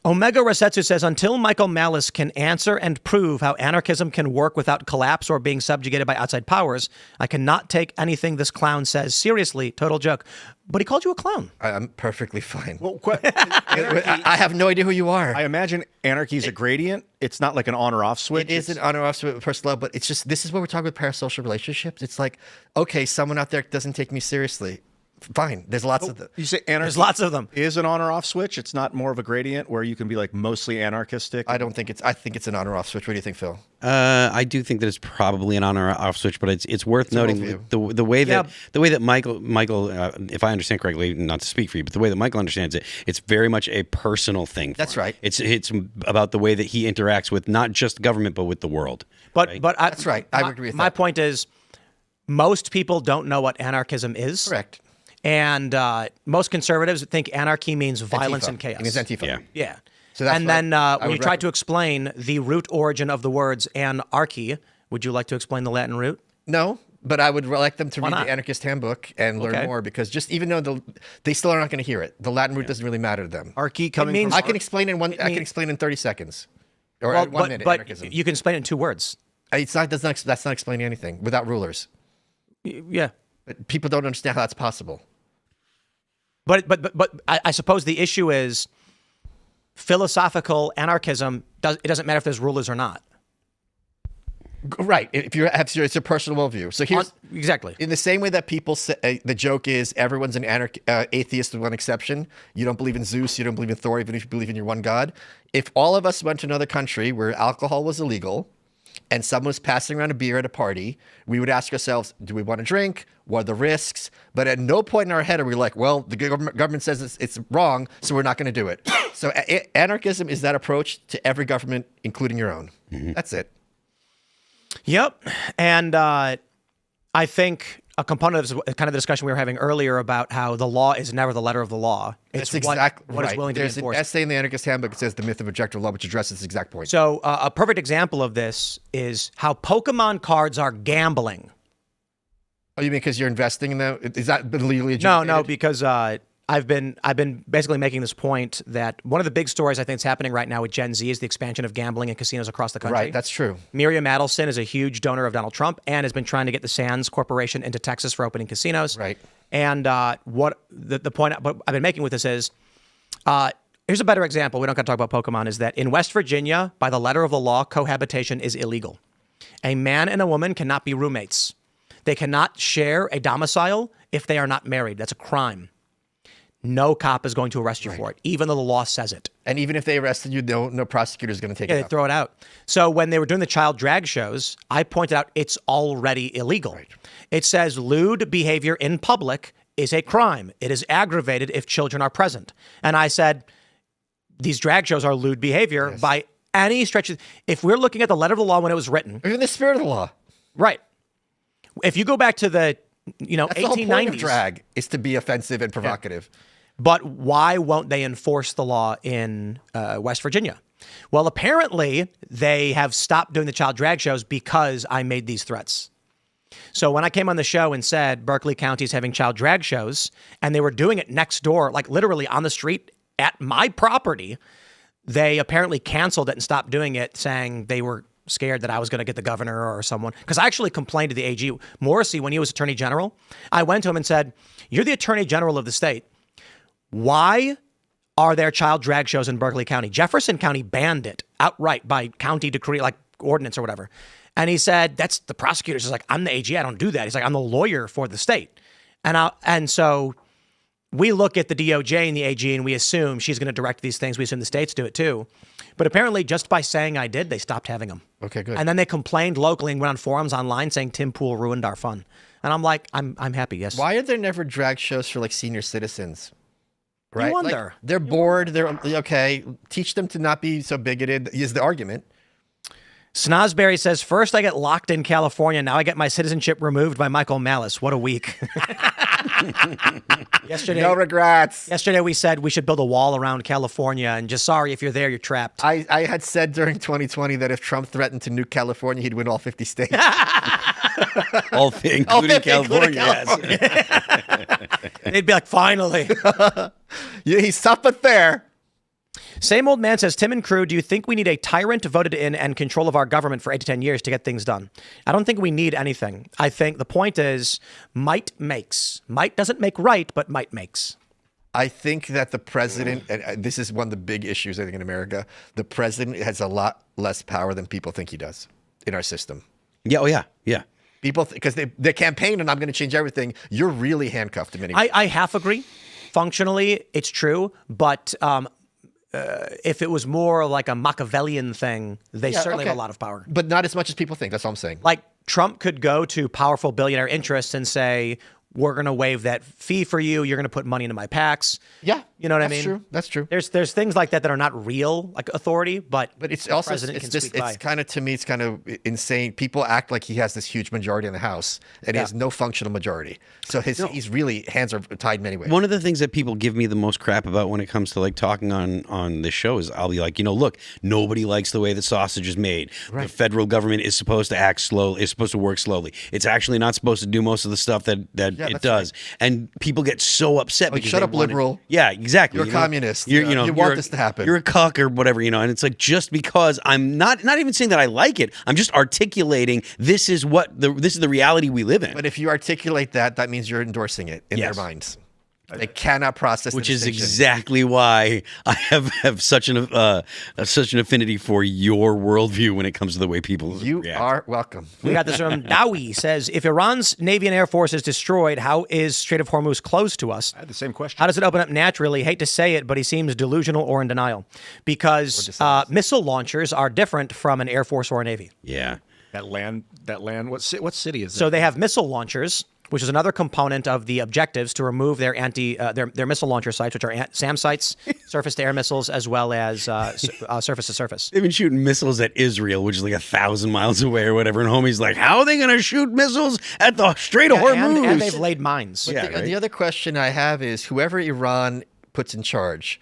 Omega Rosetsu says, until Michael Malice can answer and prove how anarchism can work without collapse or being subjugated by outside powers, I cannot take anything this clown says seriously. Total joke. But he called you a clown. I'm perfectly fine. Well, I have no idea who you are. I imagine anarchy is a gradient. It's not like an on or off switch. It is an on or off switch with personal love, but it's just, this is what we're talking about parasocial relationships. It's like, okay, someone out there doesn't take me seriously. Fine. There's lots of them. You say anarchy There's lots of them. Is an on or off switch. It's not more of a gradient where you can be like mostly anarchistic. I think it's an on or off switch. What do you think, Phil? I do think that it's probably an on or off switch, but it's worth noting the way that Michael, if I understand correctly, not to speak for you, but the way that Michael understands it, it's very much a personal thing. That's right. It's about the way that he interacts with not just government but with the world. But That's right. I would agree with that. My point is, most people don't know what anarchism is. Correct. And most conservatives think anarchy means violence Antifa. and chaos. It means Antifa. Yeah. Yeah. So that's and what then I when you would try to explain the root origin of the words anarchy, would you like to explain the Latin root? No, but I would like them to read not? the Anarchist Handbook and learn Okay. more, because just even though they still are not going to hear it, the Latin root doesn't really matter to them. Archy coming means- from I can explain I can explain in 30 seconds or Well, 1 minute. but Anarchism. you can explain it in 2 words. It's not. That's not explaining anything without rulers. Yeah. But people don't understand how that's possible. But I suppose the issue is philosophical anarchism. It doesn't matter if there's rulers or not. Right. If you have, it's a personal worldview. So here's Exactly. in the same way that people say the joke is everyone's an atheist with one exception. You don't believe in Zeus. You don't believe in Thor, even if you believe in your one God. If all of us went to another country where alcohol was illegal, and someone was passing around a beer at a party, we would ask ourselves, do we want to drink? What are the risks? But at no point in our head are we like, well, the government says it's wrong, so we're not going to do it. So anarchism is that approach to every government, including your own. Mm-hmm. That's it. Yep. And I think a component of this, kind of the discussion we were having earlier about how the law is never the letter of the law. It's That's exactly what right. is willing to There's be an enforced. essay in the Anarchist Handbook that says the myth of objective law, which addresses this exact point. So a perfect example of this is how Pokemon cards are gambling. Oh, you mean because you're investing in them? Is that been legally No, adjudicated? because I've been basically making this point that one of the big stories I think is happening right now with Gen Z is the expansion of gambling in casinos across the country. Right, that's true. Miriam Adelson is a huge donor of Donald Trump and has been trying to get the Sands Corporation into Texas for opening casinos. Right. And what the point I've been making with this is, here's a better example. We don't got to talk about Pokemon. Is that in West Virginia, by the letter of the law, cohabitation is illegal. A man and a woman cannot be roommates. They cannot share a domicile if they are not married. That's a crime. No cop is going to arrest you for it, even though the law says it. And even if they arrested you, no prosecutor is going to take Yeah, it they up. throw it out. So when they were doing the child drag shows, I pointed out it's already illegal. Right. It says lewd behavior in public is a crime. It is aggravated if children are present. And I said, these drag shows are lewd behavior by any stretch. If we're looking at the letter of the law when it was written. Or even the spirit of the law. Right. If you go back to the, That's 1890s. the whole point of drag is to be offensive and provocative. But why won't they enforce the law in West Virginia? Well, apparently they have stopped doing the child drag shows because I made these threats. So when I came on the show and said Berkeley County is having child drag shows, and they were doing it next door, like literally on the street at my property, they apparently canceled it and stopped doing it, saying they were scared that I was going to get the governor or someone. Because I actually complained to the AG, Morrissey, when he was attorney general. I went to him and said, you're the attorney general of the state. Why are there child drag shows in Berkeley County? Jefferson County banned it outright by county decree, like ordinance or whatever. And he said, that's the prosecutors. He's like, I'm the AG. I don't do that. He's like, I'm the lawyer for the state. And so we look at the DOJ and the AG and we assume she's going to direct these things. We assume the states do it too. But apparently just by saying I did, they stopped having them. Okay, good. And then they complained locally and went on forums online saying Tim Pool ruined our fun. And I'm like, I'm happy. Yes. Why are there never drag shows for like senior citizens? Right? You wonder. Like, they're bored. They're okay. Teach them to not be so bigoted is the argument. Snozberry says, first I get locked in California. Now I get my citizenship removed by Michael Malice. What a week. No regrets. Yesterday we said we should build a wall around California and just sorry if you're there, you're trapped. I had said during 2020 that if Trump threatened to nuke California, he'd win all 50 states. Including California. Yes. They'd be like, finally. Yeah, he's tough but fair. Same old man says, Tim and crew, do you think we need a tyrant voted in and control of our government for 8 to 10 years to get things done? I don't think we need anything. I think the point is might makes. Might doesn't make right, but might makes. I think that the president, and this is one of the big issues, I think, in America, the president has a lot less power than people think he does in our system. Yeah, oh yeah, yeah. People, because they campaign and I'm going to change everything. You're really handcuffed to many. I half agree. Functionally, it's true, but if it was more like a Machiavellian thing, they certainly have a lot of power. But not as much as people think. That's all I'm saying. Like Trump could go to powerful billionaire interests and say, we're going to waive that fee for you. You're going to put money into my PACs. Yeah. You know what I mean? That's true. That's true. There's things like that that are not real, like authority, but it's the also, president it's can just, speak by. it's kind of, to me, it's kind of insane. People act like he has this huge majority in the House and he has no functional majority. So he's really, hands are tied in many ways. One of the things that people give me the most crap about when it comes to like talking on this show is I'll be like, look, nobody likes the way the sausage is made. Right. The federal government is supposed to act slow. It's supposed to work slowly. It's actually not supposed to do most of the stuff that it does. Right. And people get so upset because shut up, liberal. Yeah, exactly. You're a communist. You want this to happen. You're a cuck or whatever, and it's like just because I'm not even saying that I like it. I'm just articulating this is the reality we live in. But if you articulate that, that means you're endorsing it in their minds. They cannot process, which is exactly why I have such an affinity for your worldview when it comes to the way people react. Are welcome. We got this from Dowie. Says, if Iran's Navy and Air Force is destroyed, how is Strait of Hormuz closed to us? I had the same question. How does it open up naturally? Hate to say it, but he seems delusional or in denial because missile launchers are different from an Air Force or a Navy. Yeah. That land. What city is that? So they have missile launchers, which is another component of the objectives to remove their their missile launcher sites, which are SAM sites, surface-to-air missiles, as well as surface-to-surface. They've been shooting missiles at Israel, which is like 1,000 miles away or whatever, and homie's like, how are they going to shoot missiles at the Strait of Hormuz? And they've laid mines. The other question I have is, whoever Iran puts in charge,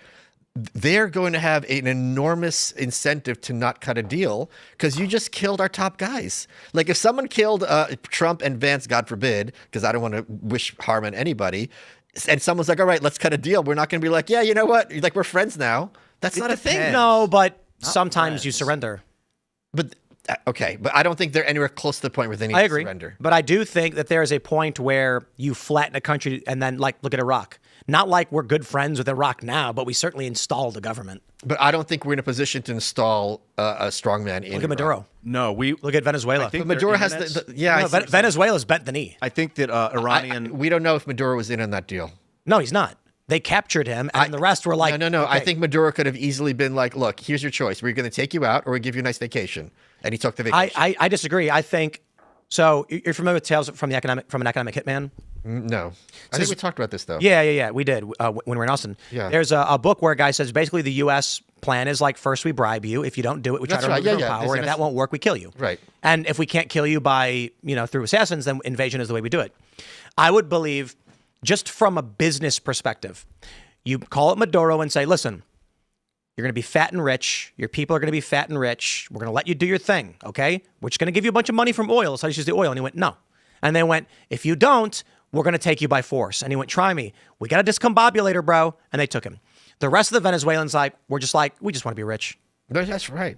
they're going to have an enormous incentive to not cut a deal because you just killed our top guys. Like if someone killed Trump and Vance, God forbid, because I don't want to wish harm on anybody, and someone's like, all right, let's cut a deal. We're not going to be like, yeah, you know what? Like we're friends now. That's not a thing. No, but sometimes you surrender. But okay, but I don't think they're anywhere close to the point where they need to surrender. But I do think that there is a point where you flatten a country and then like look at Iraq. Not like we're good friends with Iraq now, but we certainly installed a government. But I don't think we're in a position to install a strongman in Look at Maduro. No, look at Venezuela. But Maduro has Venezuela's bent the knee. I think that Iranian. We don't know if Maduro was in on that deal. No, he's not. They captured him, and the rest were like, no. Okay. I think Maduro could have easily been like, look, here's your choice. We're going to take you out, or we give you a nice vacation. And he took the vacation. I disagree. I think so. You're familiar with Tales from an Economic Hitman? No. I think we talked about this, though. Yeah. We did when we were in Austin. Yeah. There's a book where a guy says basically the U.S. plan is like, first we bribe you. If you don't do it, we try That's to right. remove Yeah, your power. And if that won't work, we kill you. Right. And if we can't kill you by, through assassins, then invasion is the way we do it. I would believe, just from a business perspective, you call it Maduro and say, listen, you're going to be fat and rich. Your people are going to be fat and rich. We're going to let you do your thing, okay? We're just going to give you a bunch of money from oil. That's how you use the oil. And he went, no. And they went, if you don't, we're going to take you by force. And he went, try me. We got a discombobulator, bro. And they took him. The rest of the Venezuelans we just want to be rich. That's right.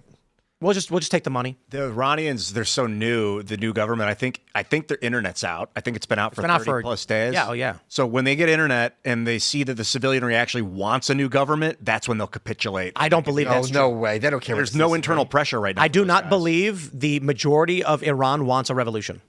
We'll just take the money. The Iranians, they're so new, the new government. I think their internet's out. I think it's been out for 30 plus days. Yeah, yeah. So when they get internet and they see that the civilianry actually wants a new government, that's when they'll capitulate. I don't believe that's true. No way. They don't care. There's no internal pressure right now. I do not believe the majority of Iran wants a revolution.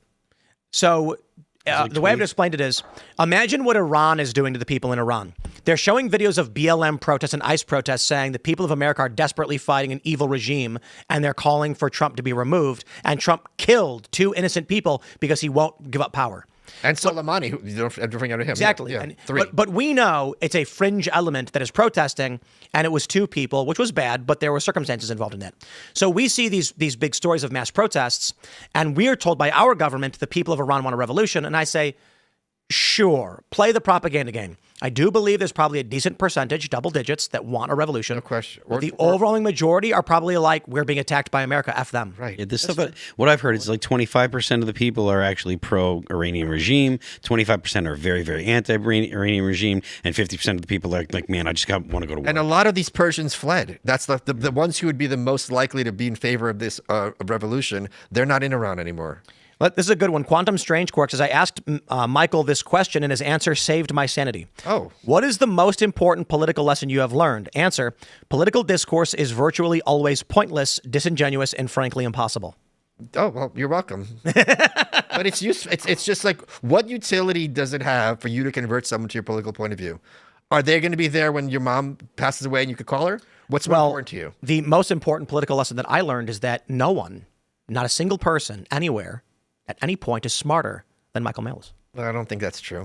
So the way I've explained it is, imagine what Iran is doing to the people in Iran. They're showing videos of BLM protests and ICE protests saying the people of America are desperately fighting an evil regime, and they're calling for Trump to be removed. And Trump killed 2 innocent people because he won't give up power. And Soleimani, who you don't have to bring out of him. Exactly. Yeah, And, 3. but we know it's a fringe element that is protesting, and it was 2 people, which was bad, but there were circumstances involved in that. So we see these big stories of mass protests, and we're told by our government the people of Iran want a revolution, and I say, sure, play the propaganda game. I do believe there's probably a decent percentage, double digits, that want a revolution. No question. But the overwhelming majority are probably like, we're being attacked by America, F them. Right. Yeah, this stuff. What I've heard is like 25% of the people are actually pro-Iranian regime, 25% are very, very anti-Iranian regime, and 50% of the people are like, man, I just want to go to war. And a lot of these Persians fled. That's the ones who would be the most likely to be in favor of this revolution. They're not in Iran anymore. This is a good one. Quantum Strange Quark says, I asked Michael this question and his answer saved my sanity. Oh. What is the most important political lesson you have learned? Answer, political discourse is virtually always pointless, disingenuous, and frankly impossible. Oh, well, you're welcome. But it's useful. It's just like, what utility does it have for you to convert someone to your political point of view? Are they going to be there when your mom passes away and you could call her? What's more important to you? The most important political lesson that I learned is that no one, not a single person, anywhere, at any point is smarter than Michael Malice. Well, I don't think that's true.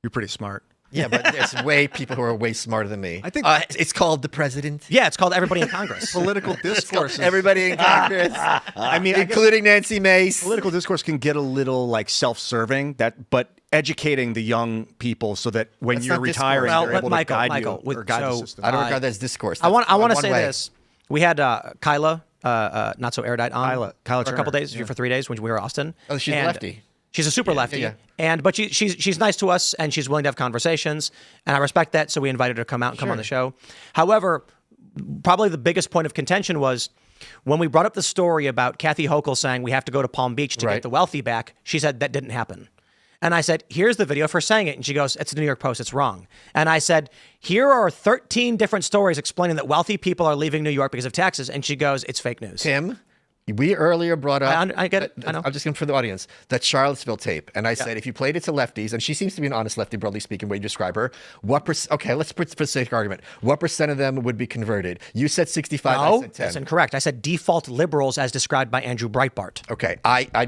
You're pretty smart. Yeah, but there's people who are way smarter than me. I think it's called the president. Yeah, it's called everybody in Congress. Political discourse. Everybody in Congress. I mean, including Nancy Mace. Political discourse can get a little like self-serving, but educating the young people so that when That's you're not discourse. retiring, Well, they're able Michael, to guide Michael, you or guide the system. I don't regard that as discourse. I want to One say way. this. We had Kyla, not so erudite, on Kyla for a couple days, for 3 days when we were in Austin. Oh, she's a lefty. She's a super lefty, yeah. but she's nice to us and she's willing to have conversations, and I respect that. So we invited her to come out and come on the show. However, probably the biggest point of contention was when we brought up the story about Kathy Hochul saying we have to go to Palm Beach to get the wealthy back. She said that didn't happen. And I said, here's the video of her saying it. And she goes, it's the New York Post. It's wrong. And I said, here are 13 different stories explaining that wealthy people are leaving New York because of taxes. And she goes, it's fake news. Tim, we earlier brought up. I get it. I know. I'm just going for the audience. That Charlottesville tape. And I said, if you played it to lefties, and she seems to be an honest lefty, broadly speaking, way you describe her, okay, let's put for sake of argument. What percent of them would be converted? You said 65, I said 10. That's incorrect. I said default liberals as described by Andrew Breitbart. Okay.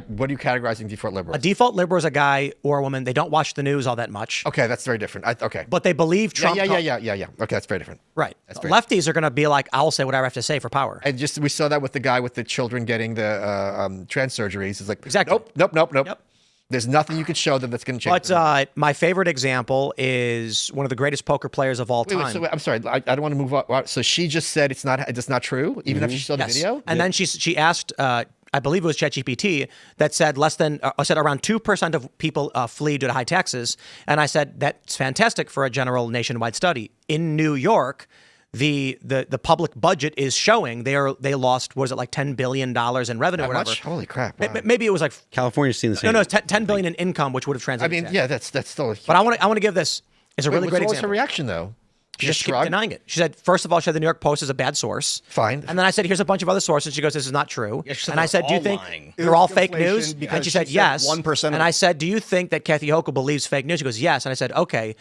What are you categorizing default liberals? A default liberal is a guy or a woman. They don't watch the news all that much. Okay, that's very different. Okay. But they believe Trump. Yeah. Okay, that's very different. Right. Lefties are going to be like, I'll say whatever I have to say for power. And just we saw that with the guy with the children getting the trans surgeries. It's like, exactly. Nope. Yep. There's nothing you could show them that's going to change. But my favorite example is one of the greatest poker players of all time. Wait, I'm sorry. I don't want to move on. So she just said it's not true, even after she saw the video? And then she asked, I believe it was ChatGPT, that said said around 2% of people flee due to high taxes. And I said, that's fantastic for a general nationwide study. In New York, the public budget is showing they lost, what is it, like $10 billion in revenue or whatever. Much? Holy crap. Wow. Maybe it was like California's seen the same. No, it's $10 billion in income, which would have translated. I mean, yeah, that's still a huge... But I want to give this as a really great What was example. her reaction, though? She just kept denying it. She said, first of all, she said the New York Post is a bad source. Fine. And then I said, here's a bunch of other sources. She goes, this is not true. Yeah, and I said, do you think they're all fake news? And she said, yes. 1%. And I said, do you think that Kathy Hochul believes fake news? She goes, yes. And I said, okay,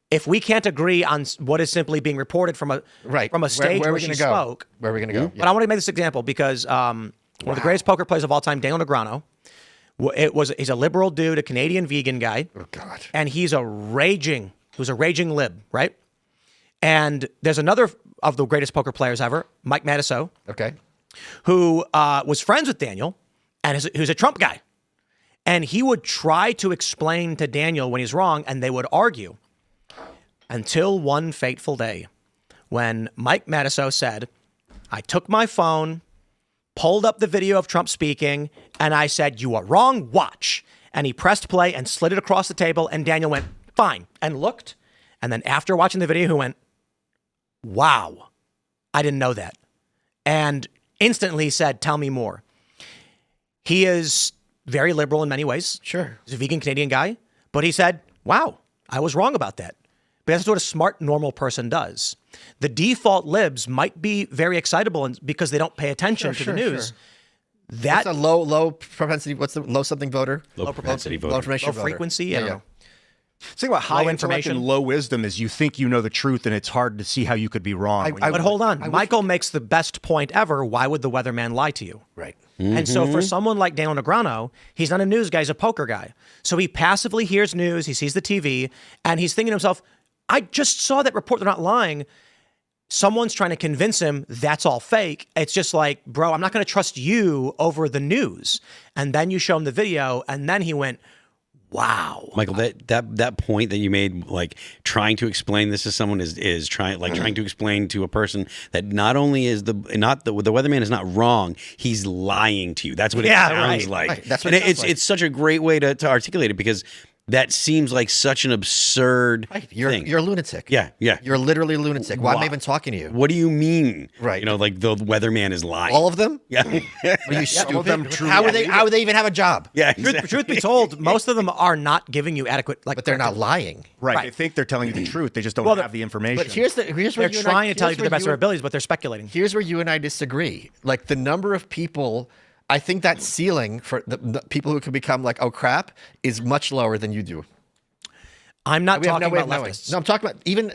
if we can't agree on what is simply being reported from a stage where she spoke. Where are we going to go? But I want to make this example because one of the greatest poker players of all time, Daniel Negreanu, He's a liberal dude, a Canadian vegan guy. Oh God. And he was a raging lib, right? And there's another of the greatest poker players ever, Mike Malice, Okay. who was friends with Daniel and who's a Trump guy. And he would try to explain to Daniel when he's wrong, and they would argue until one fateful day when Mike Malice said, I took my phone, pulled up the video of Trump speaking, and I said, you are wrong, watch. And he pressed play and slid it across the table, and Daniel went, fine, and looked. And then after watching the video, he went, wow, I didn't know that. And instantly said, tell me more. He is very liberal in many ways. Sure. He's a vegan Canadian guy. But he said, wow, I was wrong about that. But that's what a smart, normal person does. The default libs might be very excitable because they don't pay attention to the news. Sure. That What's a low propensity? What's the low something voter? Low propensity voter. Low information low voter. frequency. Yeah, I don't yeah. know. The thing about high Low intellect information. and low wisdom is you think you know the truth, and it's hard to see how you could be wrong. But hold on. Michael makes the best point ever. Why would the weatherman lie to you? Right. And so for someone like Daniel Negreanu, he's not a news guy, he's a poker guy. So he passively hears news, he sees the TV, and he's thinking to himself, I just saw that report, they're not lying. Someone's trying to convince him that's all fake. It's just like, bro, I'm not going to trust you over the news. And then you show him the video, and then he went, wow. Michael, that point that you made, like trying to explain this to someone is trying to explain to a person that not only is the weatherman is not wrong, he's lying to you. That's what it sounds like. Right. That's what it's such a great way to articulate it, because that seems like such an absurd thing. You're a lunatic. Yeah. You're literally a lunatic. Why am I even talking to you? What do you mean? Right. You know, like the weatherman is lying. All of them? Yeah. Are you stupid? them truly How would they even have a job? Yeah. Truth be told, most of them are not giving you adequate, But they're not lying. Right. They think they're telling you the truth. They just don't have the information. But here's where They're you trying and to I, tell you to the best of their abilities, but they're speculating. Here's where you and I disagree. Like the number of people, I think that ceiling for the people who could become like, oh crap, is much lower than you do. I'm not We have talking no way about of knowing. leftists. No, I'm talking about even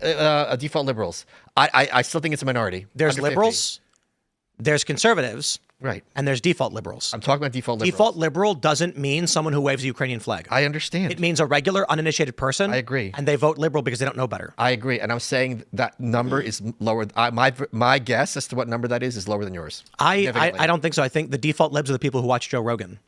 default liberals. I still think it's a minority. There's Under 50. liberals, there's conservatives, Right. and there's default liberals. I'm talking about default liberals. Default liberal doesn't mean someone who waves a Ukrainian flag. I understand. It means a regular, uninitiated person. I agree. And they vote liberal because they don't know better. I agree, and I'm saying that number is lower. My guess as to what number that is lower than yours. Significantly. I don't think so. I think the default libs are the people who watch Joe Rogan.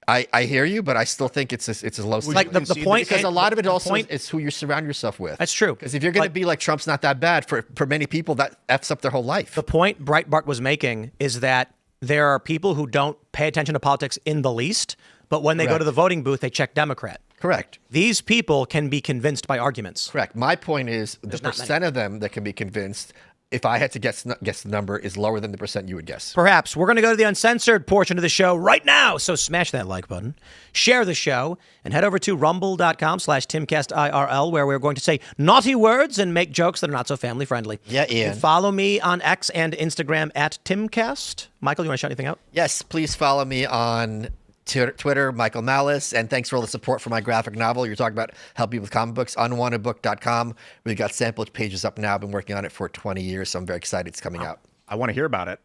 I hear you, but I still think it's a low. Like the point, because a lot of it also point, is who you surround yourself with. That's true. Because if you're going to be like Trump's not that bad, for many people that f's up their whole life. The point Breitbart was making is that there are people who don't pay attention to politics in the least, but when they go to the voting booth, they check Democrat. Correct. These people can be convinced by arguments. Correct. My point is the percent of them that can be convinced, if I had to guess the number, is lower than the percent you would guess. Perhaps. We're going to go to the uncensored portion of the show right now. So smash that like button, share the show, and head over to rumble.com/Timcast IRL, where we're going to say naughty words and make jokes that are not so family friendly. Yeah, Ian. And follow me on X and Instagram at Timcast. Michael, you want to shout anything out? Yes, please follow me on Twitter, Michael Malice, and thanks for all the support for my graphic novel. You're talking about helping with comic books, unwantedbook.com. We've got sample pages up now. I've been working on it for 20 years, so I'm very excited it's coming out. I want to hear about it.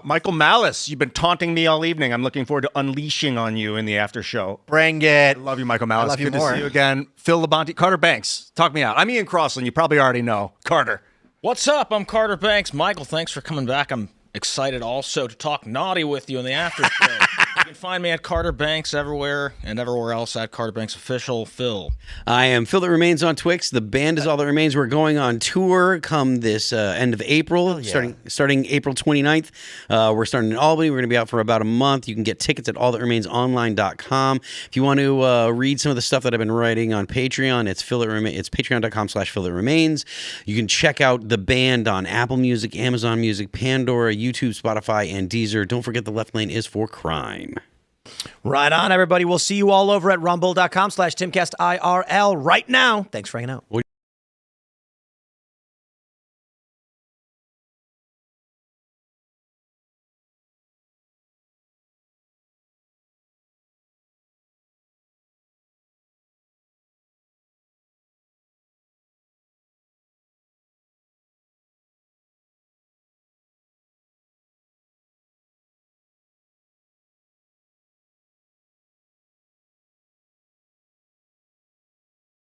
Michael Malice, you've been taunting me all evening. I'm looking forward to unleashing on you in the after show. Bring it. I love you, Michael Malice. I love you Good more. to see you again. Phil Labonte, Carter Banks, talk me out. I'm Ian Crossland. You probably already know. Carter. What's up? I'm Carter Banks. Michael, thanks for coming back. I'm excited also to talk naughty with you in the after show. You can find me at Carter Banks everywhere and everywhere else at Carter Banks Official. Phil. I am Phil That Remains on Twix. The band is All That Remains. We're going on tour come this end of April, starting April 29th. We're starting in Albany. We're going to be out for about a month. You can get tickets at allthatRemainsonline.com. If you want to read some of the stuff that I've been writing on Patreon, it's patreon.com/Phil That Remains. You can check out the band on Apple Music, Amazon Music, Pandora, YouTube, Spotify, and Deezer. Don't forget the left lane is for crime. Right on, everybody. We'll see you all over at rumble.com/Timcast IRL right now. Thanks for hanging out.